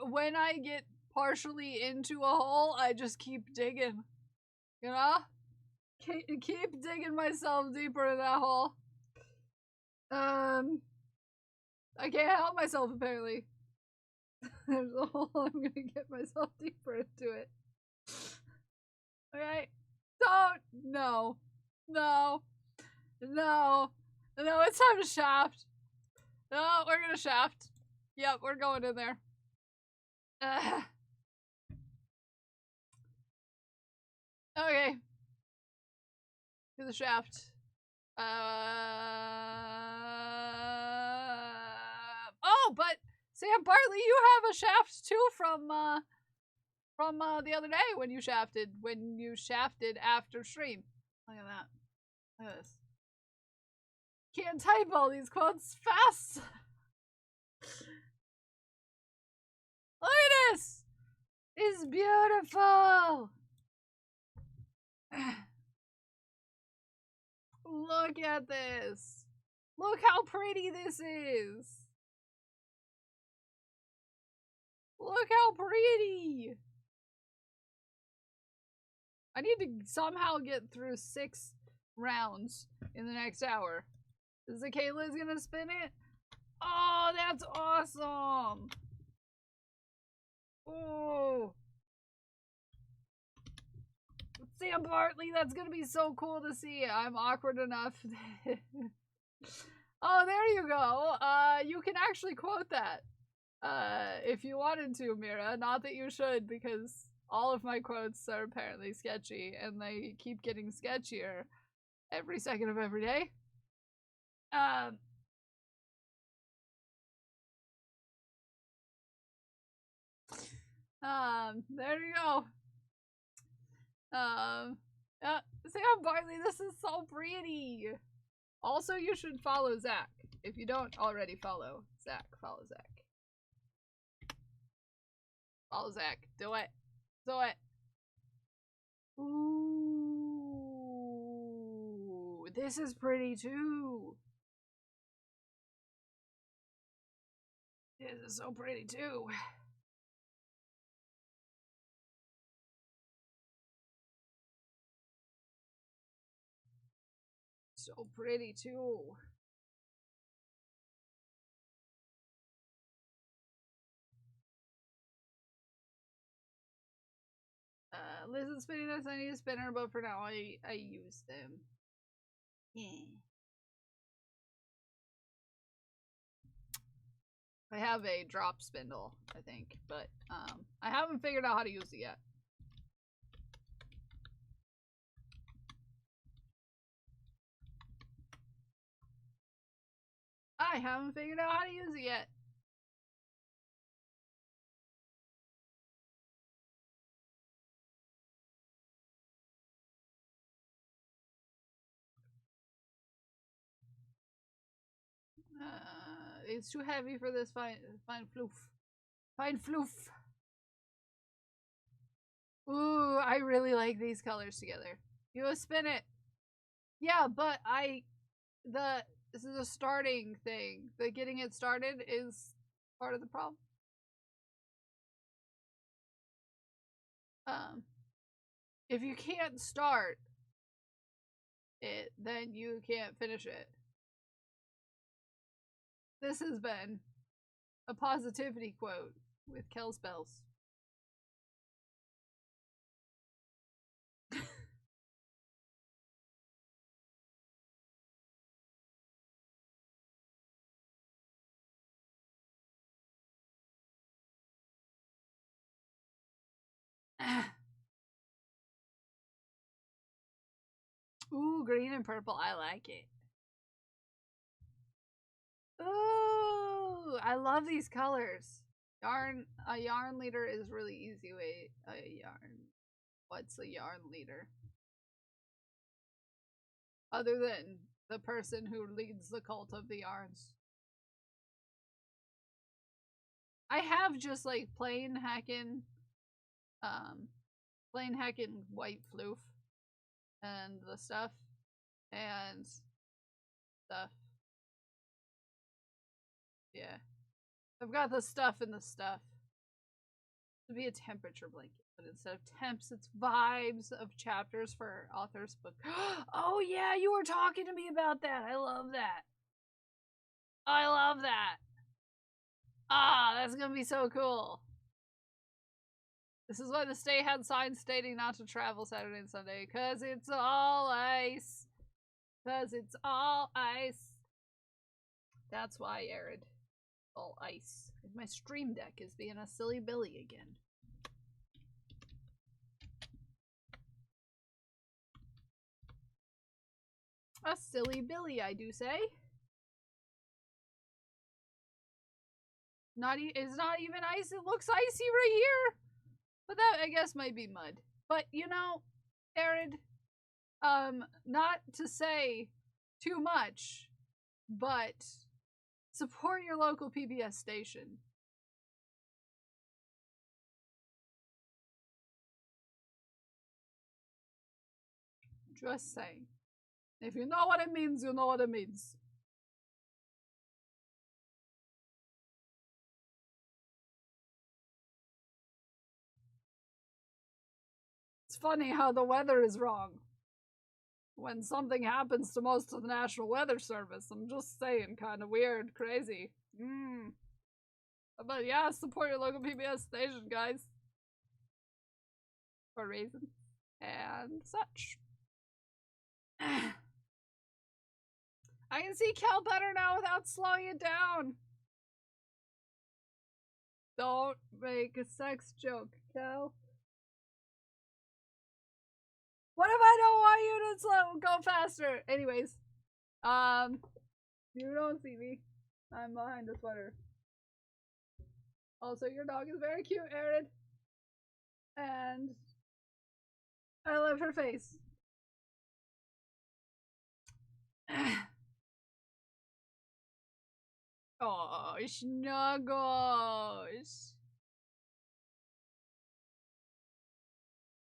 Speaker 2: when I get partially into a hole, I just keep digging. You know? Keep digging myself deeper in that hole. I can't help myself, apparently. There's a hole. I'm gonna get myself deeper into it. Okay. Don't. No. No. No. No, it's time to shaft. No, we're gonna shaft. Yep, we're going in there. Okay. To the shaft. Oh, but Sam Bartley, you have a shaft too from the other day when you shafted after stream. Look at that. Look at this. Can't type all these quotes fast. Look at this. It's beautiful. Look at this. Look how pretty this is. Look how pretty. I need to somehow get through 6 rounds in the next hour. Is it Kayla's gonna spin it? Oh, that's awesome. Oh. Sam Bartley, that's gonna be so cool to see. I'm awkward enough. Oh, there you go. You can actually quote that. If you wanted to, Mira. Not that you should, because all of my quotes are apparently sketchy, and they keep getting sketchier every second of every day. There you go. Sam Bartley, this is so pretty. Also, you should follow Zach. If you don't already follow Zach, follow Zach. Follow Zach. Do it. Do it. Ooh, this is pretty too. This is so pretty too. So pretty too. Liz is spinning this. I need a spinner, but for now I use them. Yeah. I have a drop spindle, I think, but I haven't figured out how to use it yet. I haven't figured out how to use it yet. It's too heavy for this fine floof. Fine floof. Ooh, I really like these colors together. You spin it. Yeah, but this is a starting thing. The getting it started is part of the problem. If you can't start it, then you can't finish it. This has been a positivity quote with Kel Spells. Ooh, green and purple. I like it. Ooh, I love these colors. A yarn leader is really easy. Wait, a yarn. What's a yarn leader? Other than the person who leads the cult of the yarns. I have just like plain heckin' white floof and the stuff and stuff. Yeah. I've got the stuff and the stuff. To be a temperature blanket, but instead of temps, it's vibes of chapters for author's book. Oh yeah, you were talking to me about that. I love that. I love that. Ah, that's gonna be so cool. This is why the state had signs stating not to travel Saturday and Sunday, because it's all ice. Because it's all ice. That's why, Arid. All ice. My stream deck is being a silly Billy again. A silly Billy, I do say. It's not even ice. It looks icy right here. But that, I guess, might be mud. But, you know, Arid, not to say too much, but support your local PBS station. Just saying. If you know what it means, you know what it means. It's funny how the weather is wrong when something happens to most of the National Weather Service. I'm just saying, kind of weird, crazy. But yeah, support your local PBS station, guys. For reasons and such. I can see Cal better now without slowing it down. Don't make a sex joke, Cal. What if I don't want you to go faster? Anyways, you don't see me. I'm behind the sweater. Also, your dog is very cute, Arid. And I love her face. Oh, Snuggles.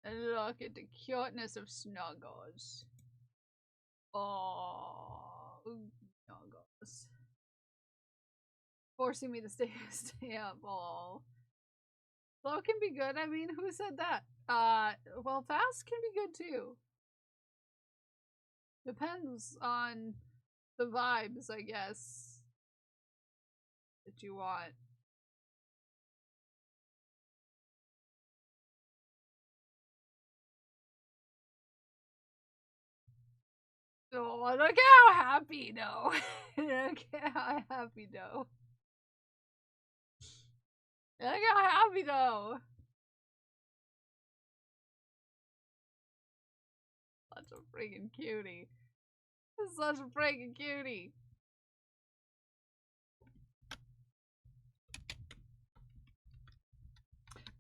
Speaker 2: Look at the cuteness of Snuggles. Oh, Snuggles. Forcing me to stay up. Oh. Slow can be good. I mean, who said that? Well, fast can be good too. Depends on the vibes, I guess, that you want. Oh, look how happy, though. Look how happy, though. Look how happy, though. Such a freaking cutie. Such a freaking cutie.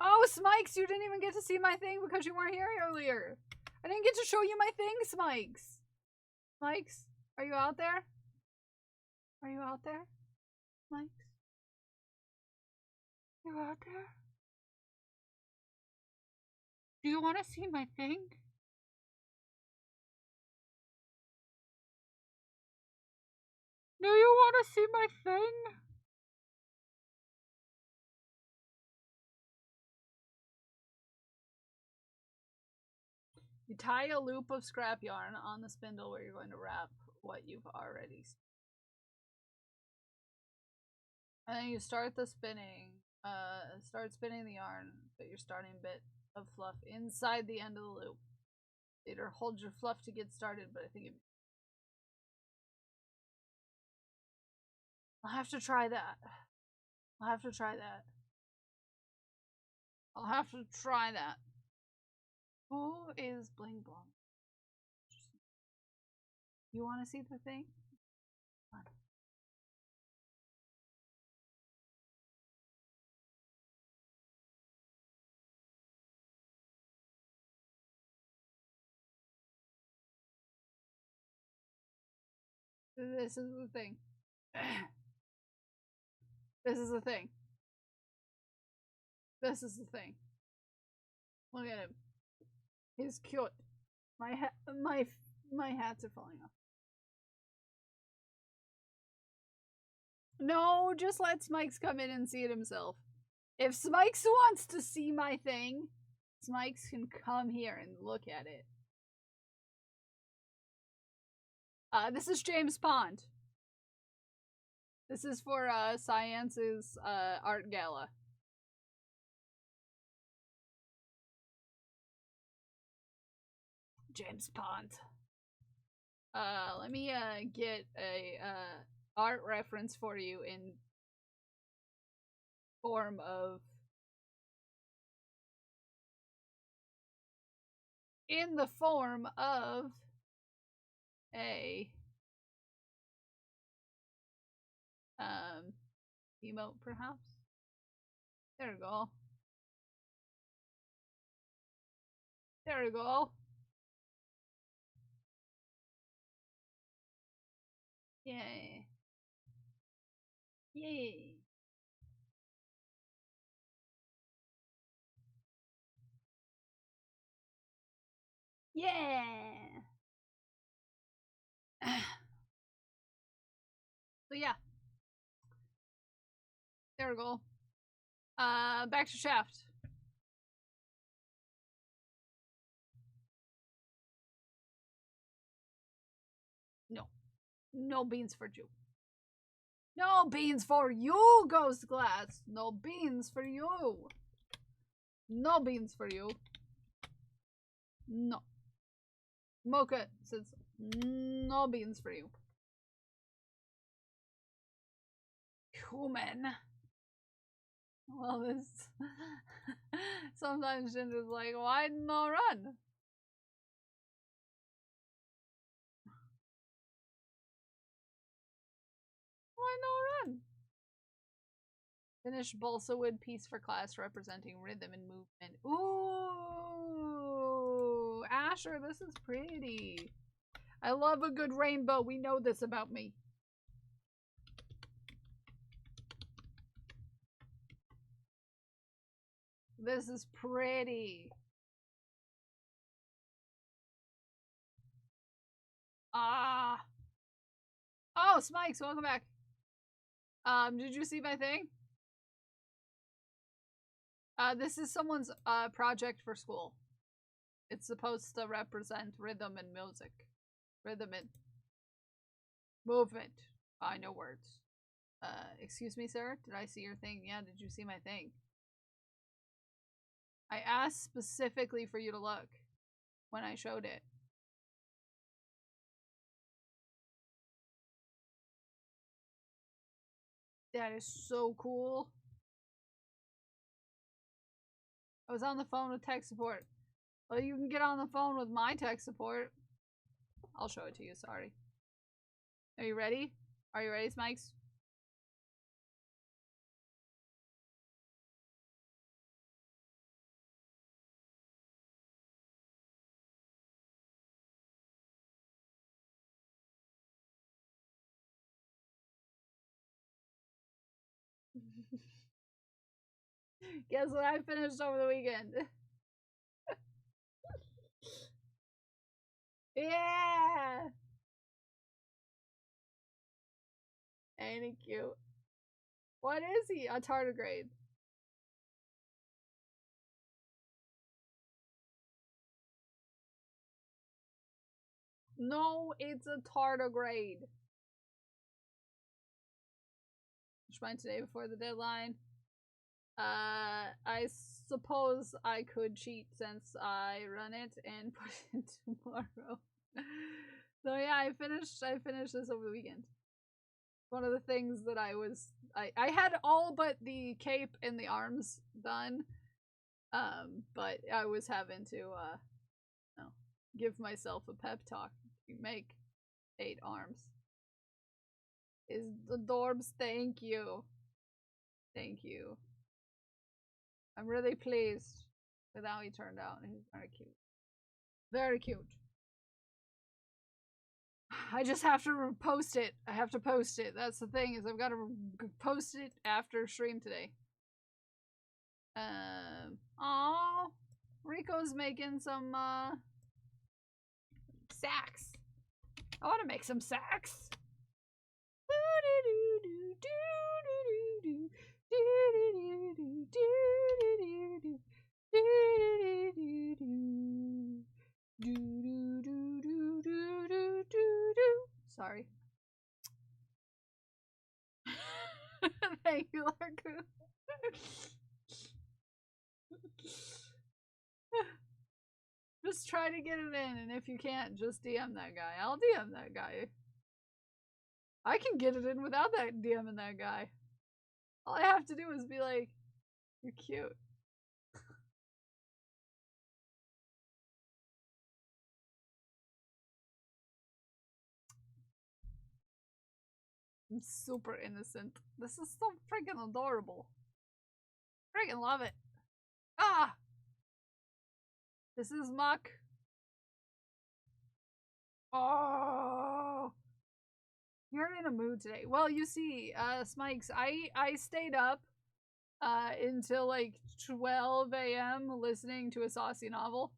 Speaker 2: Oh, Smikes, you didn't even get to see my thing because you weren't here earlier. I didn't get to show you my thing, Smikes. Smikes, are you out there? Are you out there? Smikes? You out there? Do you want to see my thing? Do you want to see my thing? You tie a loop of scrap yarn on the spindle where you're going to wrap what you've already spun. And then you start the spinning, start spinning the yarn, put your starting bit of fluff inside the end of the loop. Later, hold your fluff to get started, but I think it... I'll have to try that. I'll have to try that. I'll have to try that. Who is Bling Blong? You want to see the thing? Come on. This is the thing. This is the thing. This is the thing. Look at him. He's cute. My hats are falling off. No, just let Smikes come in and see it himself. If Smikes wants to see my thing, Smikes can come here and look at it. This is James Pond. This is for Science's art gala. James Pond. Let me get a art reference for you in form of a emote perhaps. There we go. There we go. Yay. Yay. Yeah. So yeah. There we go. Back to Shaft. No. No beans for you. No beans for you, Ghost Glass. No beans for you. No beans for you. No. Mocha says no beans for you. Human. Well, this... Sometimes Ginger's like, why no run? Why no run? Finish balsa wood piece for class representing rhythm and movement. Ooh, Asher, this is pretty. I love a good rainbow. We know this about me. This is pretty. Ah. Oh, Smikes, welcome back. Did you see my thing? This is someone's project for school. It's supposed to represent rhythm and music. Rhythm and movement. I know words. Excuse me, sir? Did I see your thing? Yeah, did you see my thing? I asked specifically for you to look when I showed it. That is so cool. I was on the phone with tech support. Well, you can get on the phone with my tech support. I'll show it to you, sorry. Are you ready? Are you ready, Smikes? Guess what I finished over the weekend? Yeah! Ain't he cute? What is he? A tardigrade. No, it's a tardigrade. Which mine today before the deadline. I suppose I could cheat since I run it and put it tomorrow. So yeah, I finished this over the weekend. One of the things that I had all but the cape and the arms done. But I was having to give myself a pep talk to make 8 arms. Is the Dorbs, thank you. Thank you. I'm really pleased with how he turned out. He's very cute. Very cute. I just have to post it. I have to post it. That's the thing, is I've got to post it after stream today. Aw, Rico's making some sacks. I want to make some sacks. Sorry. Rectangular goo. Just try to get it in, and if you can't, just DM that guy. I'll DM that guy. I can get it in without that DMing that guy. All I have to do is be like, you're cute. I'm super innocent. This is so freaking adorable. Freaking love it. Ah! This is muck. Oh! You're in a mood today. Well, you see, Smikes, I stayed up until like 12 a.m. listening to a saucy novel.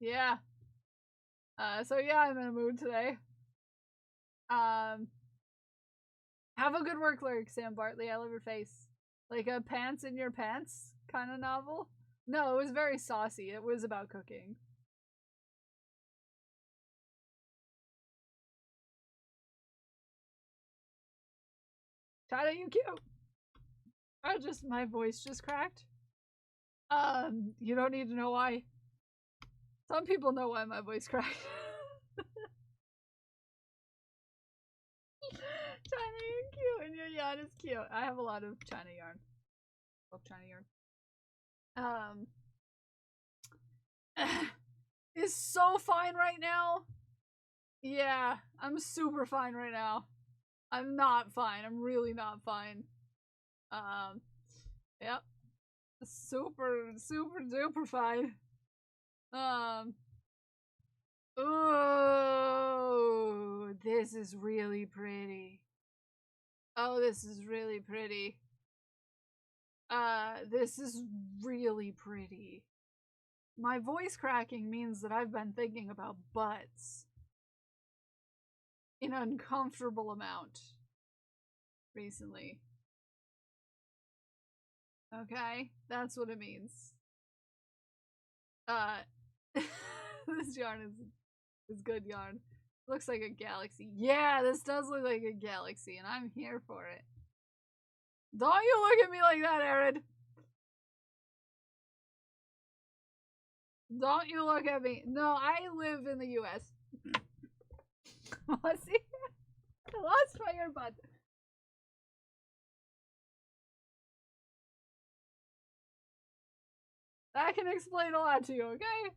Speaker 2: Yeah. So yeah, I'm in a mood today. Have a good work lyric, Sam Bartley. I love your face. Like a pants in your pants kind of novel? No, it was very saucy. It was about cooking. China, you cute. My voice just cracked. You don't need to know why. Some people know why my voice cracked. China, you're cute, and your yarn is cute. I have a lot of China yarn. Love China yarn. Is so fine right now. Yeah, I'm super fine right now. I'm not fine. I'm really not fine. Yep. Super duper fine. Oh, this is really pretty. Oh, this is really pretty. This is really pretty. My voice cracking means that I've been thinking about butts in an uncomfortable amount recently. Okay, that's what it means. This yarn is good yarn. Looks like a galaxy. Yeah, this does look like a galaxy, and I'm here for it. Don't you look at me like that, Arid. Don't you look at me. No, I live in the US. See? I lost my earbud. That can explain a lot to you, okay?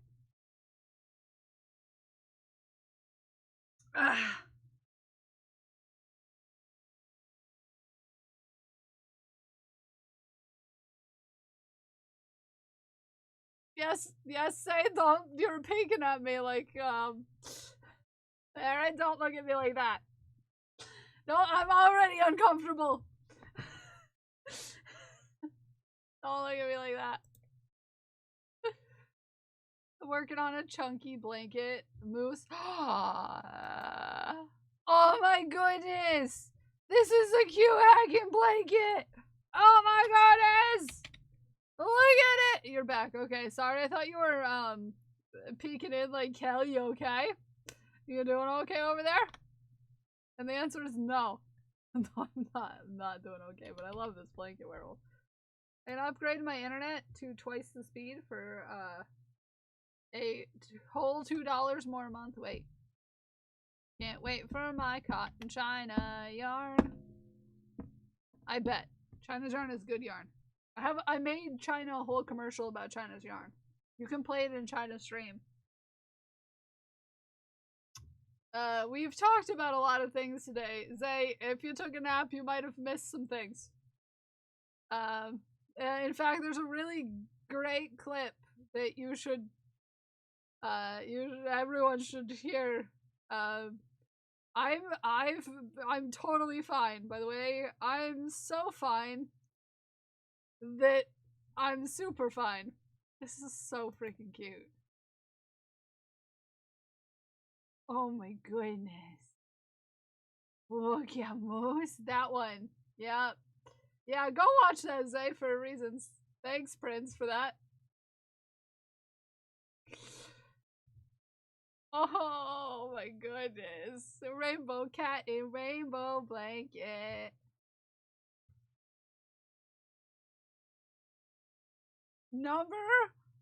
Speaker 2: Yes, say don't. You're peeking at me like, Alright, don't look at me like that. No, I'm already uncomfortable. Don't look at me like that. Working on a chunky blanket. Moose. Oh my goodness! This is a cute hacking blanket! Oh my goodness! Look at it! You're back. Okay, sorry. I thought you were, peeking in like, Kel, you okay? You doing okay over there? And the answer is no. No, I'm not doing okay, but I love this blanket werewolf. And I upgraded my internet to twice the speed for, a whole $2 more a month. Wait. Can't wait for my cotton China yarn. I bet. China's yarn is good yarn. I made China a whole commercial about China's yarn. You can play it in China's stream. We've talked about a lot of things today. Zay, if you took a nap, you might have missed some things. In fact, there's a really great clip that you should everyone should hear. I'm totally fine, by the way. I'm so fine that I'm super fine. This is so freaking cute. Oh my goodness. Look at Moose. That one. Yeah. Yeah, go watch that, Zay, for reasons. Thanks, Prince, for that. Oh my goodness. A rainbow cat in rainbow blanket. Number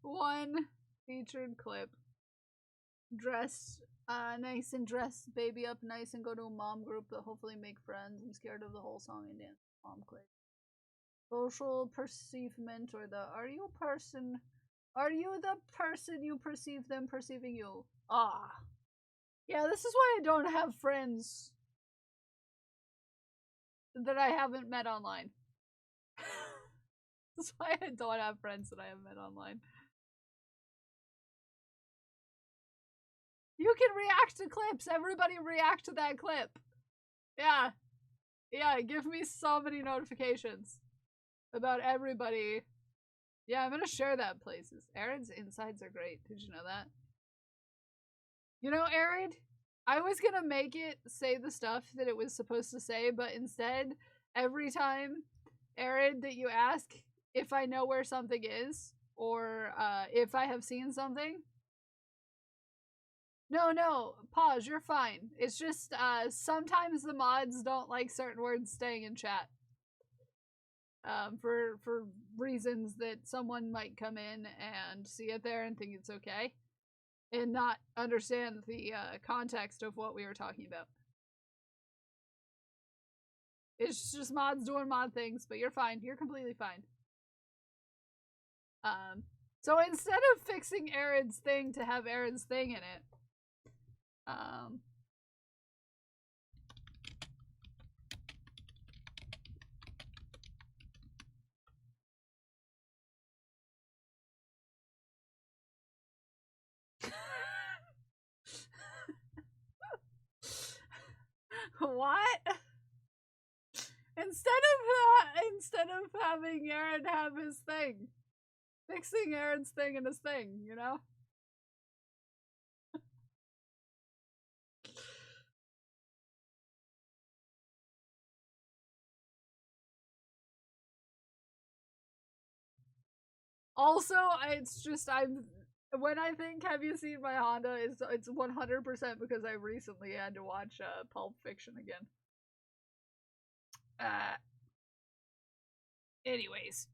Speaker 2: 1 featured clip. Dress nice and dress baby up nice and go to a mom group that hopefully make friends. I'm scared of the whole song and dance. Mom clip. Social perceivement, or the are you the person you perceive them perceiving you? Ah. Yeah, this is why I don't have friends that I haven't met online. That's why I don't have friends that I haven't met online. You can react to clips. Everybody react to that clip. Yeah. Yeah, give me so many notifications about everybody. Yeah, I'm gonna share that places. Aaron's insides are great. Did you know that? You know, Aaron, I was gonna make it say the stuff that it was supposed to say, but instead, every time, Aaron, that you ask if I know where something is, or if I have seen something. No, pause, you're fine. It's just, sometimes the mods don't like certain words staying in chat. For reasons that someone might come in and see it there and think it's okay. And not understand the, context of what we were talking about. It's just mods doing mod things, but you're fine. You're completely fine. So instead of fixing Aaron's thing to have Aaron's thing in it, what? Instead of having Aaron have his thing, fixing Aaron's thing in his thing, you know? Also, it's just, when I think, have you seen my Honda, it's 100% because I recently had to watch, Pulp Fiction again. Anyways.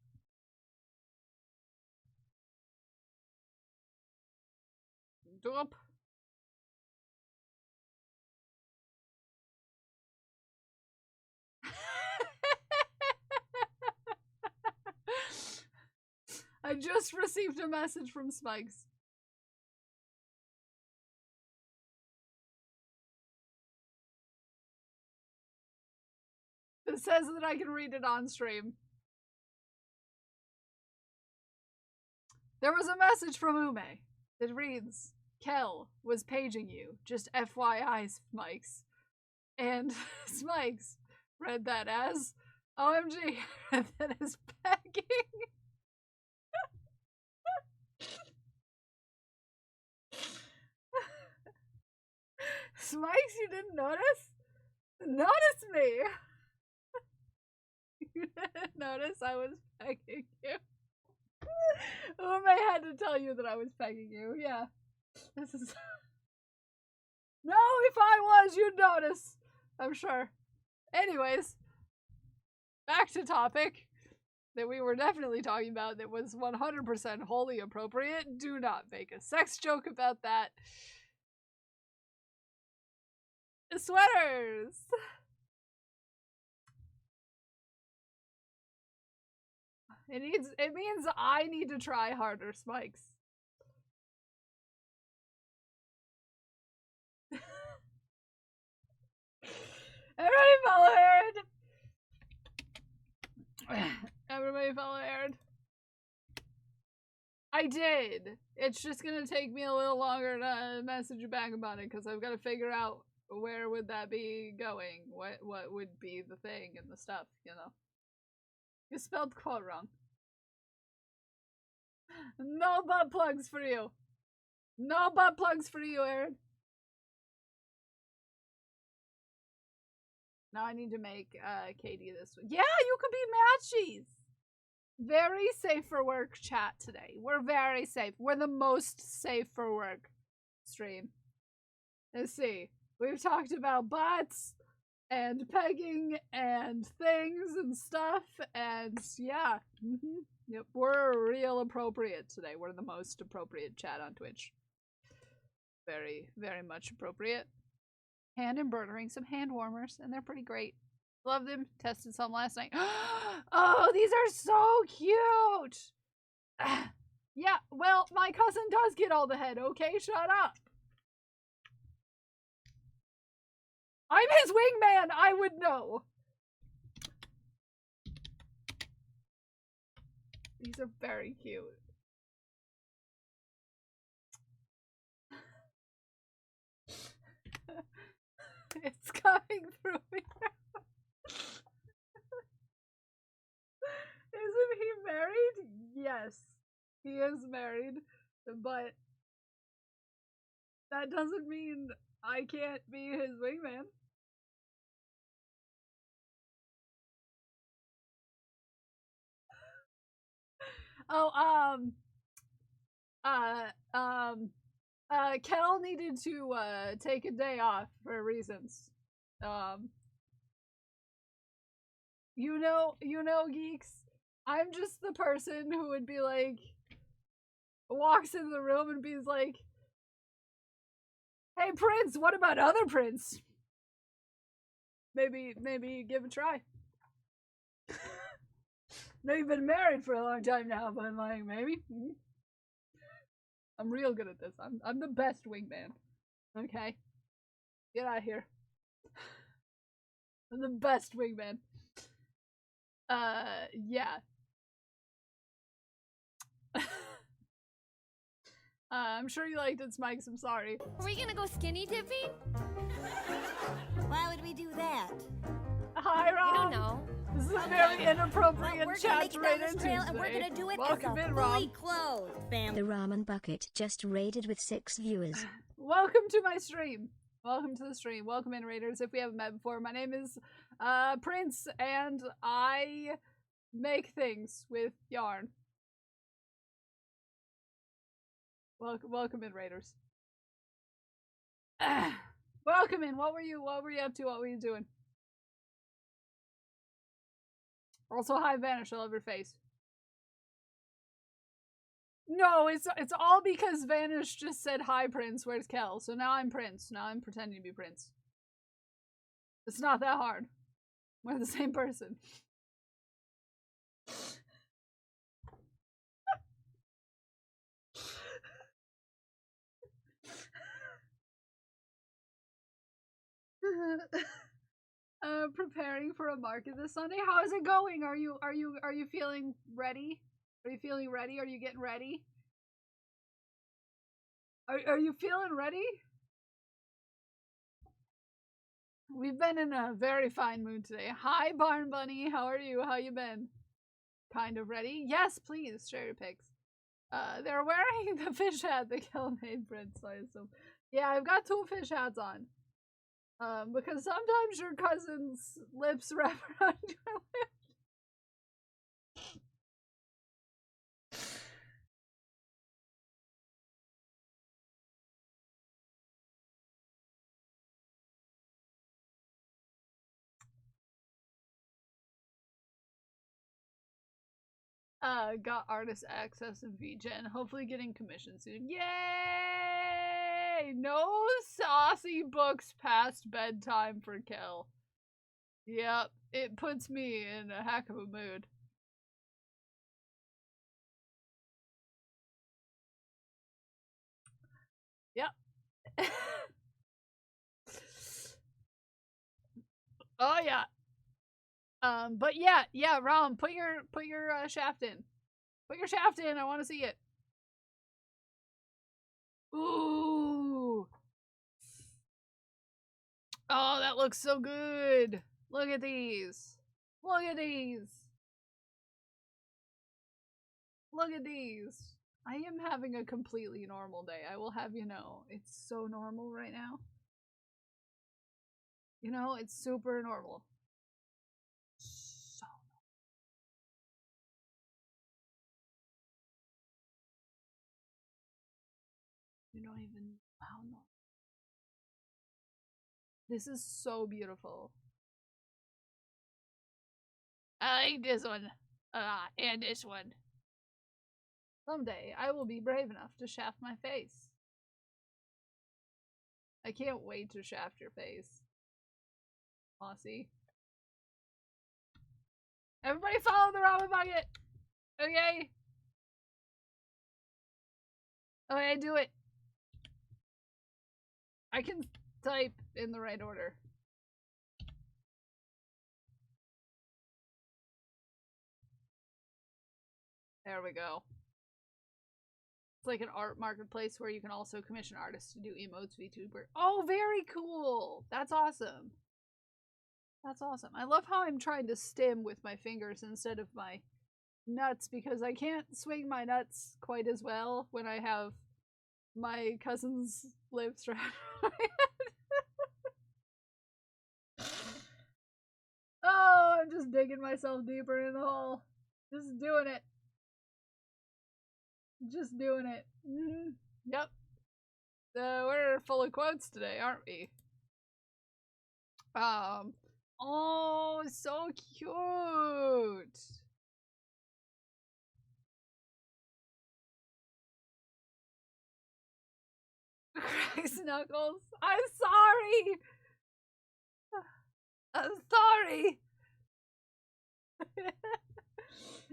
Speaker 2: Doop. I just received a message from Spikes. It says that I can read it on stream. There was a message from Ume that reads, Kel was paging you, just FYI, Smikes. And Smikes read that as, OMG, read that as pegging. Smikes, you didn't notice? Notice me! You didn't notice I was pegging you. Ume had to tell you that I was pegging you, yeah. This is... No, if I was, you'd notice. I'm sure. Anyways, back to topic that we were definitely talking about that was 100% wholly appropriate. Do not make a sex joke about that. Sweaters! It means I need to try harder, Spikes. Everybody follow Aaron! Everybody follow Aaron. I did. It's just gonna take me a little longer to message you back about it because I've got to figure out where would that be going. What would be the thing and the stuff, you know. You spelled quote wrong. No butt plugs for you. No butt plugs for you, Aaron. Now I need to make Katie this week. Yeah, you could be matchies. very safe for work chat today. We're very safe. We're the most safe for work stream. Let's see. We've talked about butts and pegging and things and stuff, and yeah. Yep, we're real appropriate today. We're the most appropriate chat on Twitch. Very, very much appropriate. Hand embroidering some hand warmers, and they're pretty great. Love them. Tested some last night. Oh, these are so cute! Yeah, well, my cousin does get all the head, okay? Shut up. I'm his wingman! I would know. These are very cute. It's coming through me. Isn't he married? Yes, he is married, but that doesn't mean I can't be his wingman. Oh, Kel needed to, take a day off for reasons. You know, geeks, I'm just the person who would be like, walks in the room and be like, hey, Prince, what about other Prince? Maybe give it a try. No, you've been married for a long time now, but like, maybe. I'm real good at this. I'm the best wingman. Okay? Get out of here. I'm the best wingman. Yeah. I'm sure you liked it, Smikes. I'm sorry.
Speaker 8: Are we gonna go skinny dipping? Why would we do that?
Speaker 2: Hi, Rob.
Speaker 8: I don't know.
Speaker 2: This is a very inappropriate
Speaker 8: We're gonna
Speaker 2: chat
Speaker 8: make
Speaker 2: to
Speaker 8: it
Speaker 2: raid
Speaker 8: down this
Speaker 2: into
Speaker 8: trail, and we're
Speaker 2: today.
Speaker 8: gonna do it
Speaker 2: Welcome
Speaker 8: as
Speaker 2: in,
Speaker 8: a
Speaker 2: Rob.
Speaker 8: fully clothed family.
Speaker 4: The ramen bucket just raided with 6 viewers.
Speaker 2: Welcome to my stream. Welcome to the stream. Welcome in, Raiders. If we haven't met before, my name is Prince, and I make things with yarn. Welcome in, Raiders. Welcome in. What were you up to? What were you doing? Also, hi, Vanish. I love your face. No, it's all because Vanish just said, hi, Prince, where's Kel? So now I'm Prince. Now I'm pretending to be Prince. It's not that hard. We're the same person. Preparing for a market this Sunday. How is it going? Are you feeling ready? Are you feeling ready? Are you getting ready? Are you feeling ready? We've been in a very fine mood today. Hi, Barn Bunny. How are you? How you been? Kind of ready? Yes, please. Share your pics. They're wearing the fish hat that Kel made, Prince, I assume. Yeah, I've got 2 fish hats on. Because sometimes your cousin's lips wrap around your lips. Got artist access in VGen. Hopefully getting commission soon. Yay! No saucy books past bedtime for Kel. Yep, it puts me in a heck of a mood. Yep. Oh yeah. But yeah, Rom, put your shaft in. Put your shaft in. I want to see it. Ooh. Oh, that looks so good. Look at these. Look at these. Look at these. I am having a completely normal day. I will have you know. It's so normal right now. You know, it's super normal. So don't even how no. This is so beautiful. I like this one. And this one. Someday I will be brave enough to shaft my face. I can't wait to shaft your face. Aussie. Everybody follow the ramen bucket! Okay? Okay, do it. I can type in the right order. There we go. It's like an art marketplace where you can also commission artists to do emotes VTuber. Oh, very cool! That's awesome. That's awesome. I love how I'm trying to stim with my fingers instead of my nuts because I can't swing my nuts quite as well when I have my cousin's lips around my head. Oh, I'm just digging myself deeper in the hole. Just doing it. Just doing it. Yep. We're full of quotes today, aren't we? Oh, so cute. Christ Knuckles, I'm sorry. I'm sorry.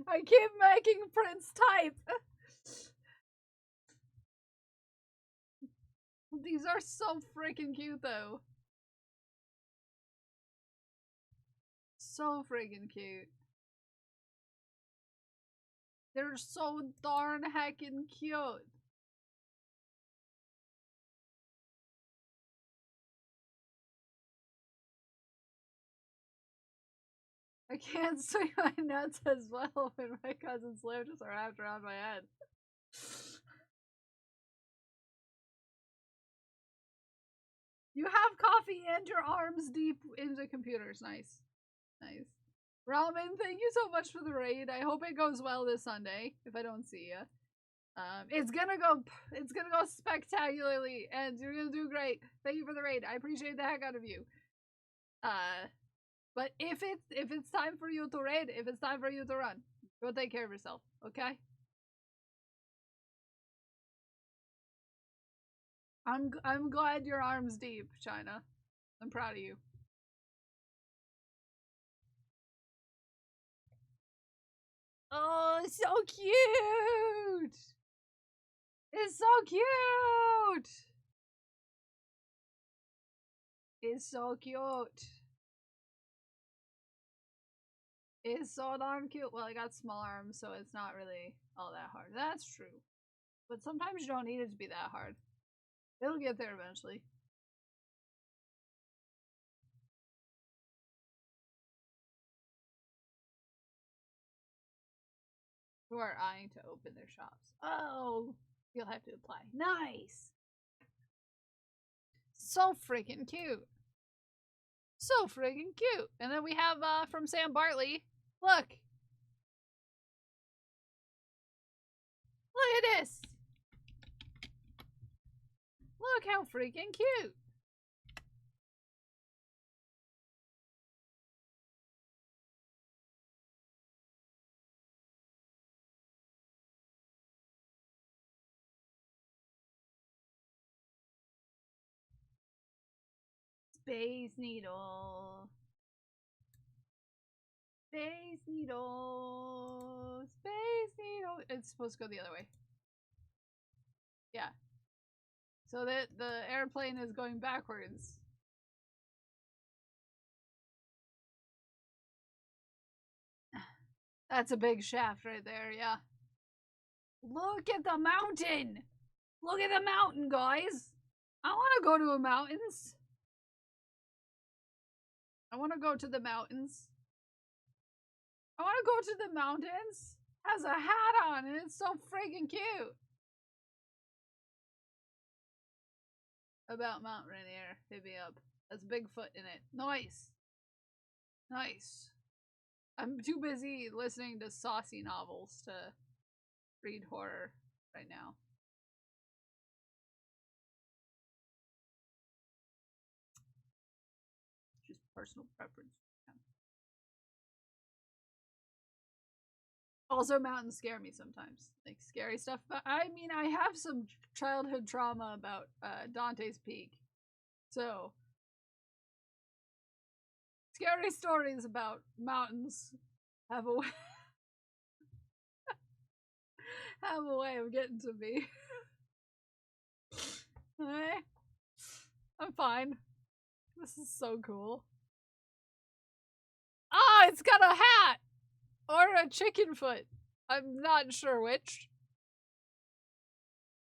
Speaker 2: I keep making Prince type. These are so freaking cute though. So freaking cute. They're so darn heckin' cute. I can't swing my nuts as well when my cousin's lips are wrapped around my head. You have coffee and your arms deep into computers. Nice. Nice. Ramen, thank you so much for the raid. I hope it goes well this Sunday, if I don't see ya. It's gonna go spectacularly, and you're gonna do great. Thank you for the raid. I appreciate the heck out of you. But if it's time for you to raid, if it's time for you to run, go take care of yourself, okay? I'm glad your arm's deep, China. I'm proud of you. Oh, it's so cute! It's so cute! It's so cute. It's so darn cute. Well, I got small arms, so it's not really all that hard. That's true. But sometimes you don't need it to be that hard. It'll get there eventually. Who are eyeing to open their shops. Oh, you'll have to apply. Nice! So freaking cute. So freaking cute. And then we have from Sam Bartley. Look. Look at this. Look how freaking cute. Space Needle. Space Needle. Space Needle. It's supposed to go the other way. Yeah. So that the airplane is going backwards. That's a big shaft right there, yeah. Look at the mountain! Look at the mountain, guys! I want to go to the mountains. I want to go to the mountains. I want to go to the mountains. Has a hat on and it's so freaking cute. About Mount Rainier. Hit me up. That's Bigfoot in it. Nice. Nice. I'm too busy listening to saucy novels to read horror right now. personal preference. Yeah. Also, mountains scare me sometimes, like scary stuff. But I mean, I have some childhood trauma about Dante's Peak, so scary stories about mountains have a way have a way of getting to me. Alright. I'm fine. This is so cool. Ah, it's got a hat! Or a chicken foot. I'm not sure which.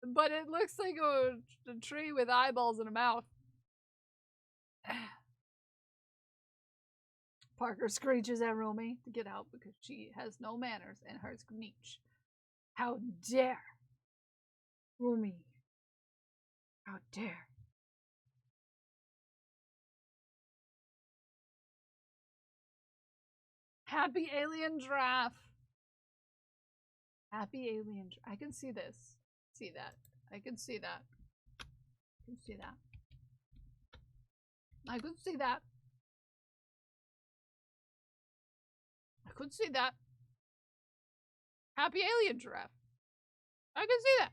Speaker 2: But it looks like a tree with eyeballs and a mouth. Parker screeches at Romy to get out because she has no manners and her screech. How dare! Romy. How dare! Happy alien giraffe. Happy alien. I can see this. See that. I can see that. I can see that. I could see that. I could see that. Happy alien giraffe. I can see that.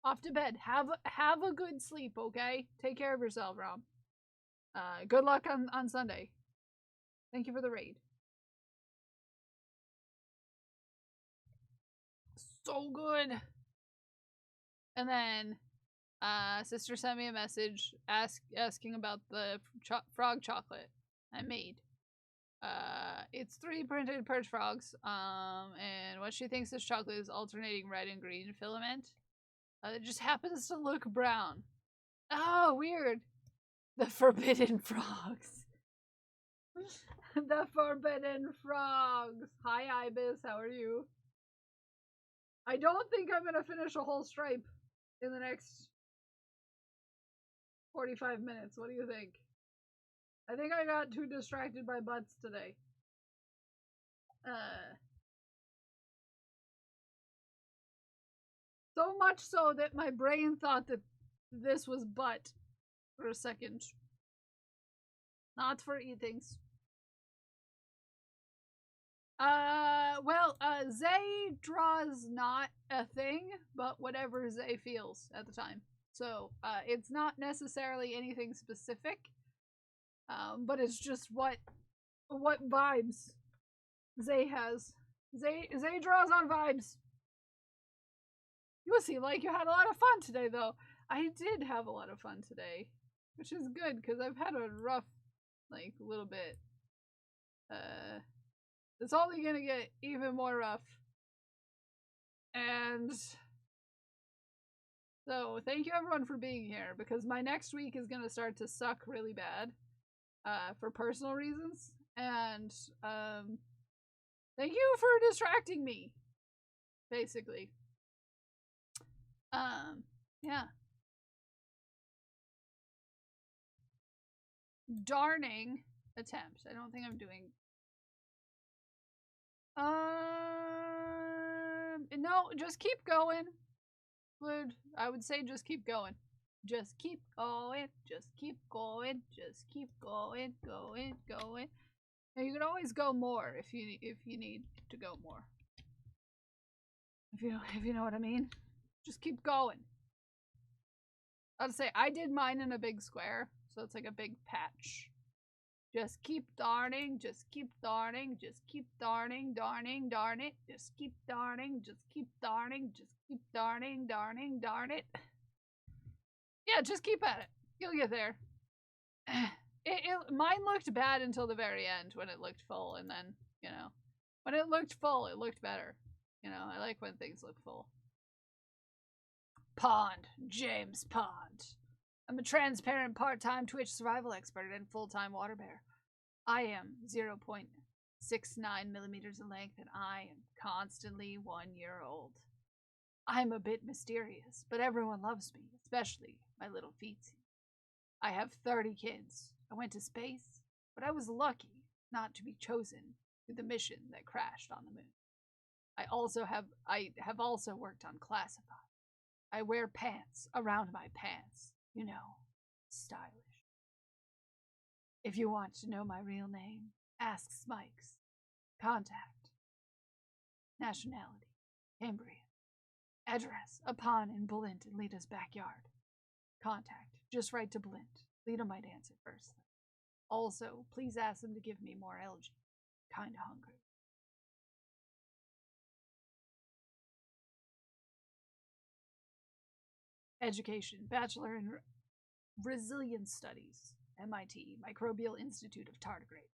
Speaker 2: Off to bed. Have a good sleep, okay? Take care of yourself, Rom. Good luck on Sunday. Thank you for the raid. So good. And then sister sent me a message asking about the frog chocolate I made. It's 3 printed perch frogs, and what she thinks this chocolate is alternating red and green filament. It just happens to look brown. Oh, weird. The forbidden frogs. The forbidden frogs. Hi, Ibis. How are you? I don't think I'm gonna finish a whole stripe in the next 45 minutes. What do you think? I think I got too distracted by butts today. So much so that my brain thought that this was butt for a second. Not for eatings. Well, Zay draws not a thing, but whatever Zay feels at the time. So, it's not necessarily anything specific, but it's just what vibes Zay has. Zay draws on vibes. You seem like you had a lot of fun today, though. I did have a lot of fun today, which is good, because I've had a rough, like, little bit. It's only gonna get even more rough. And so, thank you everyone for being here, because my next week is gonna start to suck really bad, for personal reasons. And, thank you for distracting me, basically. Yeah. Darning attempt. I don't think I'm doing... No, just keep going. I would say just keep going. Just keep going. Just keep going. Just keep going. Going. And you can always go more if you need to go more. If you know what I mean. Just keep going. I'd say I did mine in a big square, so it's like a big patch. Just keep darning, just keep darning, just keep darning, darning, darn it. Just keep darning, just keep darning, just keep darning, darning, darn it. Yeah, just keep at it. You'll get there. Mine looked bad until the very end when it looked full, and then, you know, when it looked full, it looked better. You know, I like when things look full. Pond. James Pond. I'm a transparent part-time Twitch survival expert and full-time water bear. I am 0.69 millimeters in length and I am constantly 1 year old. I'm a bit mysterious, but everyone loves me, especially my little feetsies. I have 30 kids. I went to space, but I was lucky not to be chosen to the mission that crashed on the moon. I have also worked on Classified. I wear pants around my pants. You know, stylish. If you want to know my real name, ask Smikes. Contact. Nationality. Cambrian. Address. A pond in Blint in Lita's backyard. Contact. Just write to Blint. Lita might answer first. Also, please ask him to give me more LG. Kinda hungry. Education. Bachelor in Resilience Studies. MIT. Microbial Institute of Tardigrade.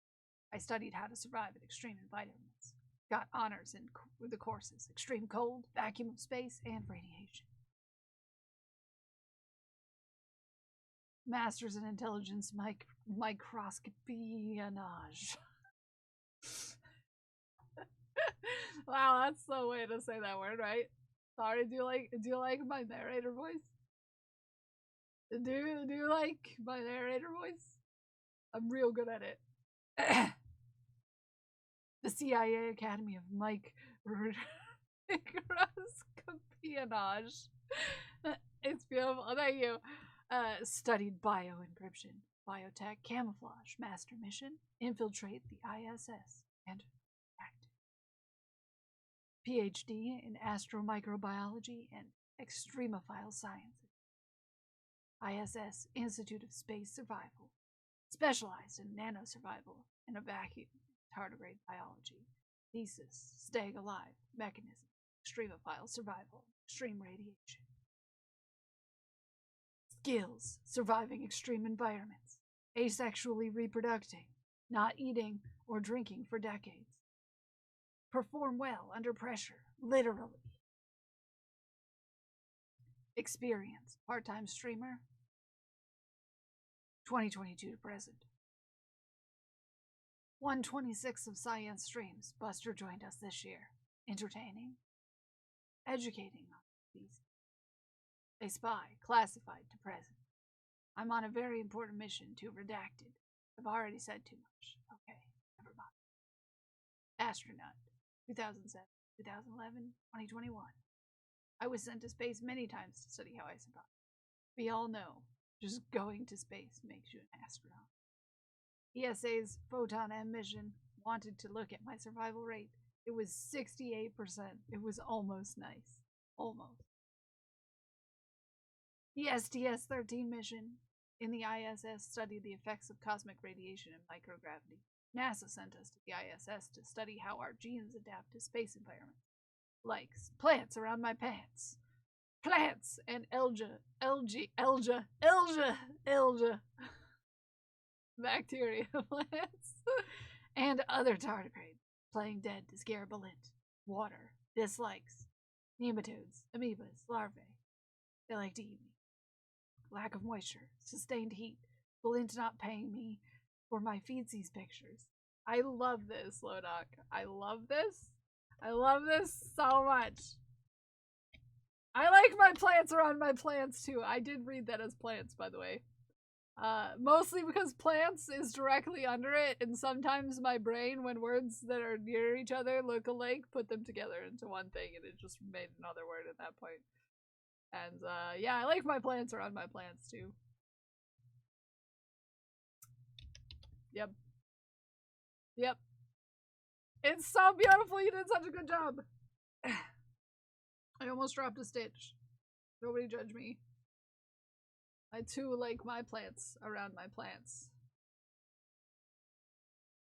Speaker 2: I studied how to survive in extreme environments. Got honors in the courses. Extreme cold, vacuum of space, and radiation. Masters in Intelligence Microscopionage. Wow, that's the way to say that word, right? Sorry, do you like my narrator voice? Do you like my narrator voice? I'm real good at it. The CIA Academy of Microscopionage. It's beautiful. Thank you. Studied bioencryption, biotech, camouflage, master mission, infiltrate the ISS, and active. PhD in astromicrobiology and extremophile sciences. ISS Institute of Space Survival. Specialized in nanosurvival and a vacuum tardigrade biology. Thesis, staying alive, mechanism, extremophile survival, extreme radiation. Skills, surviving extreme environments, asexually reproducing, not eating or drinking for decades. Perform well under pressure, literally. Experience, part-time streamer, 2022 to present. 126 of science streams. Buster joined us this year. Entertaining. Educating on these. A spy, classified to present. I'm on a very important mission to redacted. I've already said too much. Okay, never mind. Astronaut. 2007, 2011, 2021. I was sent to space many times to study how I survive. We all know, just going to space makes you an astronaut. ESA's Photon M mission wanted to look at my survival rate. It was 68%. It was almost nice. Almost. The STS-13 mission in the ISS studied the effects of cosmic radiation and microgravity. NASA sent us to the ISS to study how our genes adapt to space environments. Likes plants around my pants. Plants and algae. Bacteria plants. And other tardigrades. Playing dead to scare Belint. Water. Dislikes. Nematodes. Amoebas. Larvae. They like to eat me. Lack of moisture. Sustained heat. Belint not paying me for my feedsies pictures. I love this, Lodok. I love this. I love this so much. I like my plants around my plants too. I did read that as plants, by the way. Mostly because plants is directly under it, and sometimes my brain, when words that are near each other look alike, put them together into one thing, and it just made another word at that point. And yeah, I like my plants around my plants too. Yep. Yep. It's so beautiful. You did such a good job. I almost dropped a stitch. Nobody judge me. I too like my plants around my plants.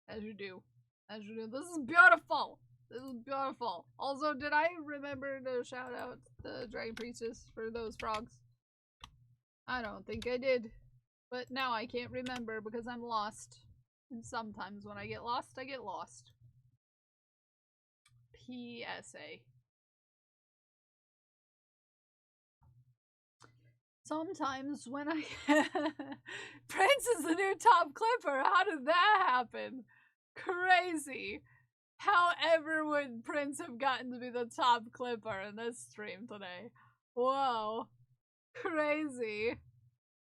Speaker 2: As you do. As you do. This is beautiful. This is beautiful. Also, did I remember to shout out the Dragon Priestess for those frogs? I don't think I did. But now I can't remember because I'm lost. And sometimes when I get lost, I get lost. PSA. Sometimes when I... Prince is the new top clipper. How did that happen? Crazy. However would Prince have gotten to be the top clipper in this stream today? Whoa. Crazy.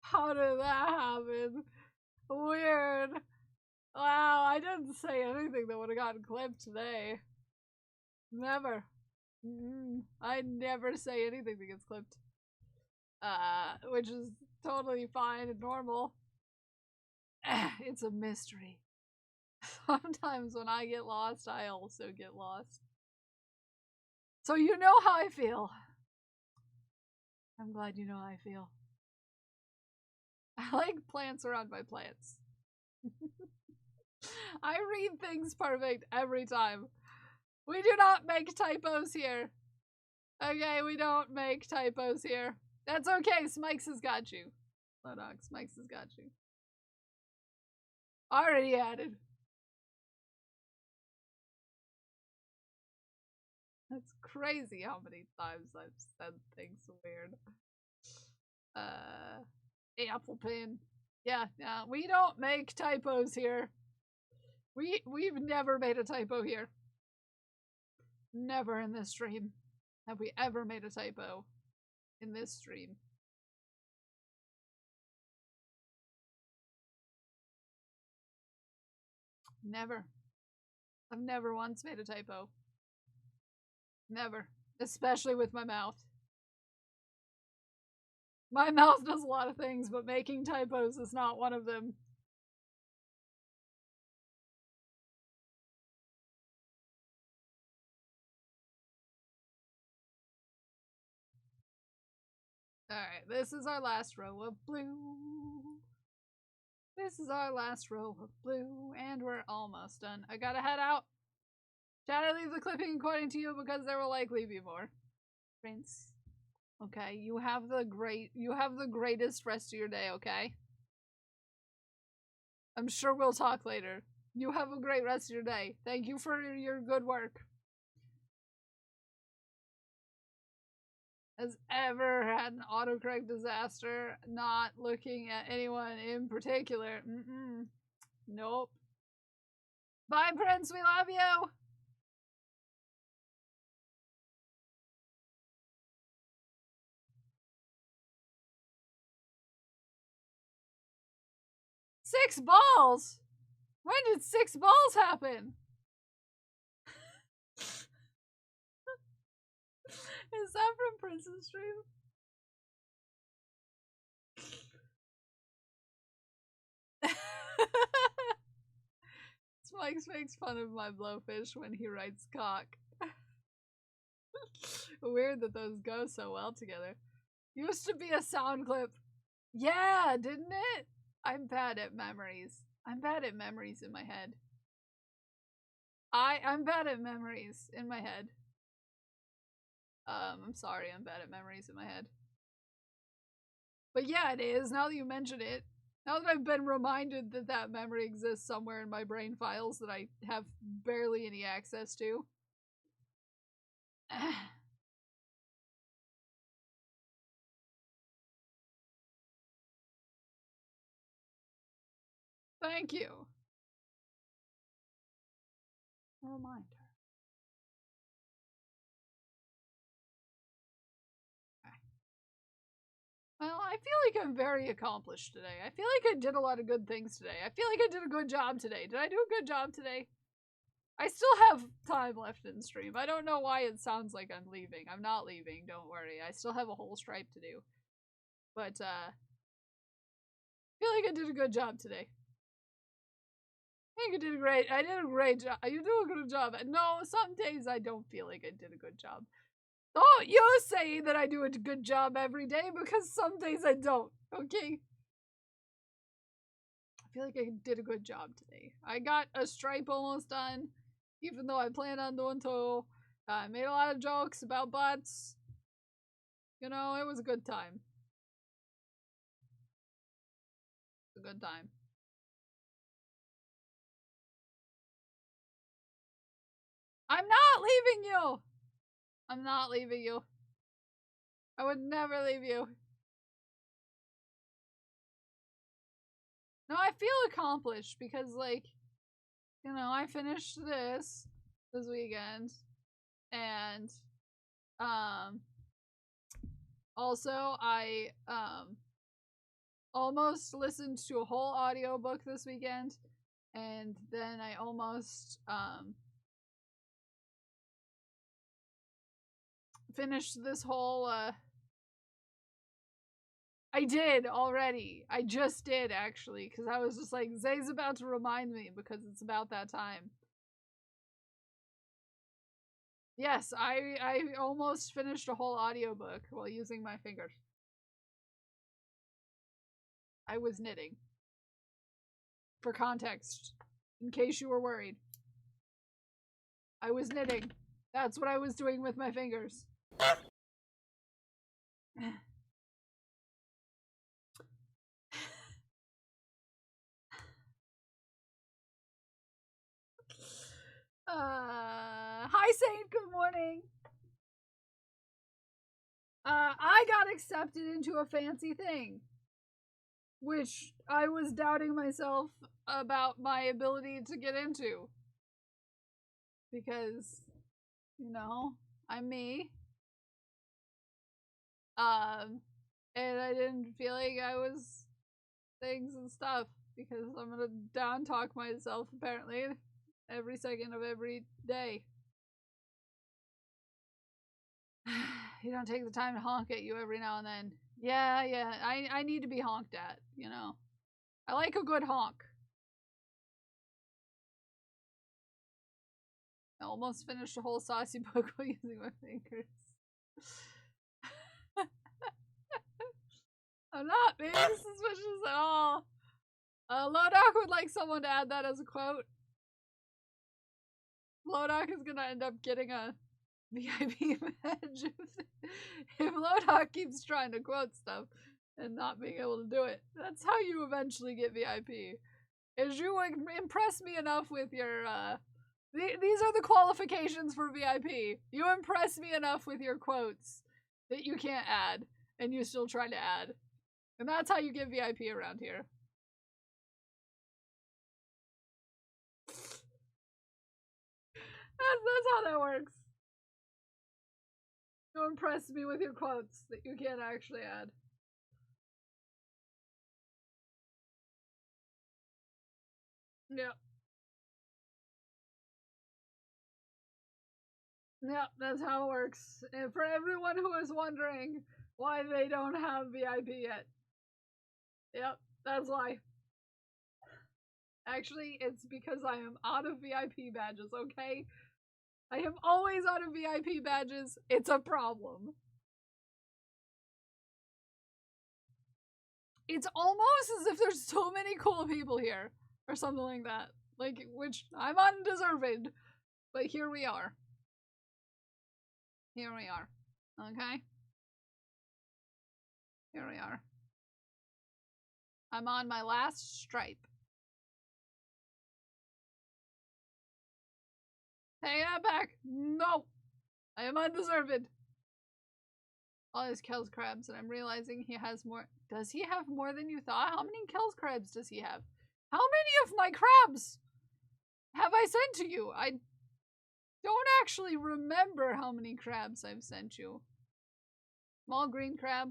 Speaker 2: How did that happen? Weird. Wow, I didn't say anything that would have gotten clipped today. Never. I never say anything that gets clipped. Which is totally fine and normal. It's a mystery. Sometimes when I get lost, I also get lost. So you know how I feel. I'm glad you know how I feel. I like plants around my plants. I read things perfect every time. We do not make typos here. Okay, we don't make typos here. That's okay, Smikes has got you. Lodox, Smikes has got you. Already added. That's crazy how many times I've said things weird. Apple pin. Yeah, we don't make typos here. We've never made a typo here. Never in this stream have we ever made a typo in this stream. Never. I've never once made a typo. Never. Especially with my mouth. My mouth does a lot of things, but making typos is not one of them. Alright, this is our last row of blue. This is our last row of blue, and we're almost done. I gotta head out. Shall I leave the clipping according to you because there will likely be more? Prince. Okay, you have the greatest rest of your day, okay? I'm sure we'll talk later. You have a great rest of your day. Thank you for your good work. Has ever had an autocorrect disaster, not looking at anyone in particular. Nope. Bye, Prince, we love you! Six balls? When did 6 balls happen? Is that from Prince's stream? Spikes makes fun of my blowfish when he writes cock. Weird that those go so well together. Used to be a sound clip. Yeah, didn't it? I'm bad at memories. I'm bad at memories in my head. I'm bad at memories in my head. I'm sorry, I'm bad at memories in my head. But yeah, it is, now that you mention it. Now that I've been reminded that that memory exists somewhere in my brain files that I have barely any access to. Thank you. A reminder. Well, I feel like I'm very accomplished today. I feel like I did a lot of good things today. I feel like I did a good job today. Did I do a good job today? I still have time left in stream. I don't know why it sounds like I'm leaving. I'm not leaving, don't worry. I still have a whole stripe to do. But, I feel like I did a good job today. I think I did a great job. You do a good job. No, some days I don't feel like I did a good job. Don't you say that I do a good job every day, because some days I don't, okay? I feel like I did a good job today. I got a stripe almost done, even though I plan on doing 2. I made a lot of jokes about butts. You know, it was a good time. It was a good time. I'm not leaving you! I'm not leaving you. I would never leave you. No, I feel accomplished because, like, you know, I finished this weekend, and, also I, almost listened to a whole audiobook this weekend, and then I almost, finished this whole, I I did already. I just did, actually, because I was just like, Zay's about to remind me because it's about that time. Yes, I almost finished a whole audiobook while using my fingers. I was knitting. For context, in case you were worried. I was knitting. That's what I was doing with my fingers. Hi Saint, good morning. I got accepted into a fancy thing, which I was doubting myself about my ability to get into. Because, you know, I'm me. And I didn't feel like I was things and stuff because I'm gonna down talk myself apparently every second of every day. You don't take the time to honk at you every now and then. Yeah, I need to be honked at, you know. I like a good honk. I almost finished a whole saucy book while using my fingers. I'm not being suspicious at all. Lodok would like someone to add that as a quote. Lodok is gonna end up getting a VIP badge if Lodok keeps trying to quote stuff and not being able to do it. That's how you eventually get VIP. Is you impress me enough with your, these are the qualifications for VIP. You impress me enough with your quotes that you can't add, and you still try to add. And that's how you get VIP around here. That's how that works. You impress me with your quotes that you can't actually add. Yep. Yep, that's how it works. And for everyone who is wondering why they don't have VIP yet. Yep, that's why. Actually, it's because I am out of VIP badges, okay? I am always out of VIP badges. It's a problem. It's almost as if there's so many cool people here. Or something like that. Like, which I'm undeserved. But here we are. Here we are. Okay? Here we are. I'm on my last stripe. Take that back! No! I am undeserved! All his Kel's crabs, and I'm realizing he has more. Does he have more than you thought? How many Kel's crabs does he have? How many of my crabs have I sent to you? I don't actually remember how many crabs I've sent you. Small green crab,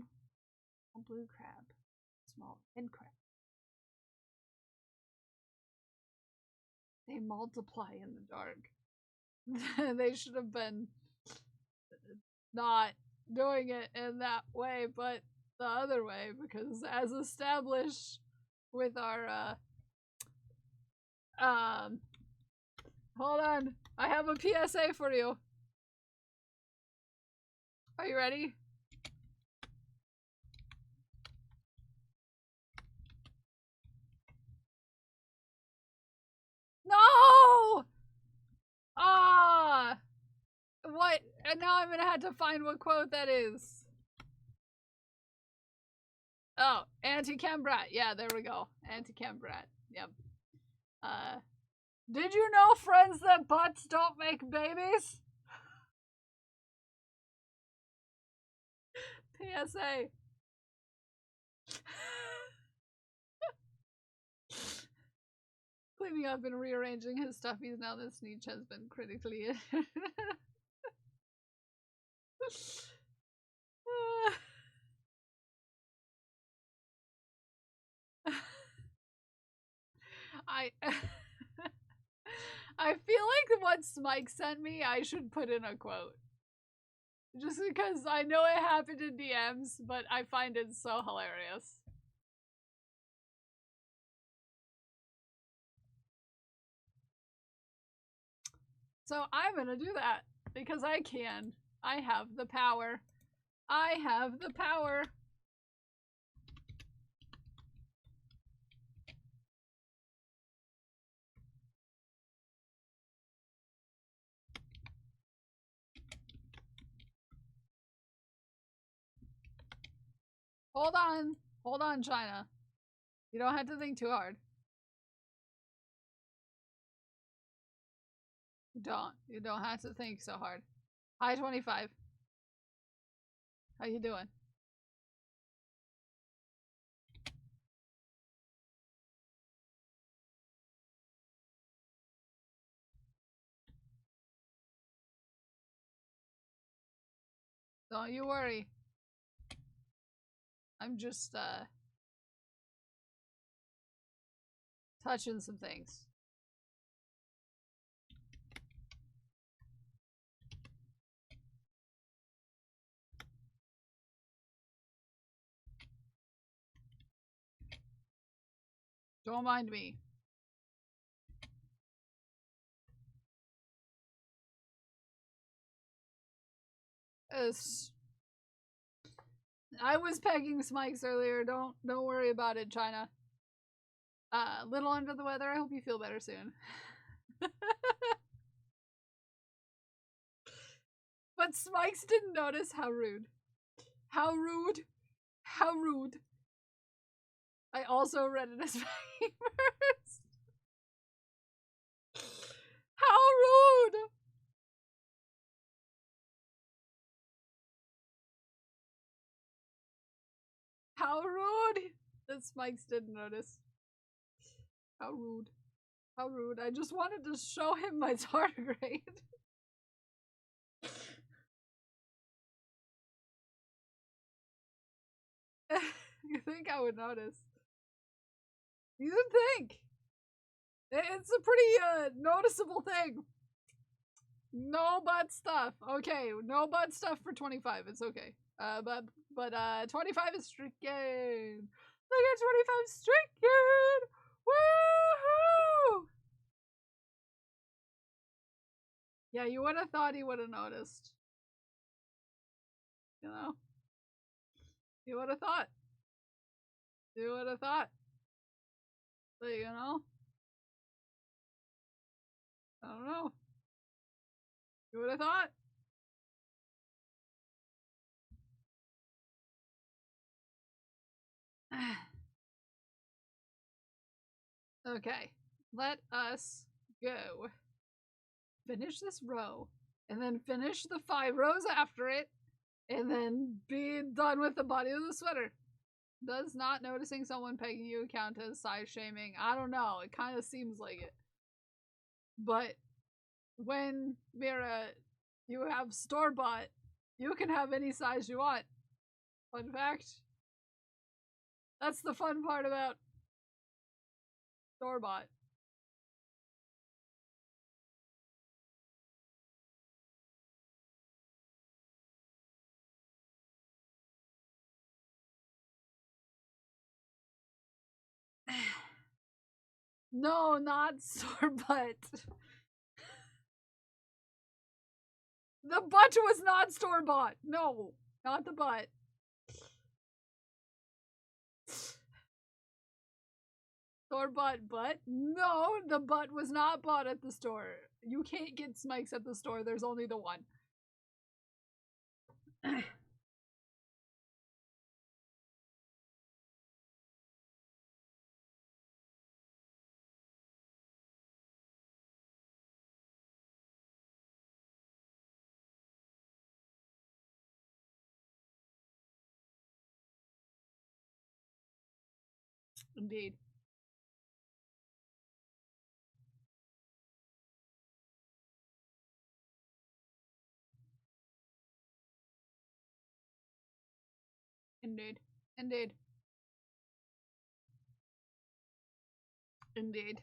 Speaker 2: small blue crab, small red crab. They multiply in the dark. They should have been not doing it in that way, but the other way, because as established with our, hold on, I have a PSA for you. Are you ready? No! Ah! What? And now I'm gonna have to find what quote that is. Oh, anti-Chem-Brat. Yeah, there we go. Anti-Chem-Brat. Yep. Did you know, friends, that butts don't make babies? PSA. Claiming I've been rearranging his stuffies now that Sneech has been critically I feel like what Smike sent me, I should put in a quote. Just because I know it happened in DMs, but I find it so hilarious. So I'm gonna do that because I can. I have the power. I have the power. Hold on, China. You don't have to think too hard. You don't have to think so hard. Hi, 25. How you doing? Don't you worry. I'm just, touching some things. Don't mind me. I was pegging Smikes earlier. Don't worry about it, China. Little under the weather. I hope you feel better soon. But Smikes didn't notice. How rude. How rude. How rude. I also read it as favors. How rude. How rude. That Smikes didn't notice. How rude. How rude. I just wanted to show him my tardigrade. You think I would notice? You would think. It's a pretty noticeable thing. No butt stuff. Okay, no butt stuff for 25. It's okay. But 25 is stricken. Look at 25 stricken. Woohoo! Yeah, you would have thought he would have noticed. You know? You would have thought. You would have thought. But you know? I don't know. You would have thought. Okay. Let us go. Finish this row. And then finish the 5 rows after it. And then be done with the body of the sweater. Does not noticing someone pegging you count as size shaming? I don't know. It kind of seems like it. But when, Mira, you have store-bought, you can have any size you want. Fun fact. That's the fun part about store-bought. No, not store-bought. The butt was not store-bought. No, not the butt. Store-bought butt? No, the butt was not bought at the store. You can't get Smikes at the store. There's only the one. Indeed. Indeed. Indeed. Indeed.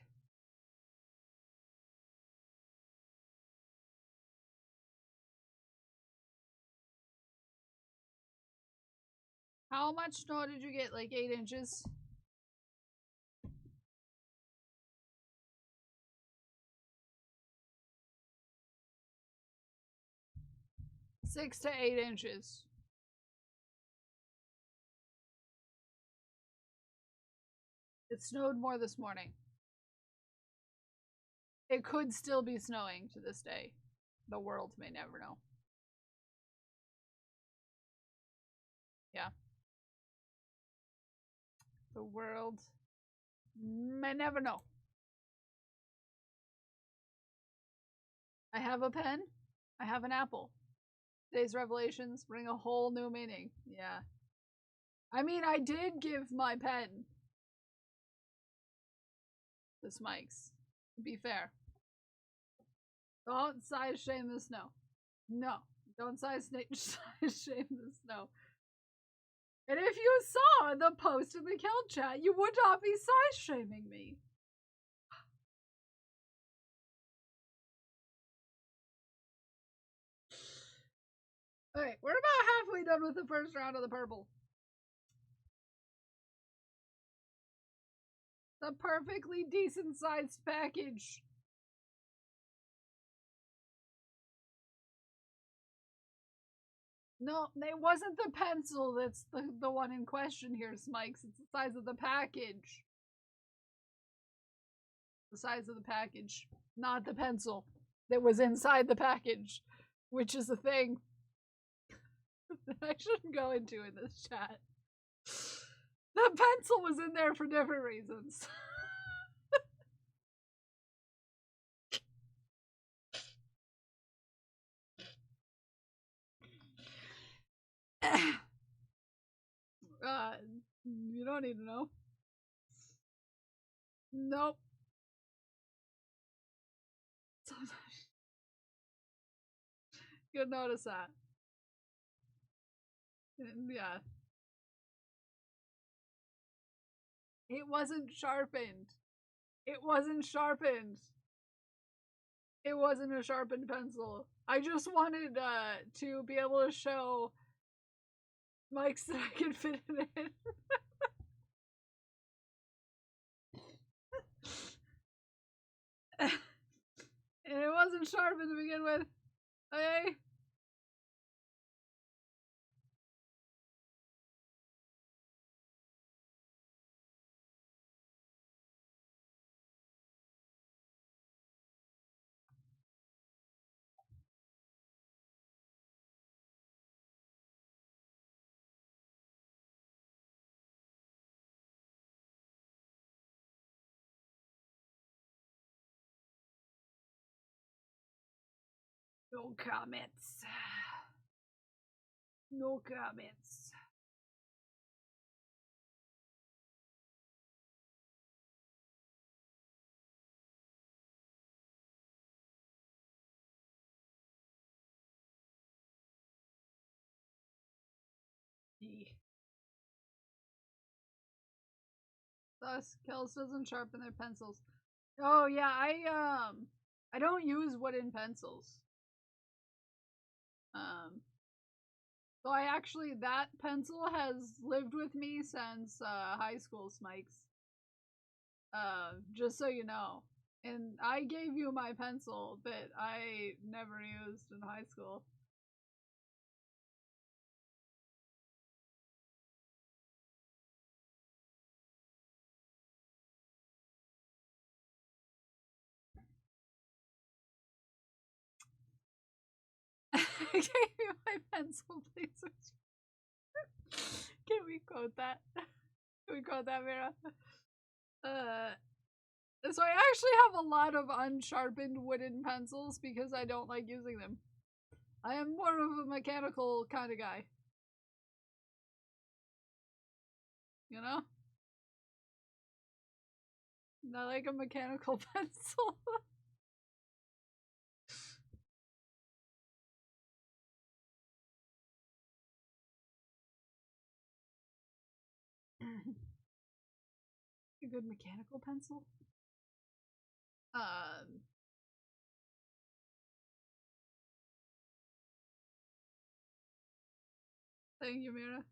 Speaker 2: How much snow did you get? Like 8 inches? Six to 8 inches. It snowed more this morning. It could still be snowing to this day. The world may never know. Yeah. The world may never know. I have a pen. I have an apple. Today's revelations bring a whole new meaning. Yeah. I mean, I did give my pen to Smikes. To be fair. Don't size shame the snow. No. Don't size shame the snow. And if you saw the post in the Kel chat, you would not be size shaming me. Alright, we're about halfway done with the first round of the purple. The perfectly decent sized package. No, it wasn't the pencil that's the one in question here, Smikes. It's the size of the package. The size of the package, not the pencil that was inside the package, which is a thing that I shouldn't go into in this chat. The pencil was in there for different reasons. You don't need to know. Nope. You'll notice that. Yeah. It wasn't sharpened. It wasn't sharpened. It wasn't a sharpened pencil. I just wanted to be able to show Mike's that I could fit it in. And it wasn't sharpened to begin with. Okay? No comments. No comments. Thus, Kels doesn't sharpen their pencils. Oh yeah, I don't use wooden pencils. So I actually, that pencil has lived with me since high school, Smikes. Just so you know. And I gave you my pencil that I never used in high school. I gave you my pencil, please. Can we quote that? Can we quote that, Vera? So I actually have a lot of unsharpened wooden pencils because I don't like using them. I am more of a mechanical kind of guy. You know? Not like a mechanical pencil. A good mechanical pencil? Thank you, Mira.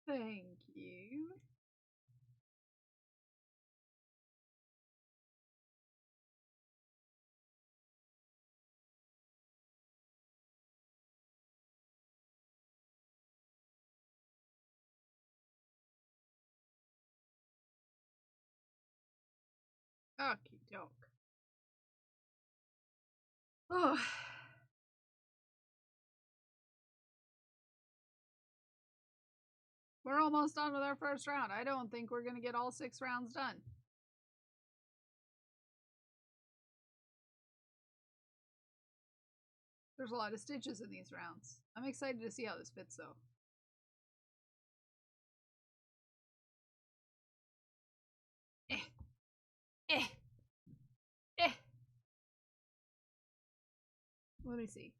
Speaker 2: Thank you. Okie doke. Oh. We're almost done with our first round. I don't think we're gonna get all 6 rounds done. There's a lot of stitches in these rounds. I'm excited to see how this fits though. Let me see.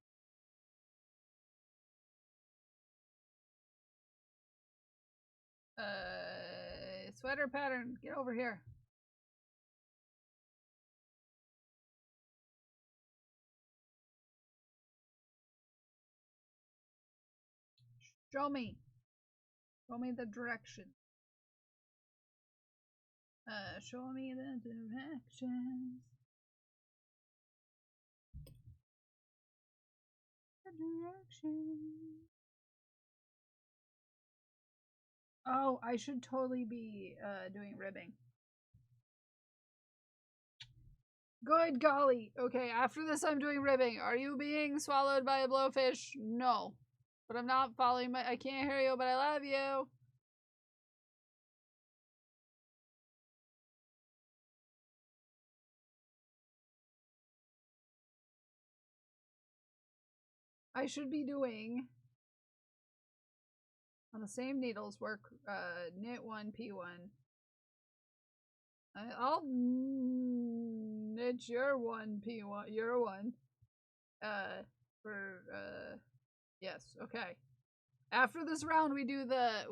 Speaker 2: Sweater pattern, get over here. Show me. Show me the direction. Show me the directions. The direction. Oh, I should totally be doing ribbing. Good golly. Okay, after this I'm doing ribbing. Are you being swallowed by a blowfish? No. But I'm not following my— I can't hear you, but I love you. I should be doing on the same needles work knit 1 P1. I'll knit your 1 P1, your one. Yes, okay. After this round we do the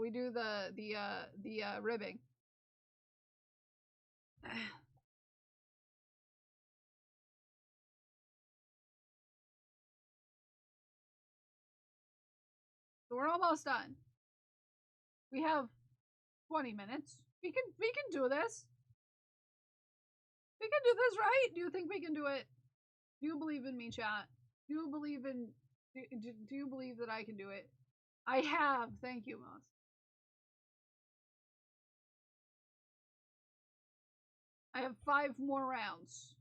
Speaker 2: ribbing. So we're almost done. We have 20 minutes. We can do this. We can do this, right? Do you think we can do it? Do you believe in me, chat? Do you believe that I can do it? I have. Thank you, Moss. I have 5 more rounds.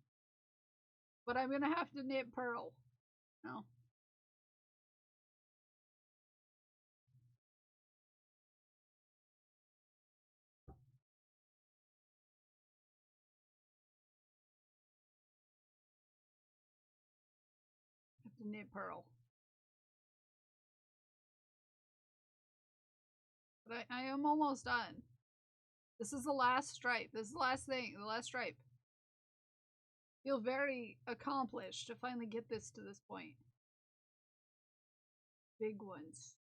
Speaker 2: But I'm gonna have to knit purl. No. To knit purl. But I am almost done. This is the last stripe. This is the last thing. The last stripe. Feel very accomplished to finally get this to this point. Big ones.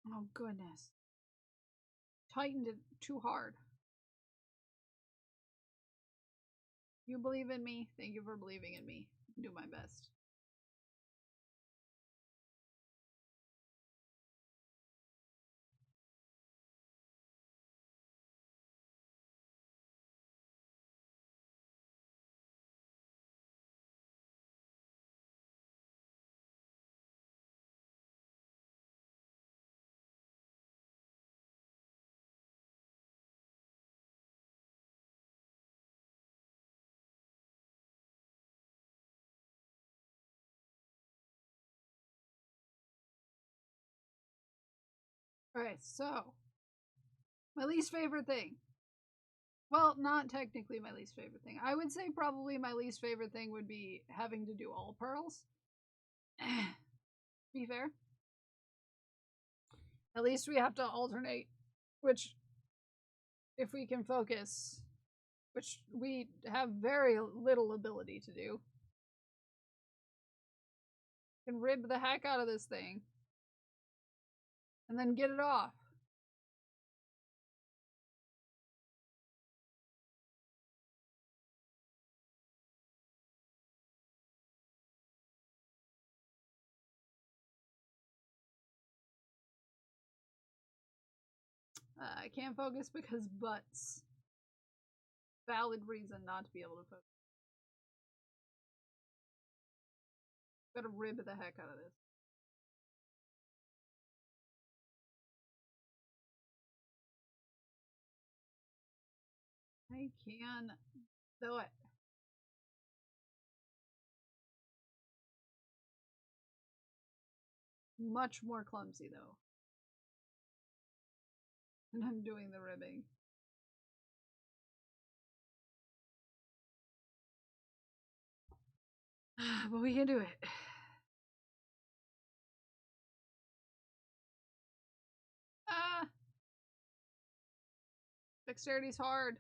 Speaker 2: Oh goodness. Tightened it too hard. You believe in me? Thank you for believing in me. Do my best. Alright, so my least favorite thing. Well, not technically my least favorite thing. I would say probably my least favorite thing would be having to do all pearls. Be fair. At least we have to alternate, which, if we can focus, which we have very little ability to do. Can rib the heck out of this thing. And then get it off. I can't focus because butts. Valid reason not to be able to focus. Gotta rib the heck out of this. I can do it. Much more clumsy though. And I'm doing the ribbing. But we can do it. Ah! Dexterity's hard.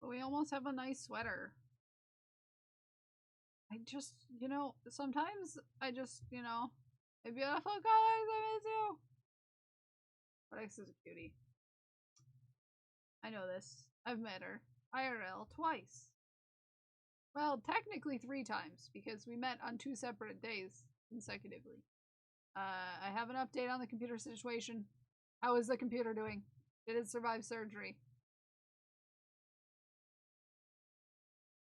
Speaker 2: But we almost have a nice sweater. I just, sometimes I just, a beautiful colors, I miss you. Codex is a cutie. I know this. I've met her. IRL twice. Well, technically 3 times, because we met on 2 separate days consecutively. I have an update on the computer situation. How is the computer doing? Did it survive surgery?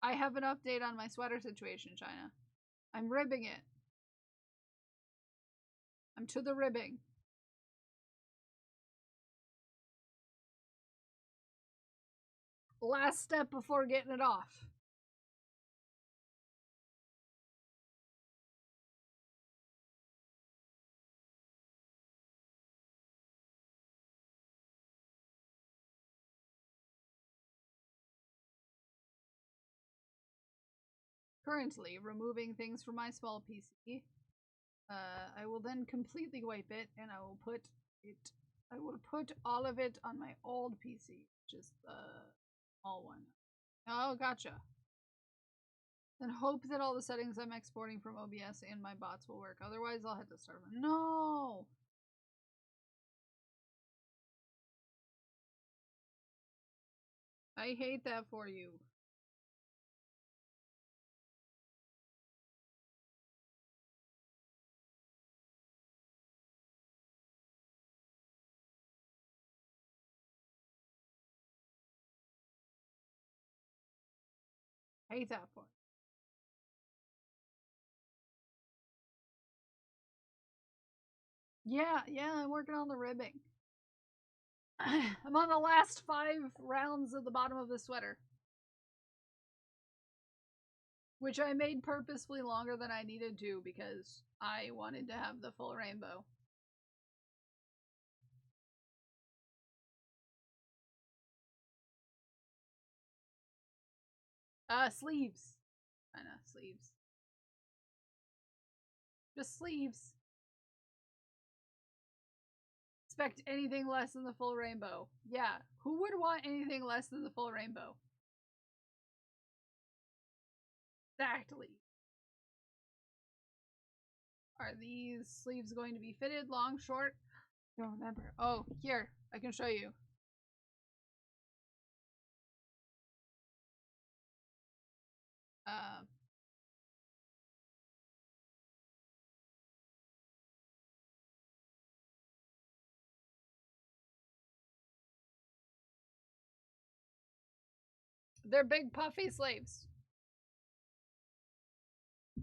Speaker 2: I have an update on my sweater situation, China. I'm ribbing it. I'm to the ribbing. Last step before getting it off. Currently removing things from my small PC. I will then completely wipe it, and I will put all of it on my old PC, which is the small one. Oh, gotcha. Then hope that all the settings I'm exporting from OBS and my bots will work. Otherwise, I'll have to start. No! I hate that for you. Hate that for you. Yeah, I'm working on the ribbing. I'm on the last 5 rounds of the bottom of the sweater. Which I made purposefully longer than I needed to because I wanted to have the full rainbow. Sleeves. I know, sleeves. Just sleeves. Expect anything less than the full rainbow. Yeah, who would want anything less than the full rainbow? Exactly. Are these sleeves going to be fitted? Long, short? I don't remember. Oh, here. I can show you. They're big puffy sleeves.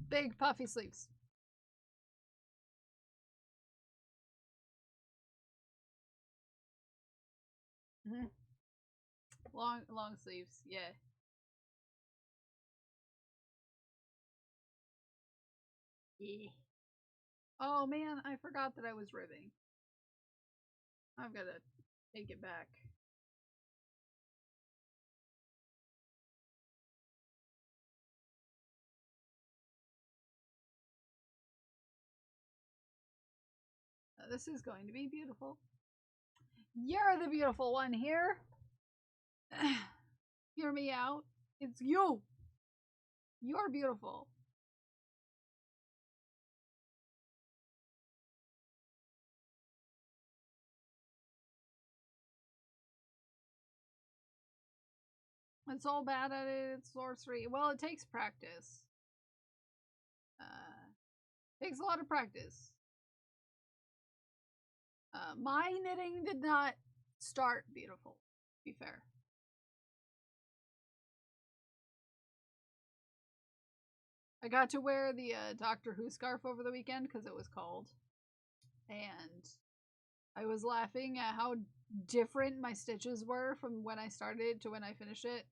Speaker 2: Big puffy sleeves. Long sleeves, yeah. Yeah. Oh man, I forgot that I was ribbing. I've gotta take it back. This is going to be beautiful. You're the beautiful one here. Hear me out. It's you. You're beautiful. It's all bad at it. It's sorcery. Well, it takes practice. Takes a lot of practice. My knitting did not start beautiful, to be fair. I got to wear the Doctor Who scarf over the weekend because it was cold. And I was laughing at how different my stitches were from when I started to when I finished it.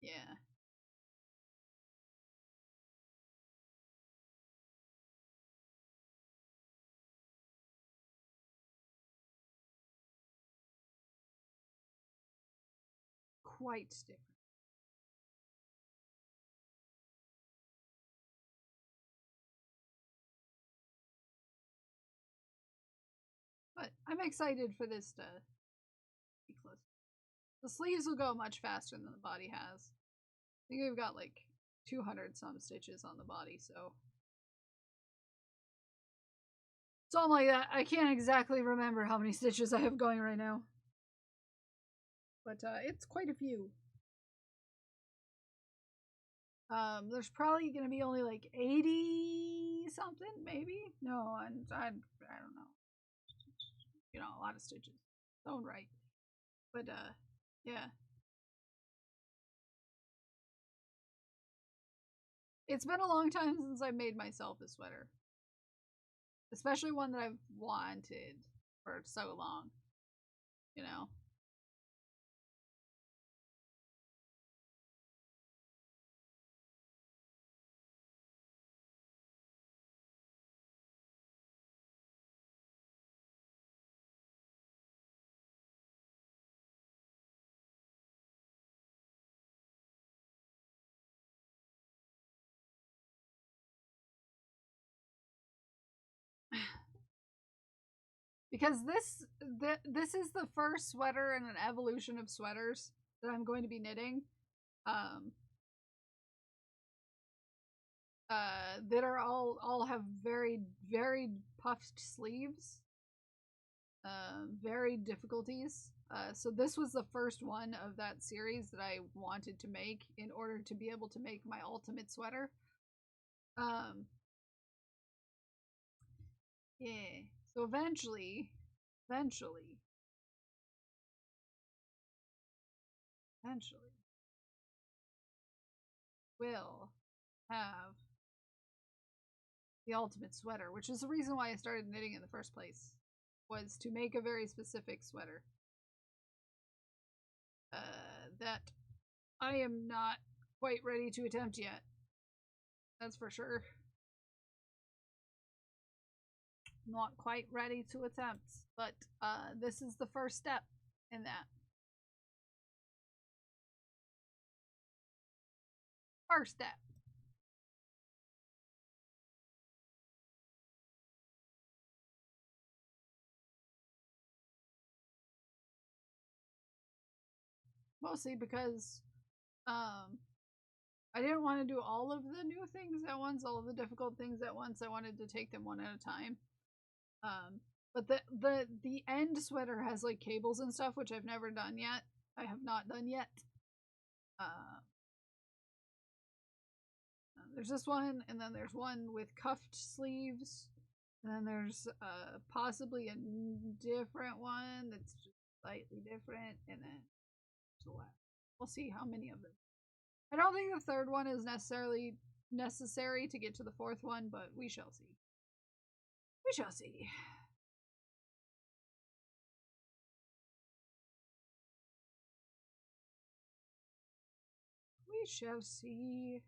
Speaker 2: Yeah. Quite different. But I'm excited for this to be close. The sleeves will go much faster than the body has. I think we've got like 200 some stitches on the body, so something like that. I can't exactly remember how many stitches I have going right now. But it's quite a few. There's probably gonna be only like 80 something, maybe? No, I don't know. You know, a lot of stitches. Don't write. But yeah. It's been a long time since I made myself a sweater. Especially one that I've wanted for so long. You know? Because this is the first sweater in an evolution of sweaters that I'm going to be knitting. That are all have very puffed sleeves. Varied difficulties. So this was the first one of that series that I wanted to make in order to be able to make my ultimate sweater. Yeah. So eventually, we'll have the ultimate sweater, which is the reason why I started knitting in the first place, was to make a very specific sweater. That I am not quite ready to attempt yet. That's for sure. Not quite ready to attempt, but this is the first step in that. First step. Mostly because I didn't want to do all of the new things at once, all of the difficult things at once. I wanted to take them one at a time. But the end sweater has like cables and stuff, which I've never done yet. I have not done yet. There's this one, and then there's one with cuffed sleeves, and then there's possibly a different one that's just slightly different, and then the last. We'll see how many of them. I don't think the third one is necessarily necessary to get to the fourth one, but we shall see. We shall see. We shall see.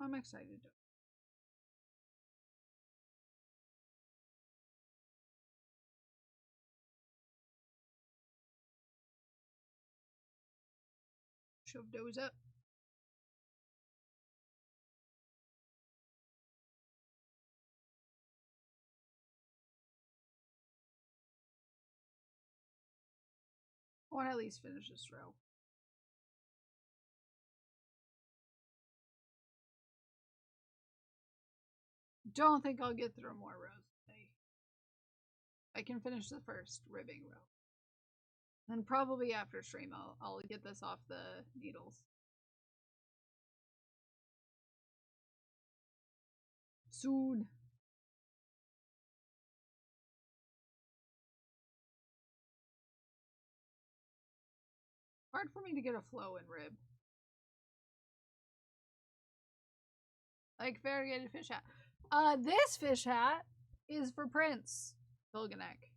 Speaker 2: I'm excited. Shove those up. I want to at least finish this row. don't think I'll get through more rows today. I can finish the first ribbing row. And probably after stream, I'll get this off the needles. Soon. Hard for me to get a flow in rib. Like variegated fish hat. This fish hat is for Prince Pilganek.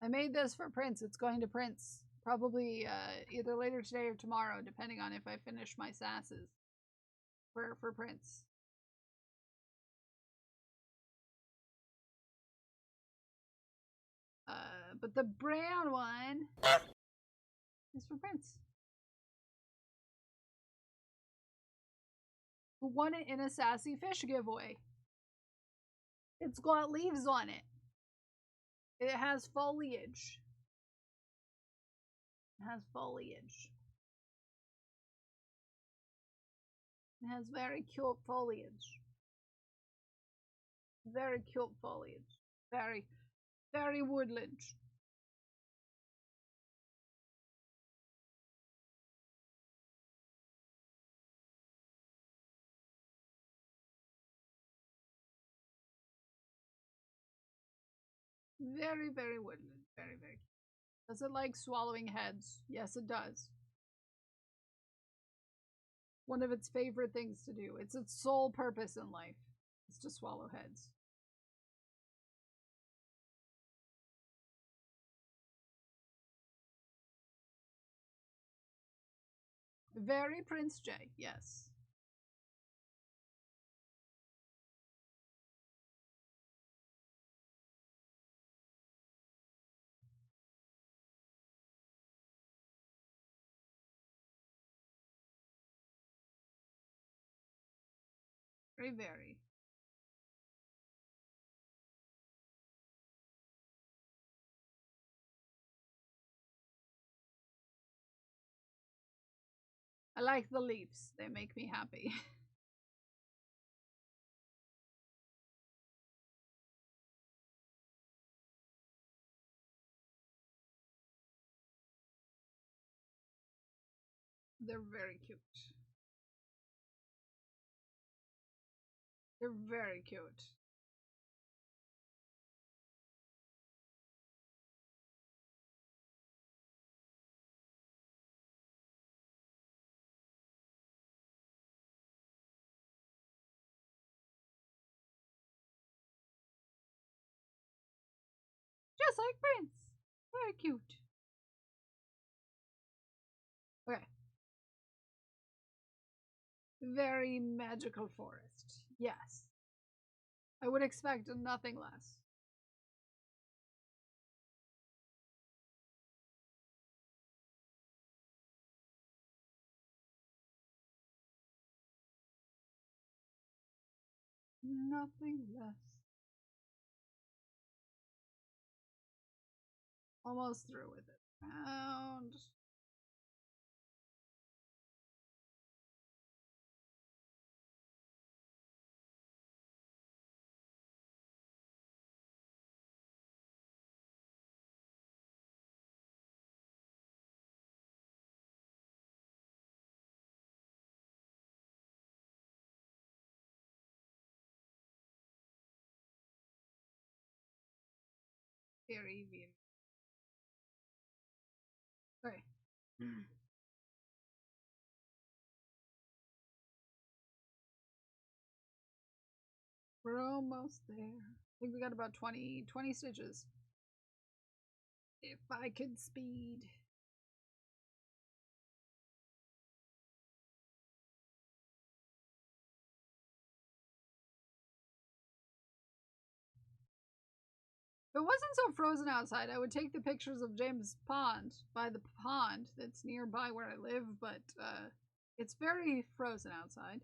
Speaker 2: I made this for Prince. It's going to Prince. Probably either later today or tomorrow, depending on if I finish my sasses. For Prince. But the brown one is for Prince. Who won it in a Sassy Fish giveaway. It's got leaves on it. It has foliage. It has foliage. It has very cute foliage. Very cute foliage. Very, very woodland. Very, very woodland. Very, very cute. Does it like swallowing heads? Yes, it does. One of its favorite things to do. It's its sole purpose in life is to swallow heads. Very Prince J, yes. Very, very. I like the leaves. They make me happy. They're very cute. They're very cute. Just like Prince. Very cute. Okay. Very magical forest. Yes. I would expect nothing less. Nothing less. Almost through with it. Round. Very, very. Okay. We're almost there. I think we got about 20 stitches. If I could speed. If it wasn't so frozen outside, I would take the pictures of James Pond by the pond that's nearby where I live, but it's very frozen outside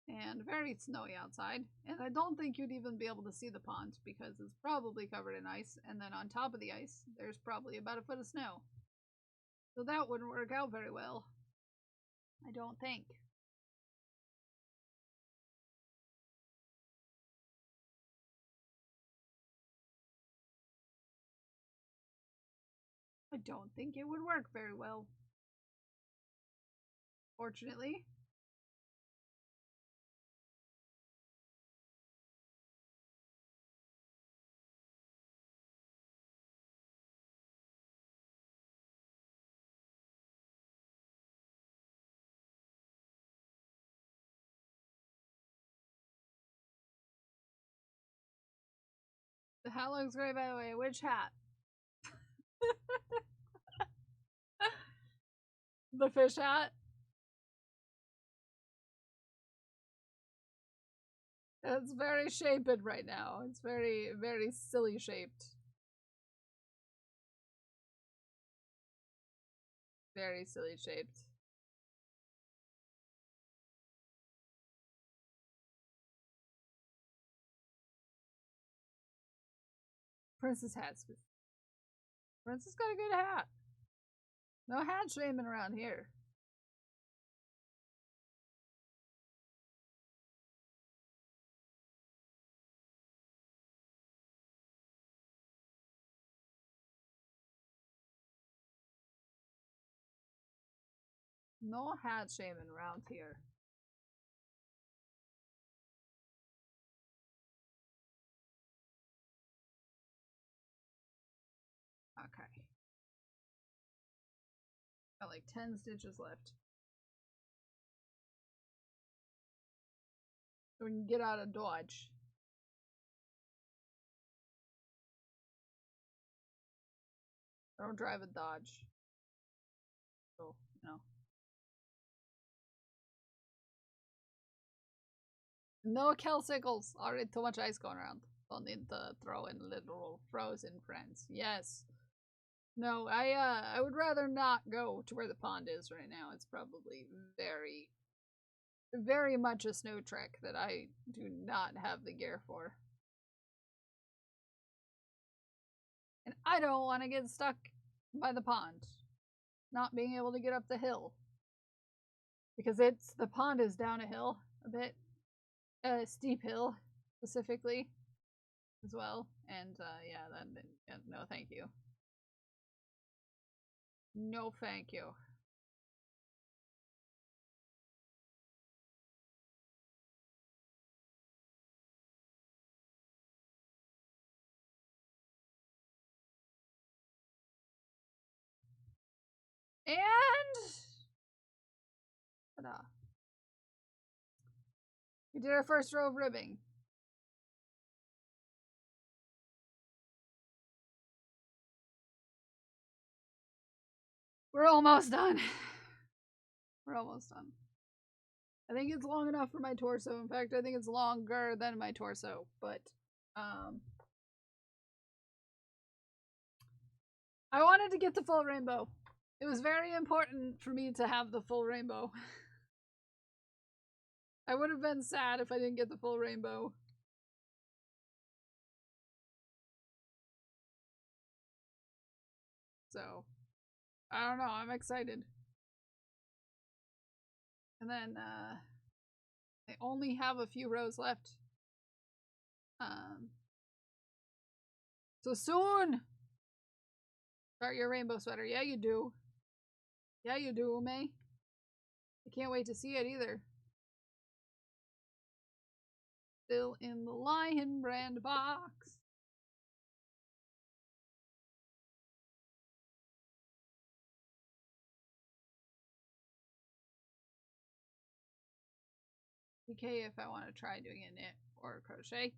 Speaker 2: and very snowy outside, and I don't think you'd even be able to see the pond because it's probably covered in ice, and then on top of the ice, there's probably about a foot of snow. So that wouldn't work out very well. I don't think. I don't think it would work very well. Fortunately. The hat looks great, by the way. Which hat? The fish hat? It's very shaped right now. It's very, very silly shaped. Very silly shaped. Princess hats. Princess got a good hat. No hat shaming around here. No hat shaming around here. Okay. Got like 10 stitches left. So we can get out of Dodge. I don't drive a Dodge. So, no. No Kelsicles. Already too much ice going around. Don't need to throw in literal frozen friends. Yes. No, I would rather not go to where the pond is right now. It's probably very, very much a snow trek that I do not have the gear for. And I don't want to get stuck by the pond. Not being able to get up the hill. Because the pond is down a hill a bit. A steep hill, specifically, as well. And, yeah, no thank you. No thank you. And ta-da. We did our first row of ribbing. We're almost done. We're almost done. I think it's long enough for my torso. In fact, I think it's longer than my torso, but I wanted to get the full rainbow. It was very important for me to have the full rainbow. I would have been sad if I didn't get the full rainbow. So, I don't know, I'm excited. And then, I only have a few rows left. So soon! Start your rainbow sweater. Yeah, you do. Yeah, you do, Ume. I can't wait to see it either. Still in the Lion brand box. PK if I want to try doing a knit or a crochet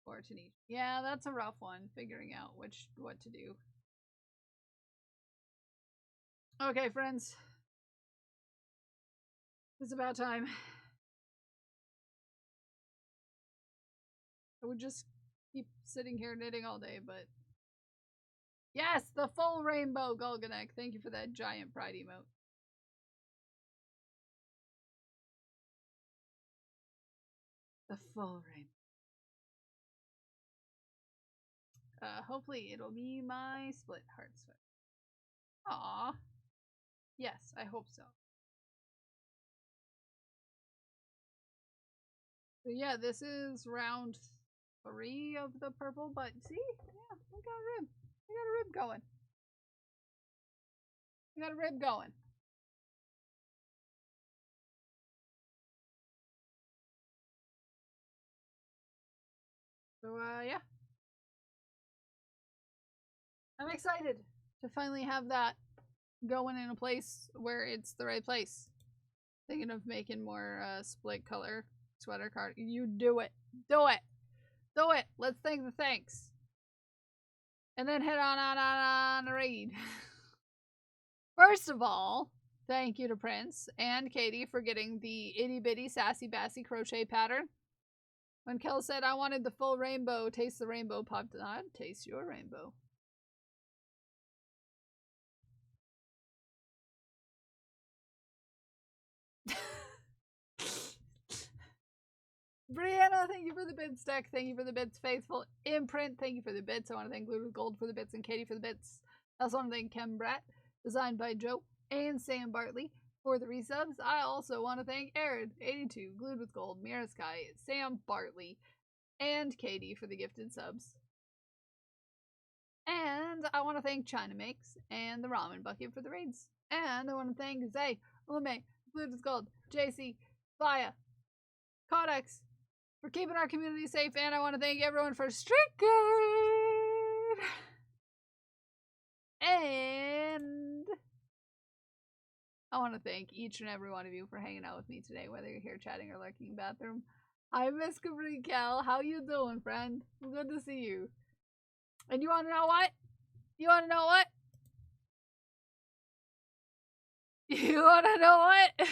Speaker 2: or to knit. Yeah, that's a rough one, figuring out what to do. Okay, friends. It's about time. I would just keep sitting here knitting all day, but... Yes! The full rainbow, Golganek! Thank you for that giant pride emote. The full rainbow. Hopefully it'll be my split heart sweater. Aww. Yes, I hope so. So yeah, this is round 3 of the purple, but see? Yeah, we got a rib. We got a rib going. We got a rib going. So, yeah. I'm excited to finally have that going in a place where it's the right place. Thinking of making more split color sweater card. You do it. Do it. Do it. Let's thank the thanks. And then head on a raid. First of all, thank you to Prince and Katie for getting the itty bitty sassy bassy crochet pattern. When Kel said I wanted the full rainbow, taste the rainbow popped on. Taste your rainbow. Brianna, thank you for the bits. Deck, thank you for the bits. Faithful Imprint, thank you for the bits. I want to thank Glued with Gold for the bits and Katie for the bits. I also want to thank Kem Bratt, designed by Joe, and Sam Bartley for the resubs. I also want to thank Aaron82, Glued with Gold, Mira Sky, Sam Bartley, and Katie for the gifted subs. And I want to thank China Makes and the Ramen Bucket for the raids. And I want to thank Zay, Lume, Glued with Gold, JC, Vaya, Codex, for keeping our community safe, and I want to thank everyone for stricken. And I want to thank each and every one of you for hanging out with me today, whether you're here chatting or lurking in the bathroom. Hi, Miss Capri Cal. How you doing, friend? Good to see you. And you want to know what? You want to know what? You want to know what?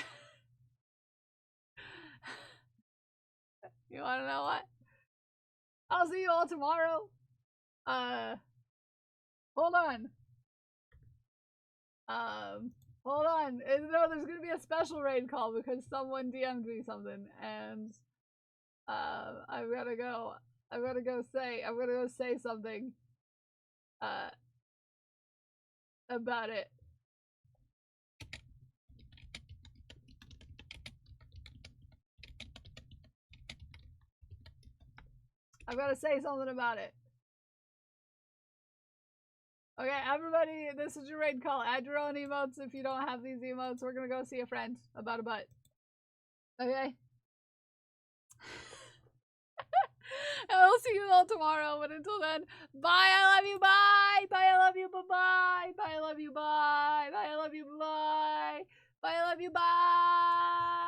Speaker 2: You wanna know what? I'll see you all tomorrow. Hold on. Hold on. No, there's gonna be a special raid call because someone DM'd me something, and I'm gonna go say something about it. I've got to say something about it. Okay, everybody, this is your raid call. Add your own emotes if you don't have these emotes. We're gonna go see a friend about a butt. Okay? I'll see you all tomorrow, but until then, bye, I love you, bye! Bye, I love you, bye-bye! Bye, I love you, bye! Bye, I love you, bye! Bye, I love you, bye!